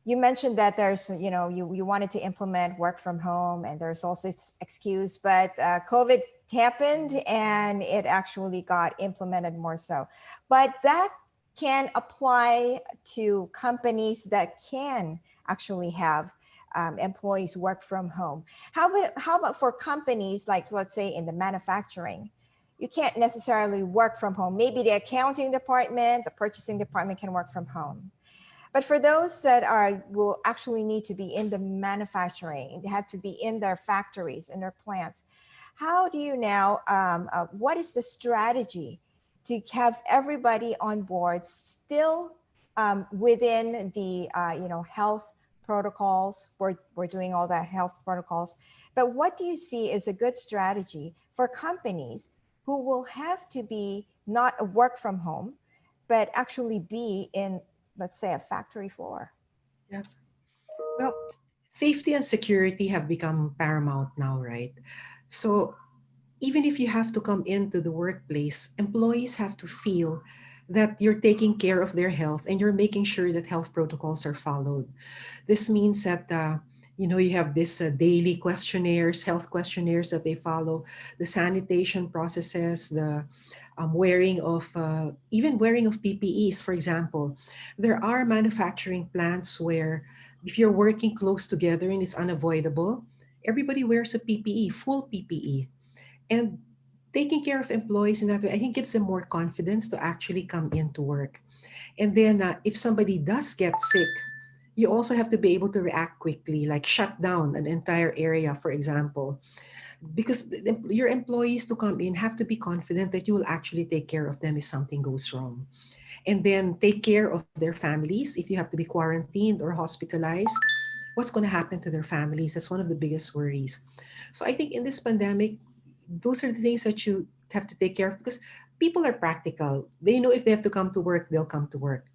you mentioned that there's, you know, you wanted to implement work from home, and there's also this excuse, but COVID happened and it actually got implemented more so. But that can apply to companies that can actually have employees work from home. How about for companies like, let's say, in the manufacturing? You can't necessarily work from home. Maybe the accounting department, the purchasing department can work from home. But for those that will actually need to be in the manufacturing, they have to be in their factories, in their plants. How do you now, what is the strategy to have everybody on board still within the, you know, health protocols? We're doing all that health protocols. But what do you see as a good strategy for companies who will have to be not a work from home, but actually be in, let's say, a factory floor? Yeah. Well, safety and security have become paramount now, right? So even if you have to come into the workplace, employees have to feel that you're taking care of their health and you're making sure that health protocols are followed. This means that you know, you have this daily questionnaires, health questionnaires that they follow, the sanitation processes, the wearing of even wearing of PPEs. For example, there are manufacturing plants where If you're working close together and it's unavoidable, everybody wears a PPE, full PPE. And taking care of employees in that way, I think gives them more confidence to actually come into work. And then if somebody does get sick, you also have to be able to react quickly, like shut down an entire area, for example, because your employees to come in have to be confident that you will actually take care of them if something goes wrong. And then take care of their families. If you have to be quarantined or hospitalized, what's going to happen to their families? That's one of the biggest worries. So I think in this pandemic, those are the things that you have to take care of because people are practical. They know if they have to come to work, they'll come to work.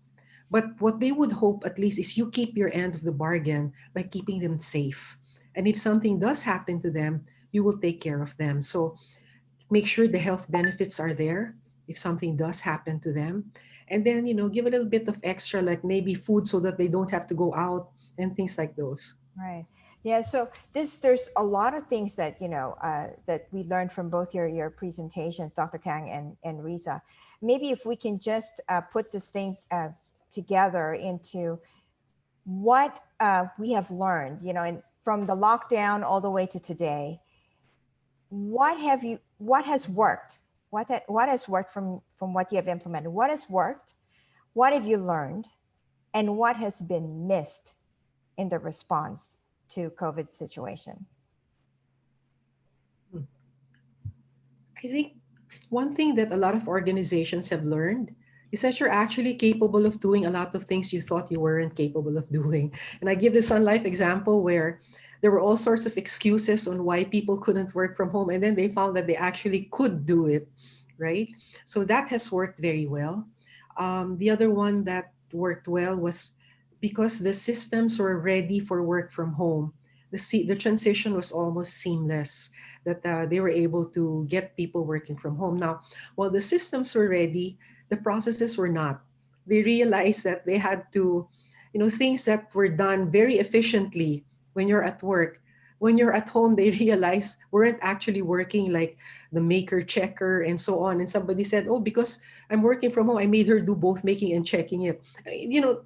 But what they would hope at least is you keep your end of the bargain by keeping them safe. And if something does happen to them, you will take care of them. So make sure the health benefits are there if something does happen to them. And then, give a little bit of extra, like maybe food so that they don't have to go out and things like those. Right. Yeah. So there's a lot of things that that we learned from both your presentations, Dr. Kang and Riza. Maybe if we can just put this thing together into what we have learned, and from the lockdown all the way to today. What has worked? What has worked from what you have implemented? What has worked? What have you learned? And what has been missed in the response to COVID situation? I think one thing that a lot of organizations have learned is that you're actually capable of doing a lot of things you thought you weren't capable of doing. And I give the Sun Life example where there were all sorts of excuses on why people couldn't work from home. And then they found that they actually could do it, right? So that has worked very well. The other one that worked well was because the systems were ready for work from home. The transition was almost seamless, that they were able to get people working from home. Now, while the systems were ready, the processes were not. They realized that they had to, things that were done very efficiently when you're at work. When you're at home, they realize weren't actually working, like the maker checker and so on. And somebody said, oh, because I'm working from home, I made her do both making and checking it.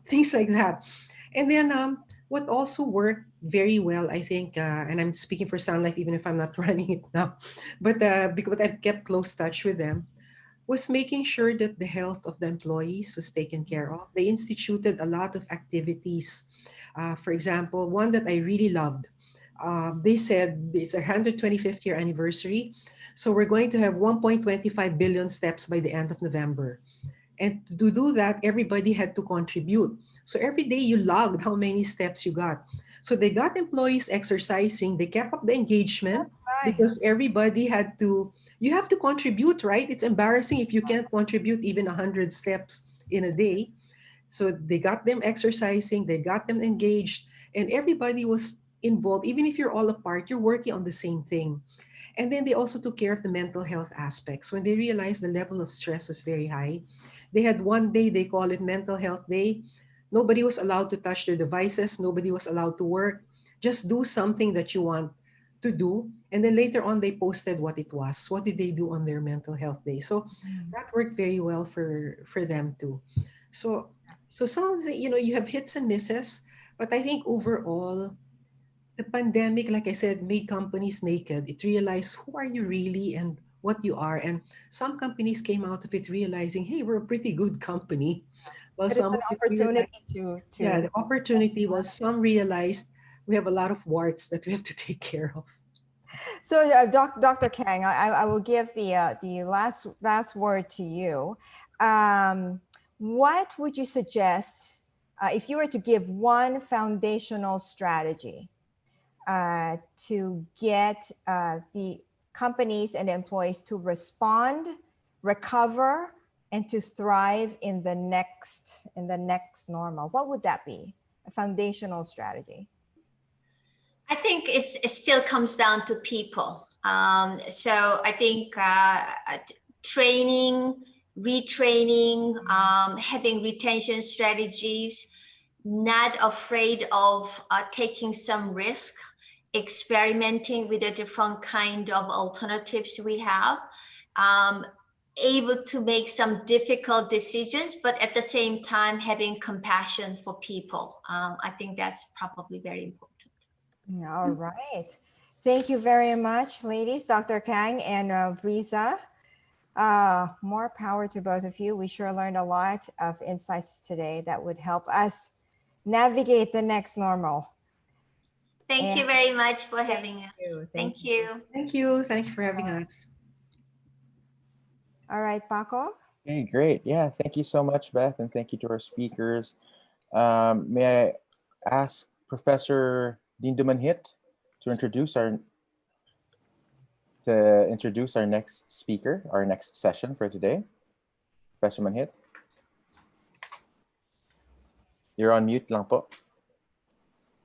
Things like that. And then what also worked very well, I think, and I'm speaking for Sound Life, even if I'm not running it now, but because I've kept close touch with them, was making sure that the health of the employees was taken care of. They instituted a lot of activities. For example, one that I really loved, they said it's a 125th year anniversary. So we're going to have 1.25 billion steps by the end of November. And to do that, everybody had to contribute. So every day you logged how many steps you got. So they got employees exercising, they kept up the engagement. That's nice. Because everybody had to, you have to contribute, right? It's embarrassing if you can't contribute even 100 steps in a day. So they got them exercising, they got them engaged, and everybody was involved. Even if you're all apart, you're working on the same thing. And then they also took care of the mental health aspects. When they realized the level of stress was very high, they had one day, they call it mental health day. Nobody was allowed to touch their devices. Nobody was allowed to work. Just do something that you want to do. And then later on, they posted what it was. What did they do on their mental health day? So that worked very well for them too. So some of the, you have hits and misses, but I think overall, the pandemic, like I said, made companies naked. It realized who are you really and what you are. And some companies came out of it realizing, hey, we're a pretty good company. Well, But it's some an of it opportunity realized, to yeah, the opportunity was some realized we have a lot of warts that we have to take care of. So, Dr. Kang, I will give the last word to you. What would you suggest if you were to give one foundational strategy to get the companies and employees to respond, recover, and to thrive in the next normal? What would that be? A foundational strategy. I think it still comes down to people. So I think training, retraining, having retention strategies, not afraid of taking some risk, experimenting with the different kind of alternatives we have. able to make some difficult decisions, but at the same time having compassion for people. I think that's probably very important. All right. Thank you very much, ladies, Dr. Kang and Briza. More power to both of you. We sure learned a lot of insights today that would help us navigate the next normal. Thank you very much for having us. Thank you. Thank you. Thank you for having us. All right, Paco. Okay, great. Yeah, thank you so much, Beth, and thank you to our speakers. May I ask Professor Dindo Manhit to introduce our next speaker, our next session for today. Professor Manhit, you're on mute lang po.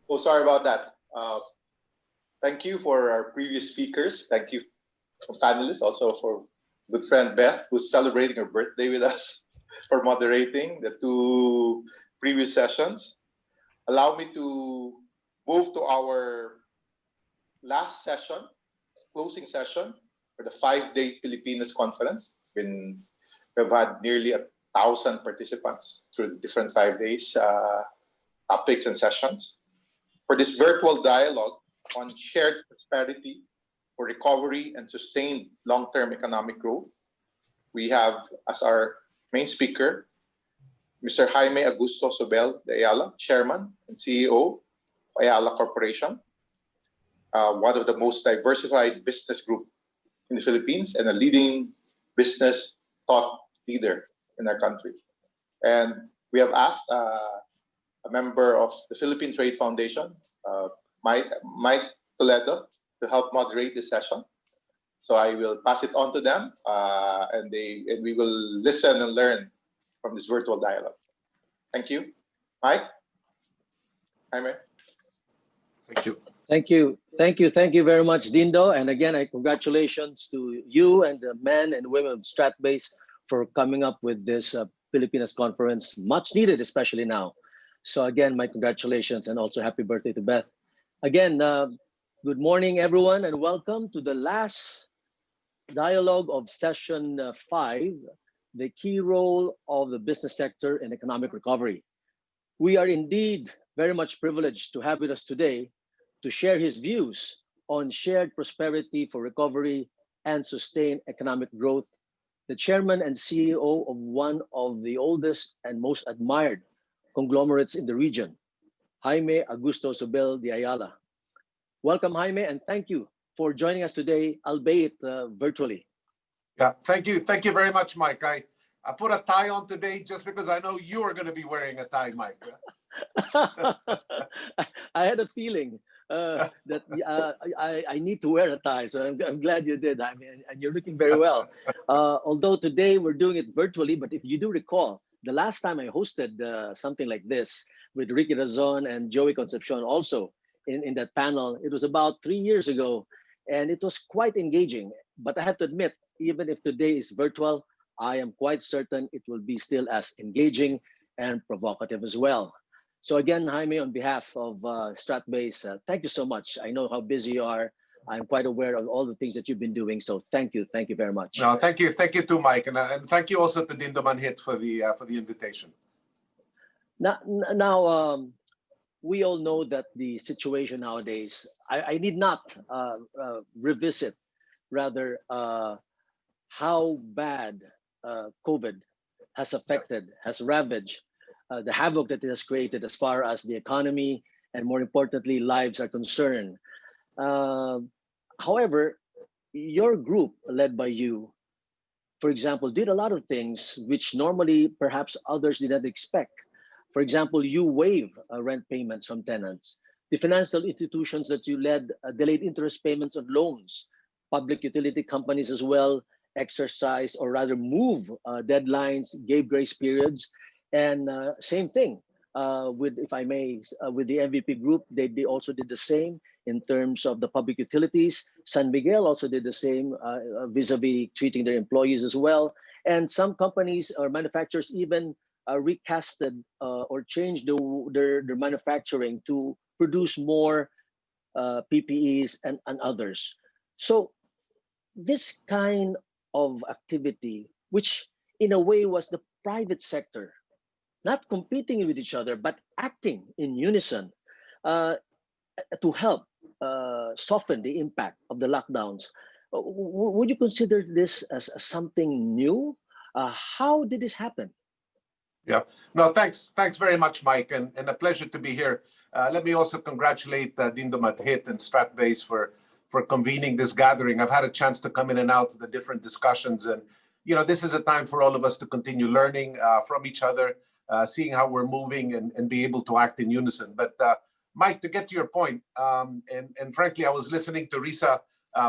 Oh, sorry about that. Thank you for our previous speakers. Thank you for panelists, also for good friend Beth, who's celebrating her birthday with us, for moderating the two previous sessions. Allow me to move to our last session, closing session for the 5-day Pilipinas conference. We've had nearly 1,000 participants through the different 5 days, topics and sessions. For this virtual dialogue on shared prosperity for recovery and sustained long-term economic growth, we have as our main speaker, Mr. Jaime Augusto Sobel de Ayala, Chairman and CEO of Ayala Corporation, one of the most diversified business group in the Philippines and a leading business thought leader in our country. And we have asked a member of the Philippine Trade Foundation, Mike Toledo, to help moderate this session. So I will pass it on to them, and we will listen and learn from this virtual dialogue. Thank you. Mike? Jaime? Thank you. Thank you. Thank you. Thank you very much, Dindo. And again, congratulations to you and the men and women of StratBase for coming up with this Pilipinas conference, much needed, especially now. So again, my congratulations and also happy birthday to Beth. Again, good morning, everyone, and welcome to the last dialogue of session 5, the key role of the business sector in economic recovery. We are indeed very much privileged to have with us today to share his views on shared prosperity for recovery and sustained economic growth, the chairman and CEO of one of the oldest and most admired conglomerates in the region, Jaime Augusto Sobel de Ayala. Welcome, Jaime, and thank you for joining us today, albeit virtually. Yeah, thank you. Thank you very much, Mike. I put a tie on today just because I know you are going to be wearing a tie, Mike. I had a feeling that I need to wear a tie, so I'm glad you did. I mean, and you're looking very well. Although today we're doing it virtually, but if you do recall, the last time I hosted something like this with Ricky Razon and Joey Concepcion also in that panel, it was about 3 years ago, and it was quite engaging. But I have to admit, even if today is virtual, I am quite certain it will be still as engaging and provocative as well. So again, Jaime, on behalf of StratBase, thank you so much. I know how busy you are. I'm quite aware of all the things that you've been doing. So thank you very much. No, thank you too, Mike, and thank you also to Dindo Manhit for the invitation. Now, we all know that the situation nowadays. I need not revisit, rather, how bad COVID has affected, has ravaged, the havoc that it has created as far as the economy and, more importantly, lives are concerned. However, your group, led by you, for example, did a lot of things which normally perhaps others did not expect. For example, you waive rent payments from tenants. The financial institutions that you led delayed interest payments on loans. Public utility companies as well exercise, or rather move deadlines, gave grace periods. And same thing with, if I may, with the MVP group, they also did the same in terms of the public utilities. San Miguel also did the same vis-a-vis treating their employees as well. And some companies or manufacturers even recasted or changed their manufacturing to produce more PPEs and others. So this kind of activity which in a way was the private sector, not competing with each other, but acting in unison uh, to help soften the impact of the lockdowns. Would you consider this as something new? How did this happen? Yeah. No, thanks very much, Mike, and a pleasure to be here. Let me also congratulate Dindo Madhit and Stratbase for convening this gathering. I've had a chance to come in and out of the different discussions, and this is a time for all of us to continue learning from each other, seeing how we're moving, and be able to act in unison. But Mike, to get to your point, and frankly, I was listening to Risa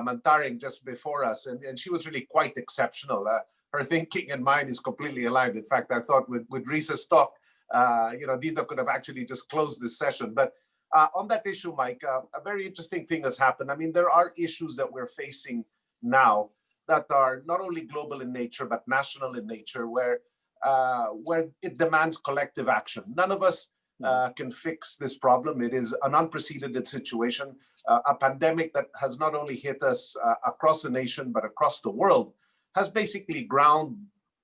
Mantaring just before us, and she was really quite exceptional. Her thinking and mine is completely aligned. In fact, I thought with Risa's talk, Dito could have actually just closed this session. But on that issue, Mike, a very interesting thing has happened. I mean, there are issues that we're facing now that are not only global in nature, but national in nature, where it demands collective action. None of us can fix this problem. It is an unprecedented situation, a pandemic that has not only hit us across the nation, but across the world, has basically ground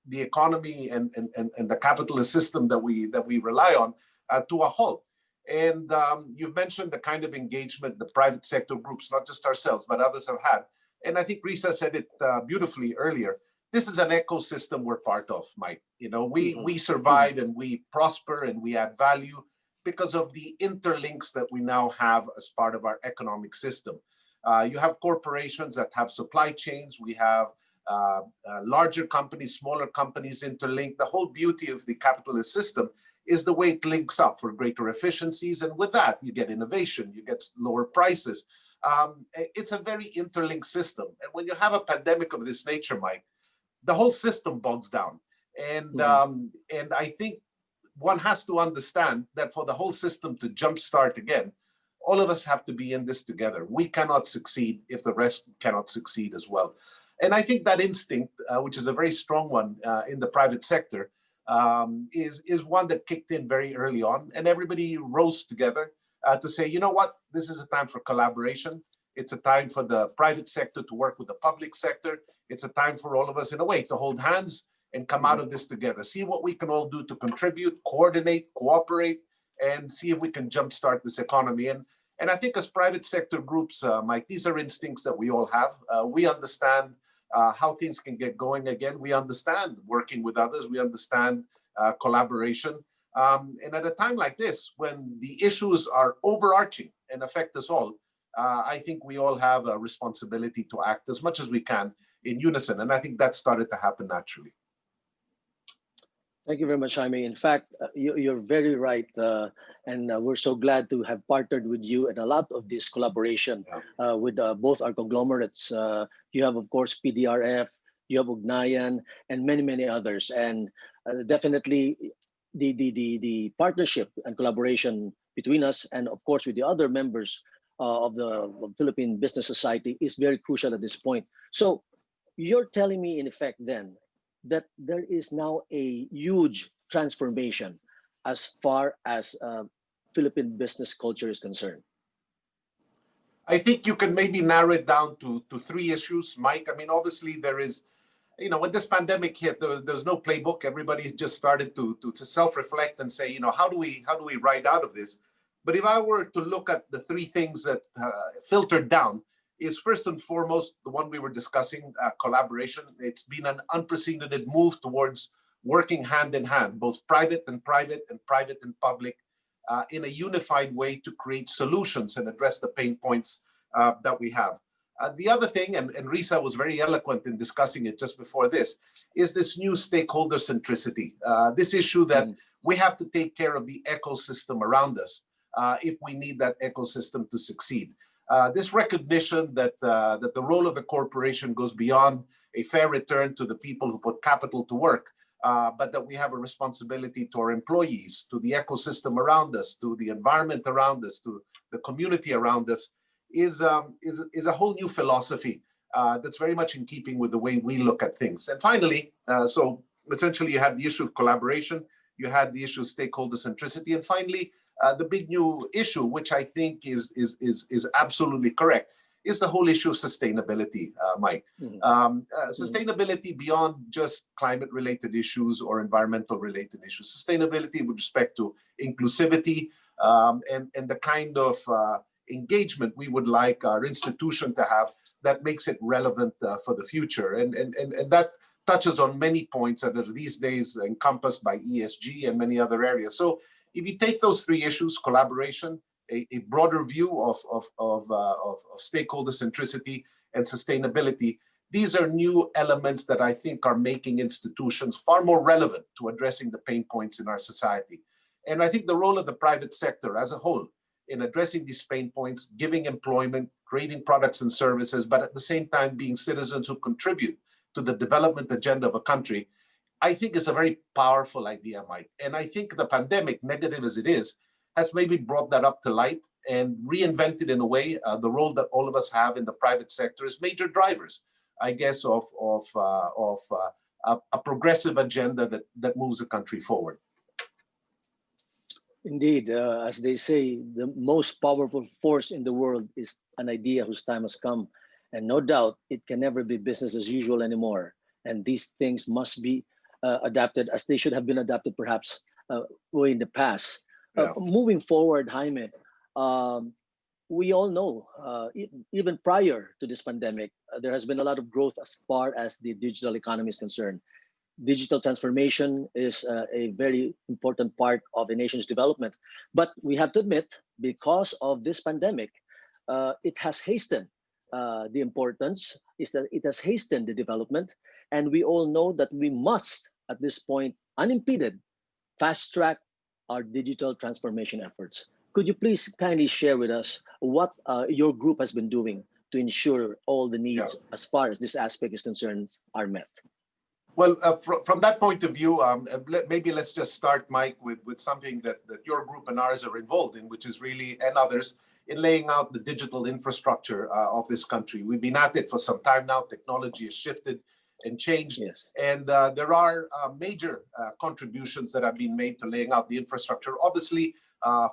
the economy and the capitalist system that we rely on to a halt. And you've mentioned the kind of engagement the private sector groups, not just ourselves, but others have had. And I think Risa said it beautifully earlier. This is an ecosystem we're part of, Mike. We survive and we prosper and we add value because of the interlinks that we now have as part of our economic system. You have corporations that have supply chains. We have larger companies, smaller companies interlinked. The whole beauty of the capitalist system is the way it links up for greater efficiencies. And with that, you get innovation, you get lower prices. It's a very interlinked system. And when you have a pandemic of this nature, Mike, the whole system bogs down. And I think one has to understand that for the whole system to jumpstart again, all of us have to be in this together. We cannot succeed if the rest cannot succeed as well. And I think that instinct, which is a very strong one in the private sector, is one that kicked in very early on. And everybody rose together to say, you know what, this is a time for collaboration. It's a time for the private sector to work with the public sector. It's a time for all of us, in a way, to hold hands and come out of this together. See what we can all do to contribute, coordinate, cooperate, and see if we can jumpstart this economy. And I think as private sector groups, Mike, these are instincts that we all have. We understand how things can get going again. We understand working with others. We understand collaboration. And at a time like this, when the issues are overarching and affect us all, I think we all have a responsibility to act as much as we can in unison. And I think that started to happen naturally. Thank you very much, Jaime. In fact, you're very right. And we're so glad to have partnered with you and a lot of this collaboration with both our conglomerates. You have, of course, PDRF, you have UGNAYAN, and many, many others. And definitely the partnership and collaboration between us and, of course, with the other members of the Philippine Business Society is very crucial at this point. So you're telling me, in effect, then, that there is now a huge transformation as far as Philippine business culture is concerned. I think you can maybe narrow it down to three issues, Mike. I mean, obviously there is, when this pandemic hit, there's no playbook. Everybody's just started to self-reflect and say, how do we ride out of this? But if I were to look at the three things that filtered down, is first and foremost the one we were discussing, collaboration. It's been an unprecedented move towards working hand in hand, both private and private and private and public, in a unified way to create solutions and address the pain points that we have. The other thing, and Risa was very eloquent in discussing it just before this, is this new stakeholder centricity. This issue that we have to take care of the ecosystem around us if we need that ecosystem to succeed. This recognition that the role of the corporation goes beyond a fair return to the people who put capital to work, but that we have a responsibility to our employees, to the ecosystem around us, to the environment around us, to the community around us, is a whole new philosophy that's very much in keeping with the way we look at things. And finally, so essentially you had the issue of collaboration, you had the issue of stakeholder centricity, and finally, the big new issue, which I think is absolutely correct, is the whole issue of sustainability, Mike. Sustainability beyond just climate-related issues or environmental-related issues. Sustainability with respect to inclusivity and the kind of engagement we would like our institution to have that makes it relevant for the future. And that touches on many points that are these days encompassed by ESG and many other areas. So if you take those three issues, collaboration, a broader view of stakeholder centricity and sustainability, these are new elements that I think are making institutions far more relevant to addressing the pain points in our society. And I think the role of the private sector as a whole in addressing these pain points, giving employment, creating products and services, but at the same time being citizens who contribute to the development agenda of a country, I think is a very powerful idea, Mike. And I think the pandemic, negative as it is, has maybe brought that up to light and reinvented in a way the role that all of us have in the private sector as major drivers, I guess, of a progressive agenda that moves the country forward. Indeed, as they say, the most powerful force in the world is an idea whose time has come. And no doubt, it can never be business as usual anymore. And these things must be adapted as they should have been adapted perhaps way in the past. Moving forward, Jaime, we all know, even prior to this pandemic, there has been a lot of growth as far as the digital economy is concerned. Digital transformation is a very important part of a nation's development. But we have to admit, because of this pandemic, it has hastened the importance, is that it has hastened the development. And we all know that we must, at this point, unimpeded, fast track our digital transformation efforts. Could you please kindly share with us what your group has been doing to ensure all the needs as far as this aspect is concerned are met? Well, from that point of view, maybe let's just start, Mike, with something that your group and ours are involved in, which is really, and others, in laying out the digital infrastructure of this country. We've been at it for some time now. Technology has shifted and changed. Yes. And there are major contributions that have been made to laying out the infrastructure. Obviously,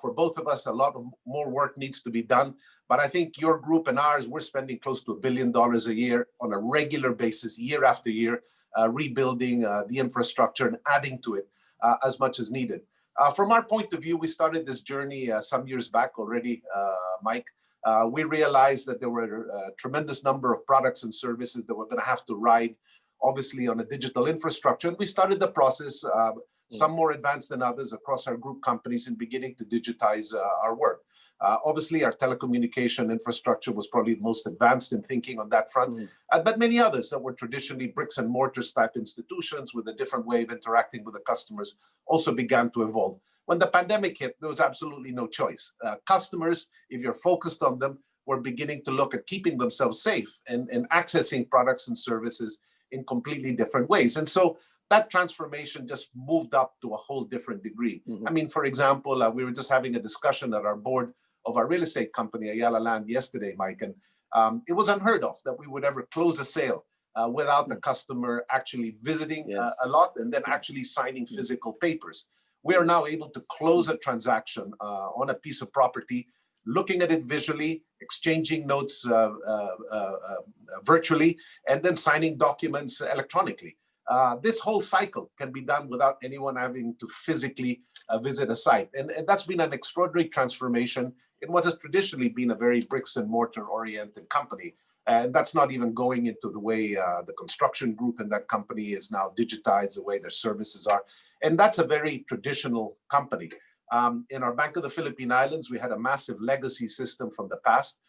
for both of us, a lot of more work needs to be done. But I think your group and ours, we're spending close to $1 billion a year on a regular basis, year after year, rebuilding the infrastructure and adding to it as much as needed. From our point of view, we started this journey some years back already, Mike. We realized that there were a tremendous number of products and services that were going to have to ride, obviously, on a digital infrastructure. And we started the process, some more advanced than others across our group companies, in beginning to digitize our work. Obviously, our telecommunication infrastructure was probably the most advanced in thinking on that front, but many others that were traditionally bricks and mortars type institutions with a different way of interacting with the customers also began to evolve. When the pandemic hit, there was absolutely no choice. Customers, if you're focused on them, were beginning to look at keeping themselves safe and accessing products and services in completely different ways. And so that transformation just moved up to a whole different degree. I mean, for example, we were just having a discussion at our board of our real estate company, Ayala Land, yesterday, Mike, and it was unheard of that we would ever close a sale without the customer actually visiting a lot and then actually signing physical papers. We are now able to close a transaction on a piece of property, looking at it visually, exchanging notes virtually, and then signing documents electronically. This whole cycle can be done without anyone having to physically visit a site. And that's been an extraordinary transformation in what has traditionally been a very bricks and mortar oriented company. And that's not even going into the way the construction group in that company is now digitized, the way their services are. And that's a very traditional company. In our Bank of the Philippine Islands, we had a massive legacy system from the past.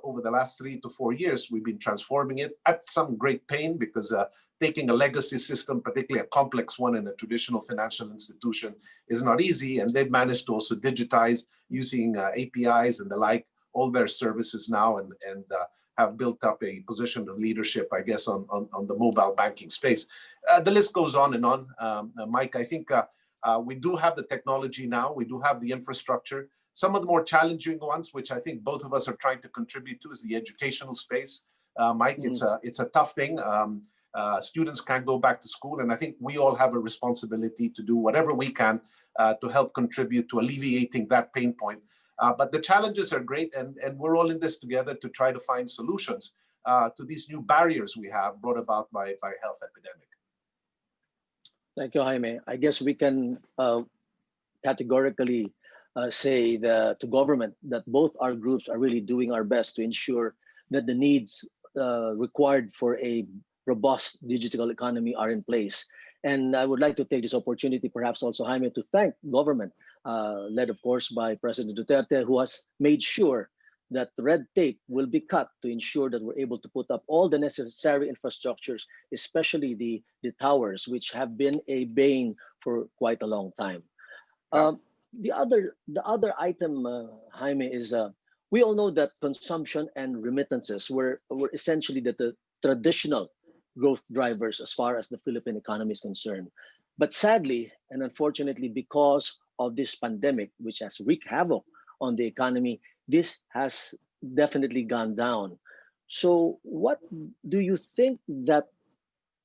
Over the last 3 to 4 years, we've been transforming it at some great pain, because taking a legacy system, particularly a complex one in a traditional financial institution, is not easy. And they've managed to also digitize using APIs and the like, all their services now, and have built up a position of leadership, I guess, on the mobile banking space. The list goes on and on. Mike, I think we do have the technology now. We do have the infrastructure. Some of the more challenging ones, which I think both of us are trying to contribute to, is the educational space. Mike, it's a tough thing. Students can't go back to school, and I think we all have a responsibility to do whatever we can to help contribute to alleviating that pain point. But the challenges are great, and we're all in this together to try to find solutions to these new barriers we have brought about by health epidemic. Thank you, Jaime. I guess we can categorically say to government that both our groups are really doing our best to ensure that the needs required for a robust digital economy are in place. And I would like to take this opportunity, perhaps also, Jaime, to thank government, led of course by President Duterte, who has made sure that red tape will be cut to ensure that we're able to put up all the necessary infrastructures, especially the towers, which have been a bane for quite a long time. The other item, Jaime, is we all know that consumption and remittances were essentially the traditional growth drivers as far as the Philippine economy is concerned. But sadly and unfortunately, because of this pandemic, which has wreaked havoc on the economy, this has definitely gone down. So what do you think that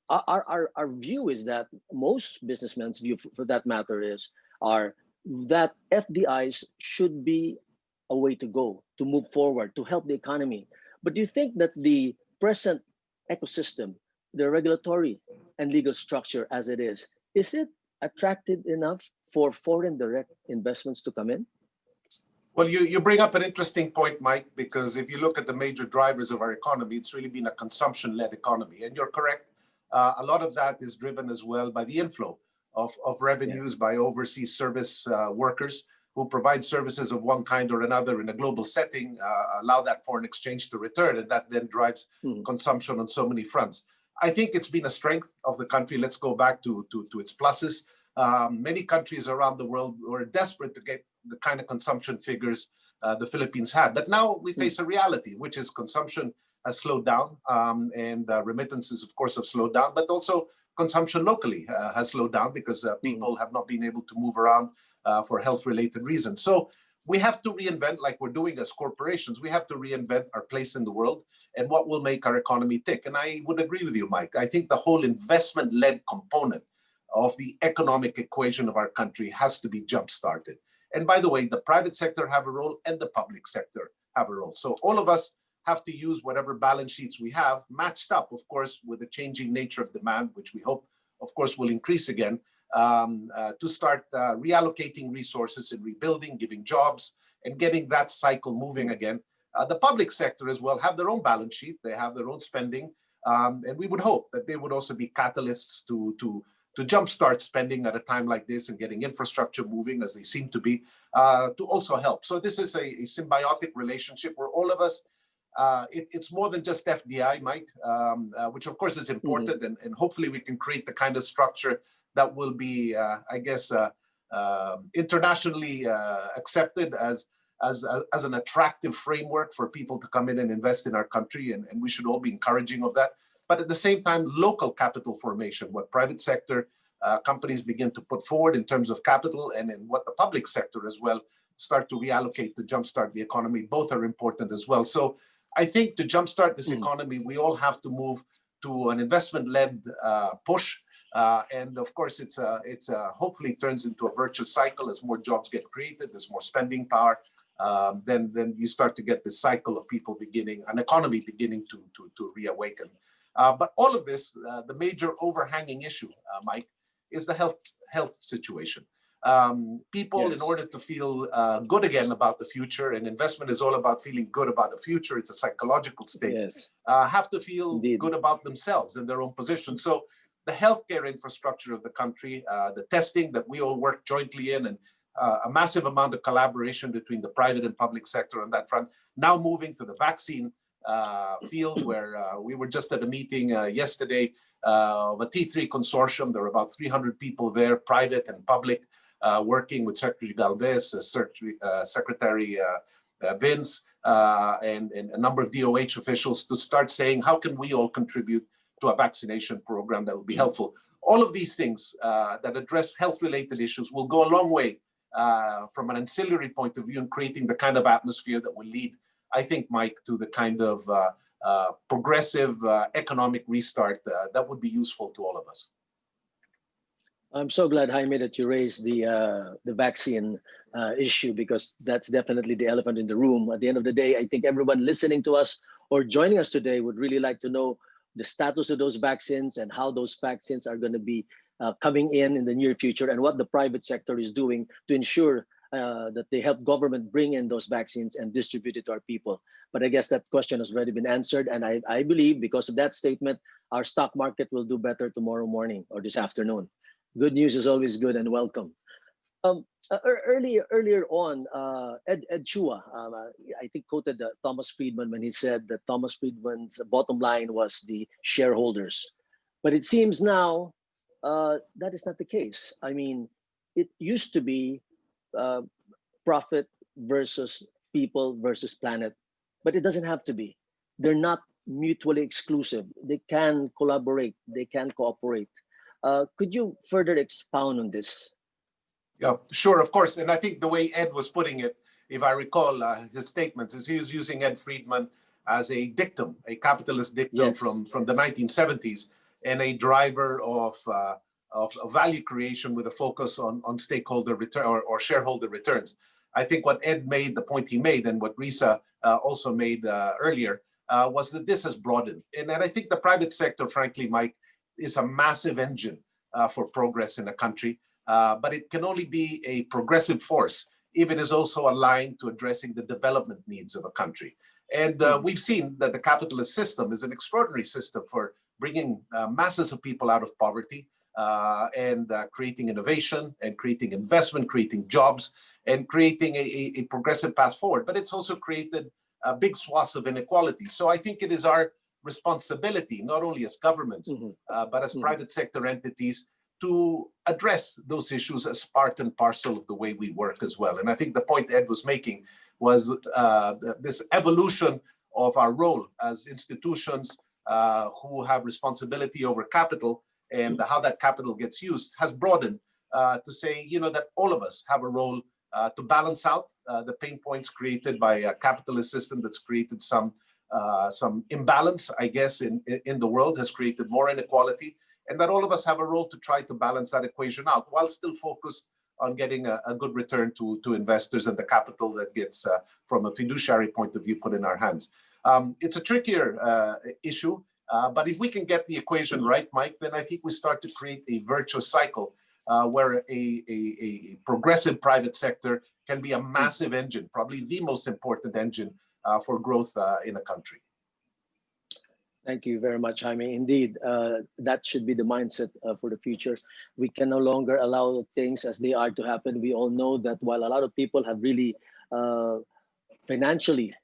our view is that most businessmen's view for that matter are that FDIs should be a way to go, to move forward, to help the economy. But do you think that the present ecosystem, the regulatory and legal structure as it is it attractive enough for foreign direct investments to come in? Well, you bring up an interesting point, Mike, because if you look at the major drivers of our economy, it's really been a consumption-led economy. And you're correct. A lot of that is driven as well by the inflow of revenues by overseas service workers who provide services of one kind or another in a global setting, allow that foreign exchange to return, and that then drives consumption on so many fronts. I think it's been a strength of the country. Let's go back to its pluses. Many countries around the world were desperate to get the kind of consumption figures the Philippines had. But now we face a reality, which is consumption has slowed down, and remittances, of course, have slowed down, but also consumption locally has slowed down because people have not been able to move around for health-related reasons. So we have to reinvent, like we're doing as corporations, we have to reinvent our place in the world and what will make our economy tick. And I would agree with you, Mike. I think the whole investment-led component of the economic equation of our country has to be jump-started. And by the way, the private sector have a role and the public sector have a role. So all of us have to use whatever balance sheets we have, matched up, of course, with the changing nature of demand, which we hope, of course, will increase again, to start reallocating resources and rebuilding, giving jobs, and getting that cycle moving again. The public sector as well have their own balance sheet. They have their own spending. And we would hope that they would also be catalysts to jumpstart spending at a time like this and getting infrastructure moving, as they seem to be, to also help. So this is a symbiotic relationship where all of us, it's more than just FDI, Mike, which of course is important, and hopefully we can create the kind of structure that will be, I guess, internationally accepted as an attractive framework for people to come in and invest in our country, and we should all be encouraging of that. But at the same time, local capital formation, what private sector companies begin to put forward in terms of capital, and in what the public sector as well start to reallocate to jumpstart the economy, both are important as well. So I think to jumpstart this economy, we all have to move to an investment-led push. And of course, it's hopefully turns into a virtuous cycle. As more jobs get created, there's more spending power. Then you start to get this cycle of people beginning, an economy beginning to reawaken. But all of this, the major overhanging issue, Mike, is the health situation. People, in order to feel good again about the future, and investment is all about feeling good about the future, it's a psychological state, have to feel good about themselves and their own position. So the healthcare infrastructure of the country, the testing that we all work jointly in, and a massive amount of collaboration between the private and public sector on that front, now moving to the vaccine field, where we were just at a meeting yesterday of a T3 consortium. There were about 300 people there, private and public, working with Secretary Galvez, Secretary Vince, and a number of DOH officials to start saying, how can we all contribute to a vaccination program that will be helpful? All of these things that address health-related issues will go a long way from an ancillary point of view in creating the kind of atmosphere that will lead, I think, Mike, to the kind of progressive economic restart that would be useful to all of us. I'm so glad, Jaime, that you raised the vaccine issue, because that's definitely the elephant in the room. At the end of the day, I think everyone listening to us or joining us today would really like to know the status of those vaccines and how those vaccines are going to be coming in the near future, and what the private sector is doing to ensure that they help government bring in those vaccines and distribute it to our people. But I guess that question has already been answered. And I believe because of that statement, our stock market will do better tomorrow morning or this afternoon. Good news is always good and welcome. Earlier on, Ed Chua, I think quoted Thomas Friedman when he said that Thomas Friedman's bottom line was the shareholders. But it seems now that is not the case. I mean, it used to be profit versus people versus planet, but it doesn't have to be. They're not mutually exclusive. They can collaborate, they can cooperate. Could you further expound on this? Yeah, sure, of course. And I think the way Ed was putting it, if I recall his statements, is he was using Ed Friedman as a dictum, a capitalist dictum, yes, from the 1970s, and a driver of value creation with a focus on stakeholder return or shareholder returns. I think what Ed made, the point he made, and what Risa also made earlier, was that this has broadened. And I think the private sector, frankly, Mike, is a massive engine for progress in a country, but it can only be a progressive force if it is also aligned to addressing the development needs of a country. And we've seen that the capitalist system is an extraordinary system for bringing masses of people out of poverty, and creating innovation and creating investment, creating jobs, and creating a progressive path forward. But it's also created big swaths of inequality. So I think it is our responsibility, not only as governments, but as private sector entities, to address those issues as part and parcel of the way we work as well. And I think the point Ed was making was this evolution of our role as institutions who have responsibility over capital, and how that capital gets used has broadened to say, that all of us have a role to balance out the pain points created by a capitalist system that's created some imbalance, I guess, in the world, has created more inequality, and that all of us have a role to try to balance that equation out while still focused on getting a good return to investors and the capital that gets, from a fiduciary point of view, put in our hands. It's a trickier issue, but if we can get the equation right, Mike, then I think we start to create a virtuous cycle where a progressive private sector can be a massive engine, probably the most important engine for growth in a country. Thank you very much, Jaime. Indeed, that should be the mindset for the future. We can no longer allow things as they are to happen. We all know that while a lot of people have really financially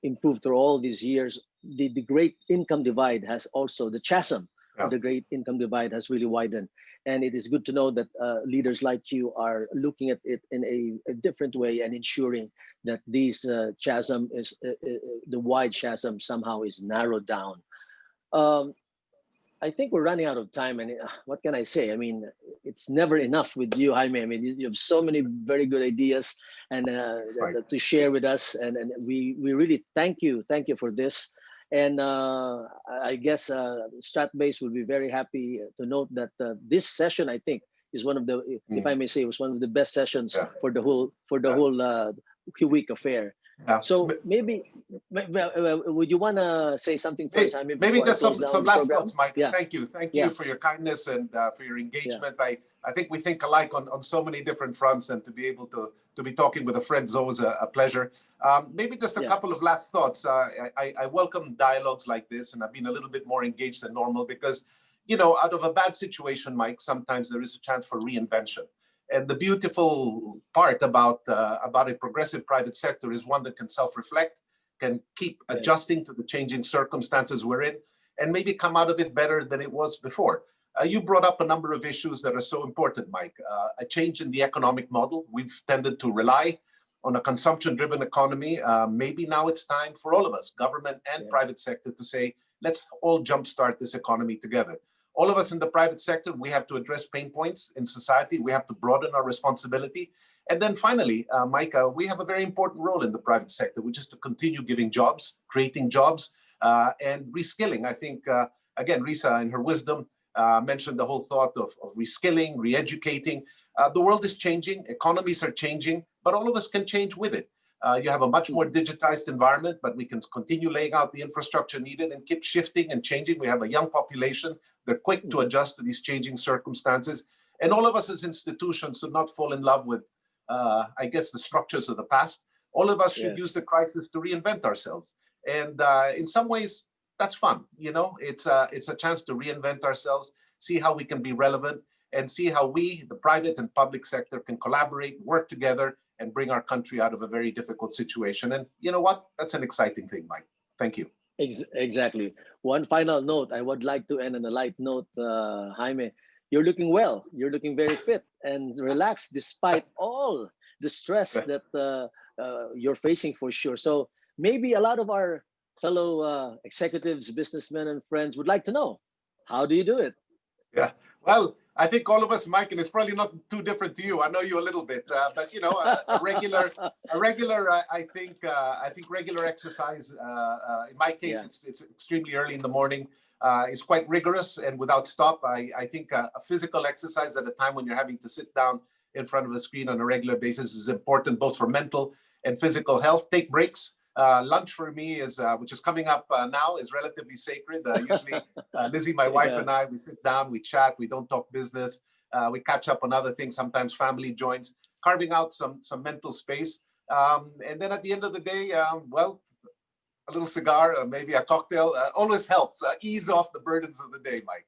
improved through all these years, the great income divide has also, the chasm of the great income divide has really widened. And it is good to know that leaders like you are looking at it in a different way and ensuring that this chasm is, the wide chasm somehow is narrowed down. I think we're running out of time, and what can I say? I mean, it's never enough with you, Jaime. I mean, you have so many very good ideas and to share with us, and we really thank you for this. And I guess StratBase will be very happy to note that this session, I think, is one of the, if I may say, was one of the best sessions for the whole week affair. So maybe, would you want to say something first? Maybe just some last thoughts, Mike. Thank you for your kindness and for your engagement. I think we think alike on so many different fronts, and to be able to be talking with a friend is always a pleasure. Maybe just a couple of last thoughts. I welcome dialogues like this, and I've been a little bit more engaged than normal because, out of a bad situation, Mike, sometimes there is a chance for reinvention. And the beautiful part about a progressive private sector is one that can self-reflect, can keep adjusting to the changing circumstances we're in, and maybe come out of it better than it was before. You brought up a number of issues that are so important, Mike. A change in the economic model. We've tended to rely on a consumption-driven economy. Maybe now it's time for all of us, government and private sector, to say, let's all jumpstart this economy together. All of us in the private sector, we have to address pain points in society. We have to broaden our responsibility. And then finally, Mike, we have a very important role in the private sector, which is to continue giving jobs, creating jobs, and reskilling. I think, again, Risa, in her wisdom, mentioned the whole thought of reskilling, re-educating. The world is changing, economies are changing, but all of us can change with it. You have a much more digitized environment, but we can continue laying out the infrastructure needed and keep shifting and changing. We have a young population. They're quick to adjust to these changing circumstances. And all of us as institutions should not fall in love with, I guess, the structures of the past. All of us should use the crisis to reinvent ourselves. And in some ways, that's fun. You know, it's a chance to reinvent ourselves, see how we can be relevant, and see how we, the private and public sector, can collaborate, work together, and bring our country out of a very difficult situation. And you know what? That's an exciting thing, Mike. Thank you. Exactly. One final note. I would like to end on a light note, Jaime. You're looking well. You're looking very fit and relaxed despite all the stress that you're facing, for sure. So maybe a lot of our fellow executives, businessmen, and friends would like to know, how do you do it? Yeah. Well, I think all of us, Mike, and it's probably not too different to you. I know you a little bit, but you know, a regular, I think regular exercise. In my case, it's extremely early in the morning. It's quite rigorous and without stop. I think a physical exercise at a time when you're having to sit down in front of a screen on a regular basis is important, both for mental and physical health. Take breaks. Lunch for me is, which is coming up now, is relatively sacred. Usually, Lizzie, my wife, and I, we sit down, we chat, we don't talk business, we catch up on other things. Sometimes family joins, carving out some mental space, and then at the end of the day, well, a little cigar, maybe a cocktail, always helps ease off the burdens of the day, Mike.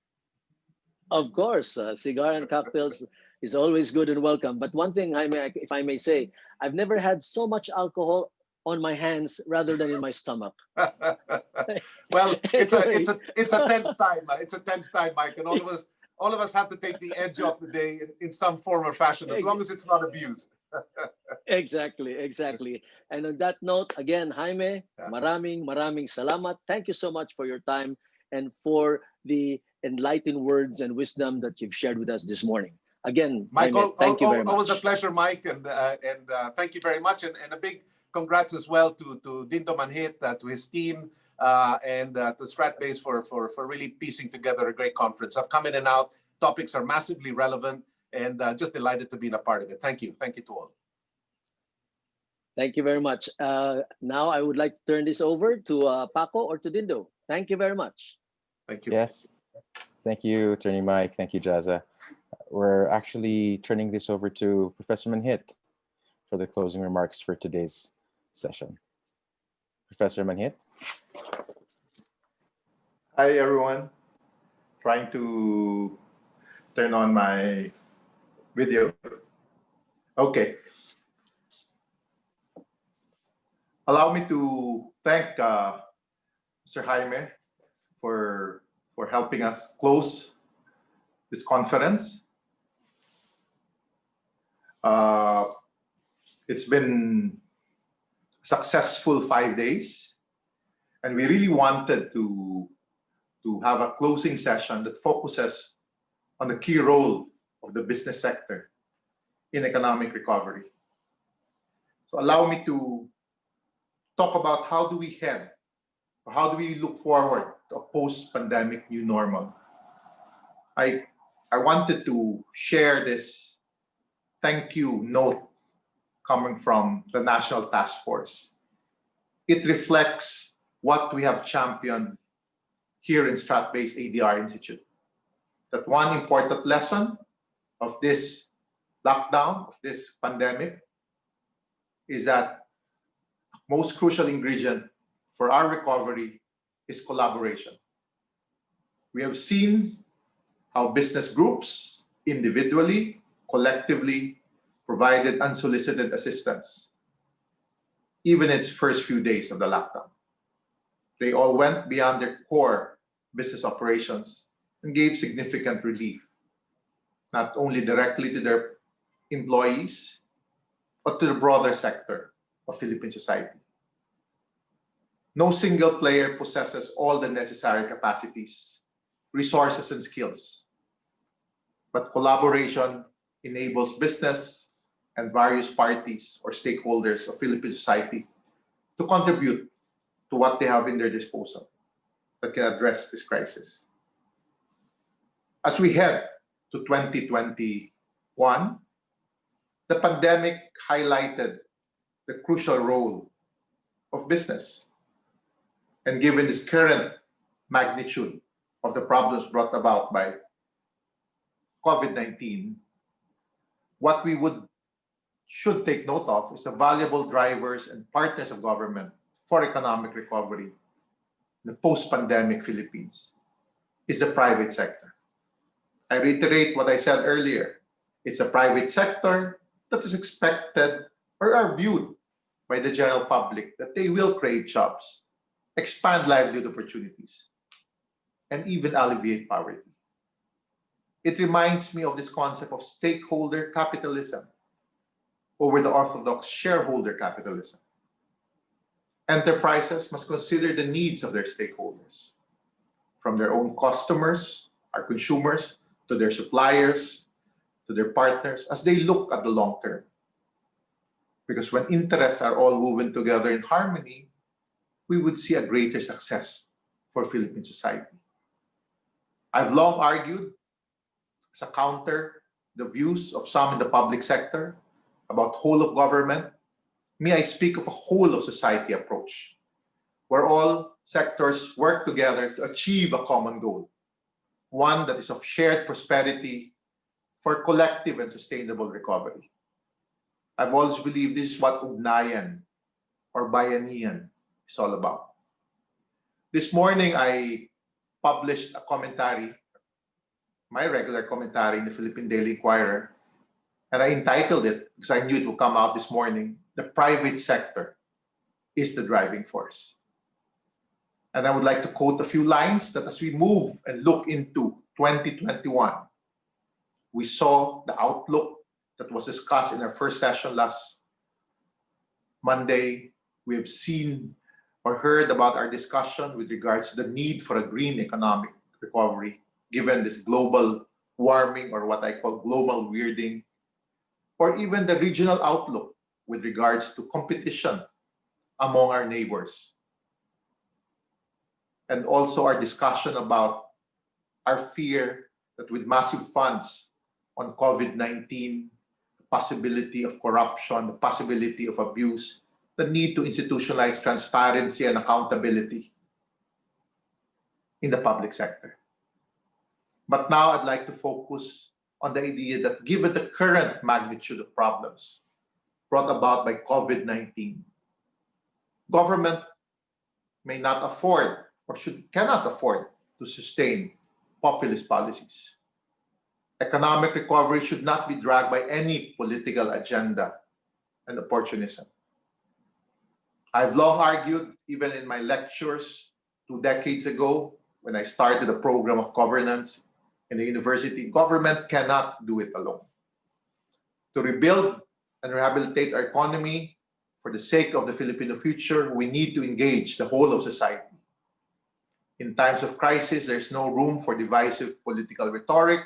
Of course, cigar and cocktails is always good and welcome. But one thing, Jaime, if I may say, I've never had so much alcohol on my hands rather than in my stomach. Well, it's a tense time. It's a tense time, Mike, and all of us have to take the edge off the day in some form or fashion, as long as it's not abused. Exactly. And on that note, again, Jaime, maraming salamat. Thank you so much for your time and for the enlightened words and wisdom that you've shared with us this morning. Again, Michael, thank you very much. Always a pleasure, Mike, and thank you very much, and a big congrats as well to Dindo Manhit, to his team, and to StratBase for really piecing together a great conference. I've come in and out. Topics are massively relevant, and just delighted to be a part of it. Thank you to all. Thank you very much. Now I would like to turn this over to Paco or to Dindo. Thank you very much. Thank you. Yes. Thank you, Attorney Mike. Thank you, Jaza. We're actually turning this over to Professor Manhit for the closing remarks for today's session. Professor Manhit. Hi, everyone. Trying to turn on my video. Okay. Allow me to thank Mr. Jaime for helping us close this conference. It's been a successful 5 days, and we really wanted to have a closing session that focuses on the key role of the business sector in economic recovery. So allow me to talk about how do we head, or how do we look forward to a post-pandemic new normal. I wanted to share this thank you note coming from the National Task Force. It reflects what we have championed here in StratBase ADR Institute. That one important lesson of this lockdown, of this pandemic, is that most crucial ingredient for our recovery is collaboration. We have seen how business groups, individually, collectively, provided unsolicited assistance, even in its first few days of the lockdown. They all went beyond their core business operations and gave significant relief, not only directly to their employees, but to the broader sector of Philippine society. No single player possesses all the necessary capacities, resources, and skills, but collaboration enables business and various parties or stakeholders of Philippine society to contribute to what they have in their disposal that can address this crisis. As we head to 2021, the pandemic highlighted the crucial role of business. And given this current magnitude of the problems brought about by COVID-19, what we should take note of is the valuable drivers and partners of government for economic recovery in the post-pandemic Philippines is the private sector. I reiterate what I said earlier. It's a private sector that is expected or are viewed by the general public that they will create jobs, expand livelihood opportunities, and even alleviate poverty. It reminds me of this concept of stakeholder capitalism over the orthodox shareholder capitalism. Enterprises must consider the needs of their stakeholders, from their own customers, our consumers, to their suppliers, to their partners, as they look at the long term. Because when interests are all woven together in harmony, we would see a greater success for Philippine society. I've long argued, as a counter, the views of some in the public sector about whole of government. Me, I speak of a whole of society approach, where all sectors work together to achieve a common goal, one that is of shared prosperity for collective and sustainable recovery. I've always believed this is what UGNAYAN or BAYANIHAN is all about. This morning, I published a commentary, my regular commentary in the Philippine Daily Inquirer, and I entitled it, because I knew it would come out this morning, "The Private Sector is the Driving Force." And I would like to quote a few lines that as we move and look into 2021, we saw the outlook that was discussed in our first session last Monday. We have seen or heard about our discussion with regards to the need for a green economic recovery, given this global warming or what I call global weirding, or even the regional outlook with regards to competition among our neighbors. And also our discussion about our fear that with massive funds on COVID-19, the possibility of corruption, the possibility of abuse, the need to institutionalize transparency and accountability in the public sector. But now I'd like to focus on the idea that given the current magnitude of problems brought about by COVID-19, government may not afford or cannot afford to sustain populist policies. Economic recovery should not be dragged by any political agenda and opportunism. I've long argued, even in my lectures 2 decades ago, when I started a program of governance in the university, government cannot do it alone. To rebuild and rehabilitate our economy for the sake of the Filipino future, we need to engage the whole of society. In times of crisis, there's no room for divisive political rhetoric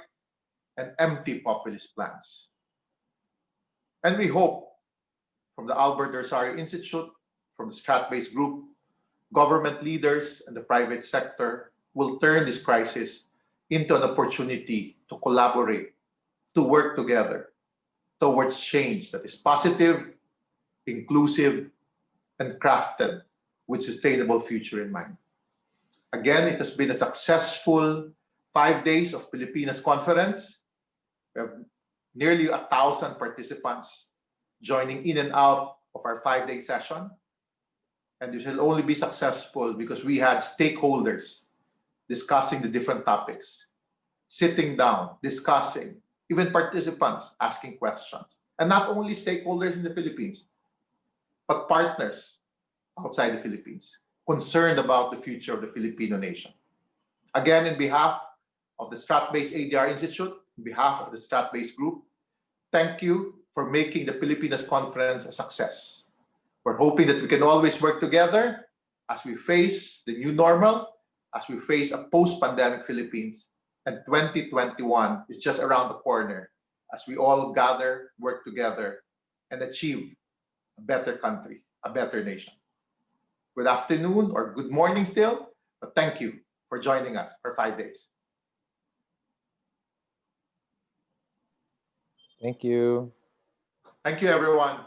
and empty populist plans. And we hope from the Albert Dorsari Institute, from the Strat-based group, government leaders and the private sector will turn this crisis into an opportunity to collaborate, to work together towards change that is positive, inclusive, and crafted with sustainable future in mind. Again, it has been a successful 5 days of Pilipinas conference. We have nearly 1,000 participants joining in and out of our 5-day session. And this will only be successful because we had stakeholders discussing the different topics, sitting down, discussing, even participants asking questions. And not only stakeholders in the Philippines, but partners outside the Philippines, concerned about the future of the Filipino nation. Again, in behalf of the Strat-based ADR Institute, on behalf of the Strat-based group, thank you for making the Pilipinas Conference a success. We're hoping that we can always work together as we face the new normal, as we face a post-pandemic Philippines, and 2021 is just around the corner as we all gather, work together, and achieve a better country, a better nation. Good afternoon or good morning still, but thank you for joining us for 5 days. Thank you. Thank you, everyone.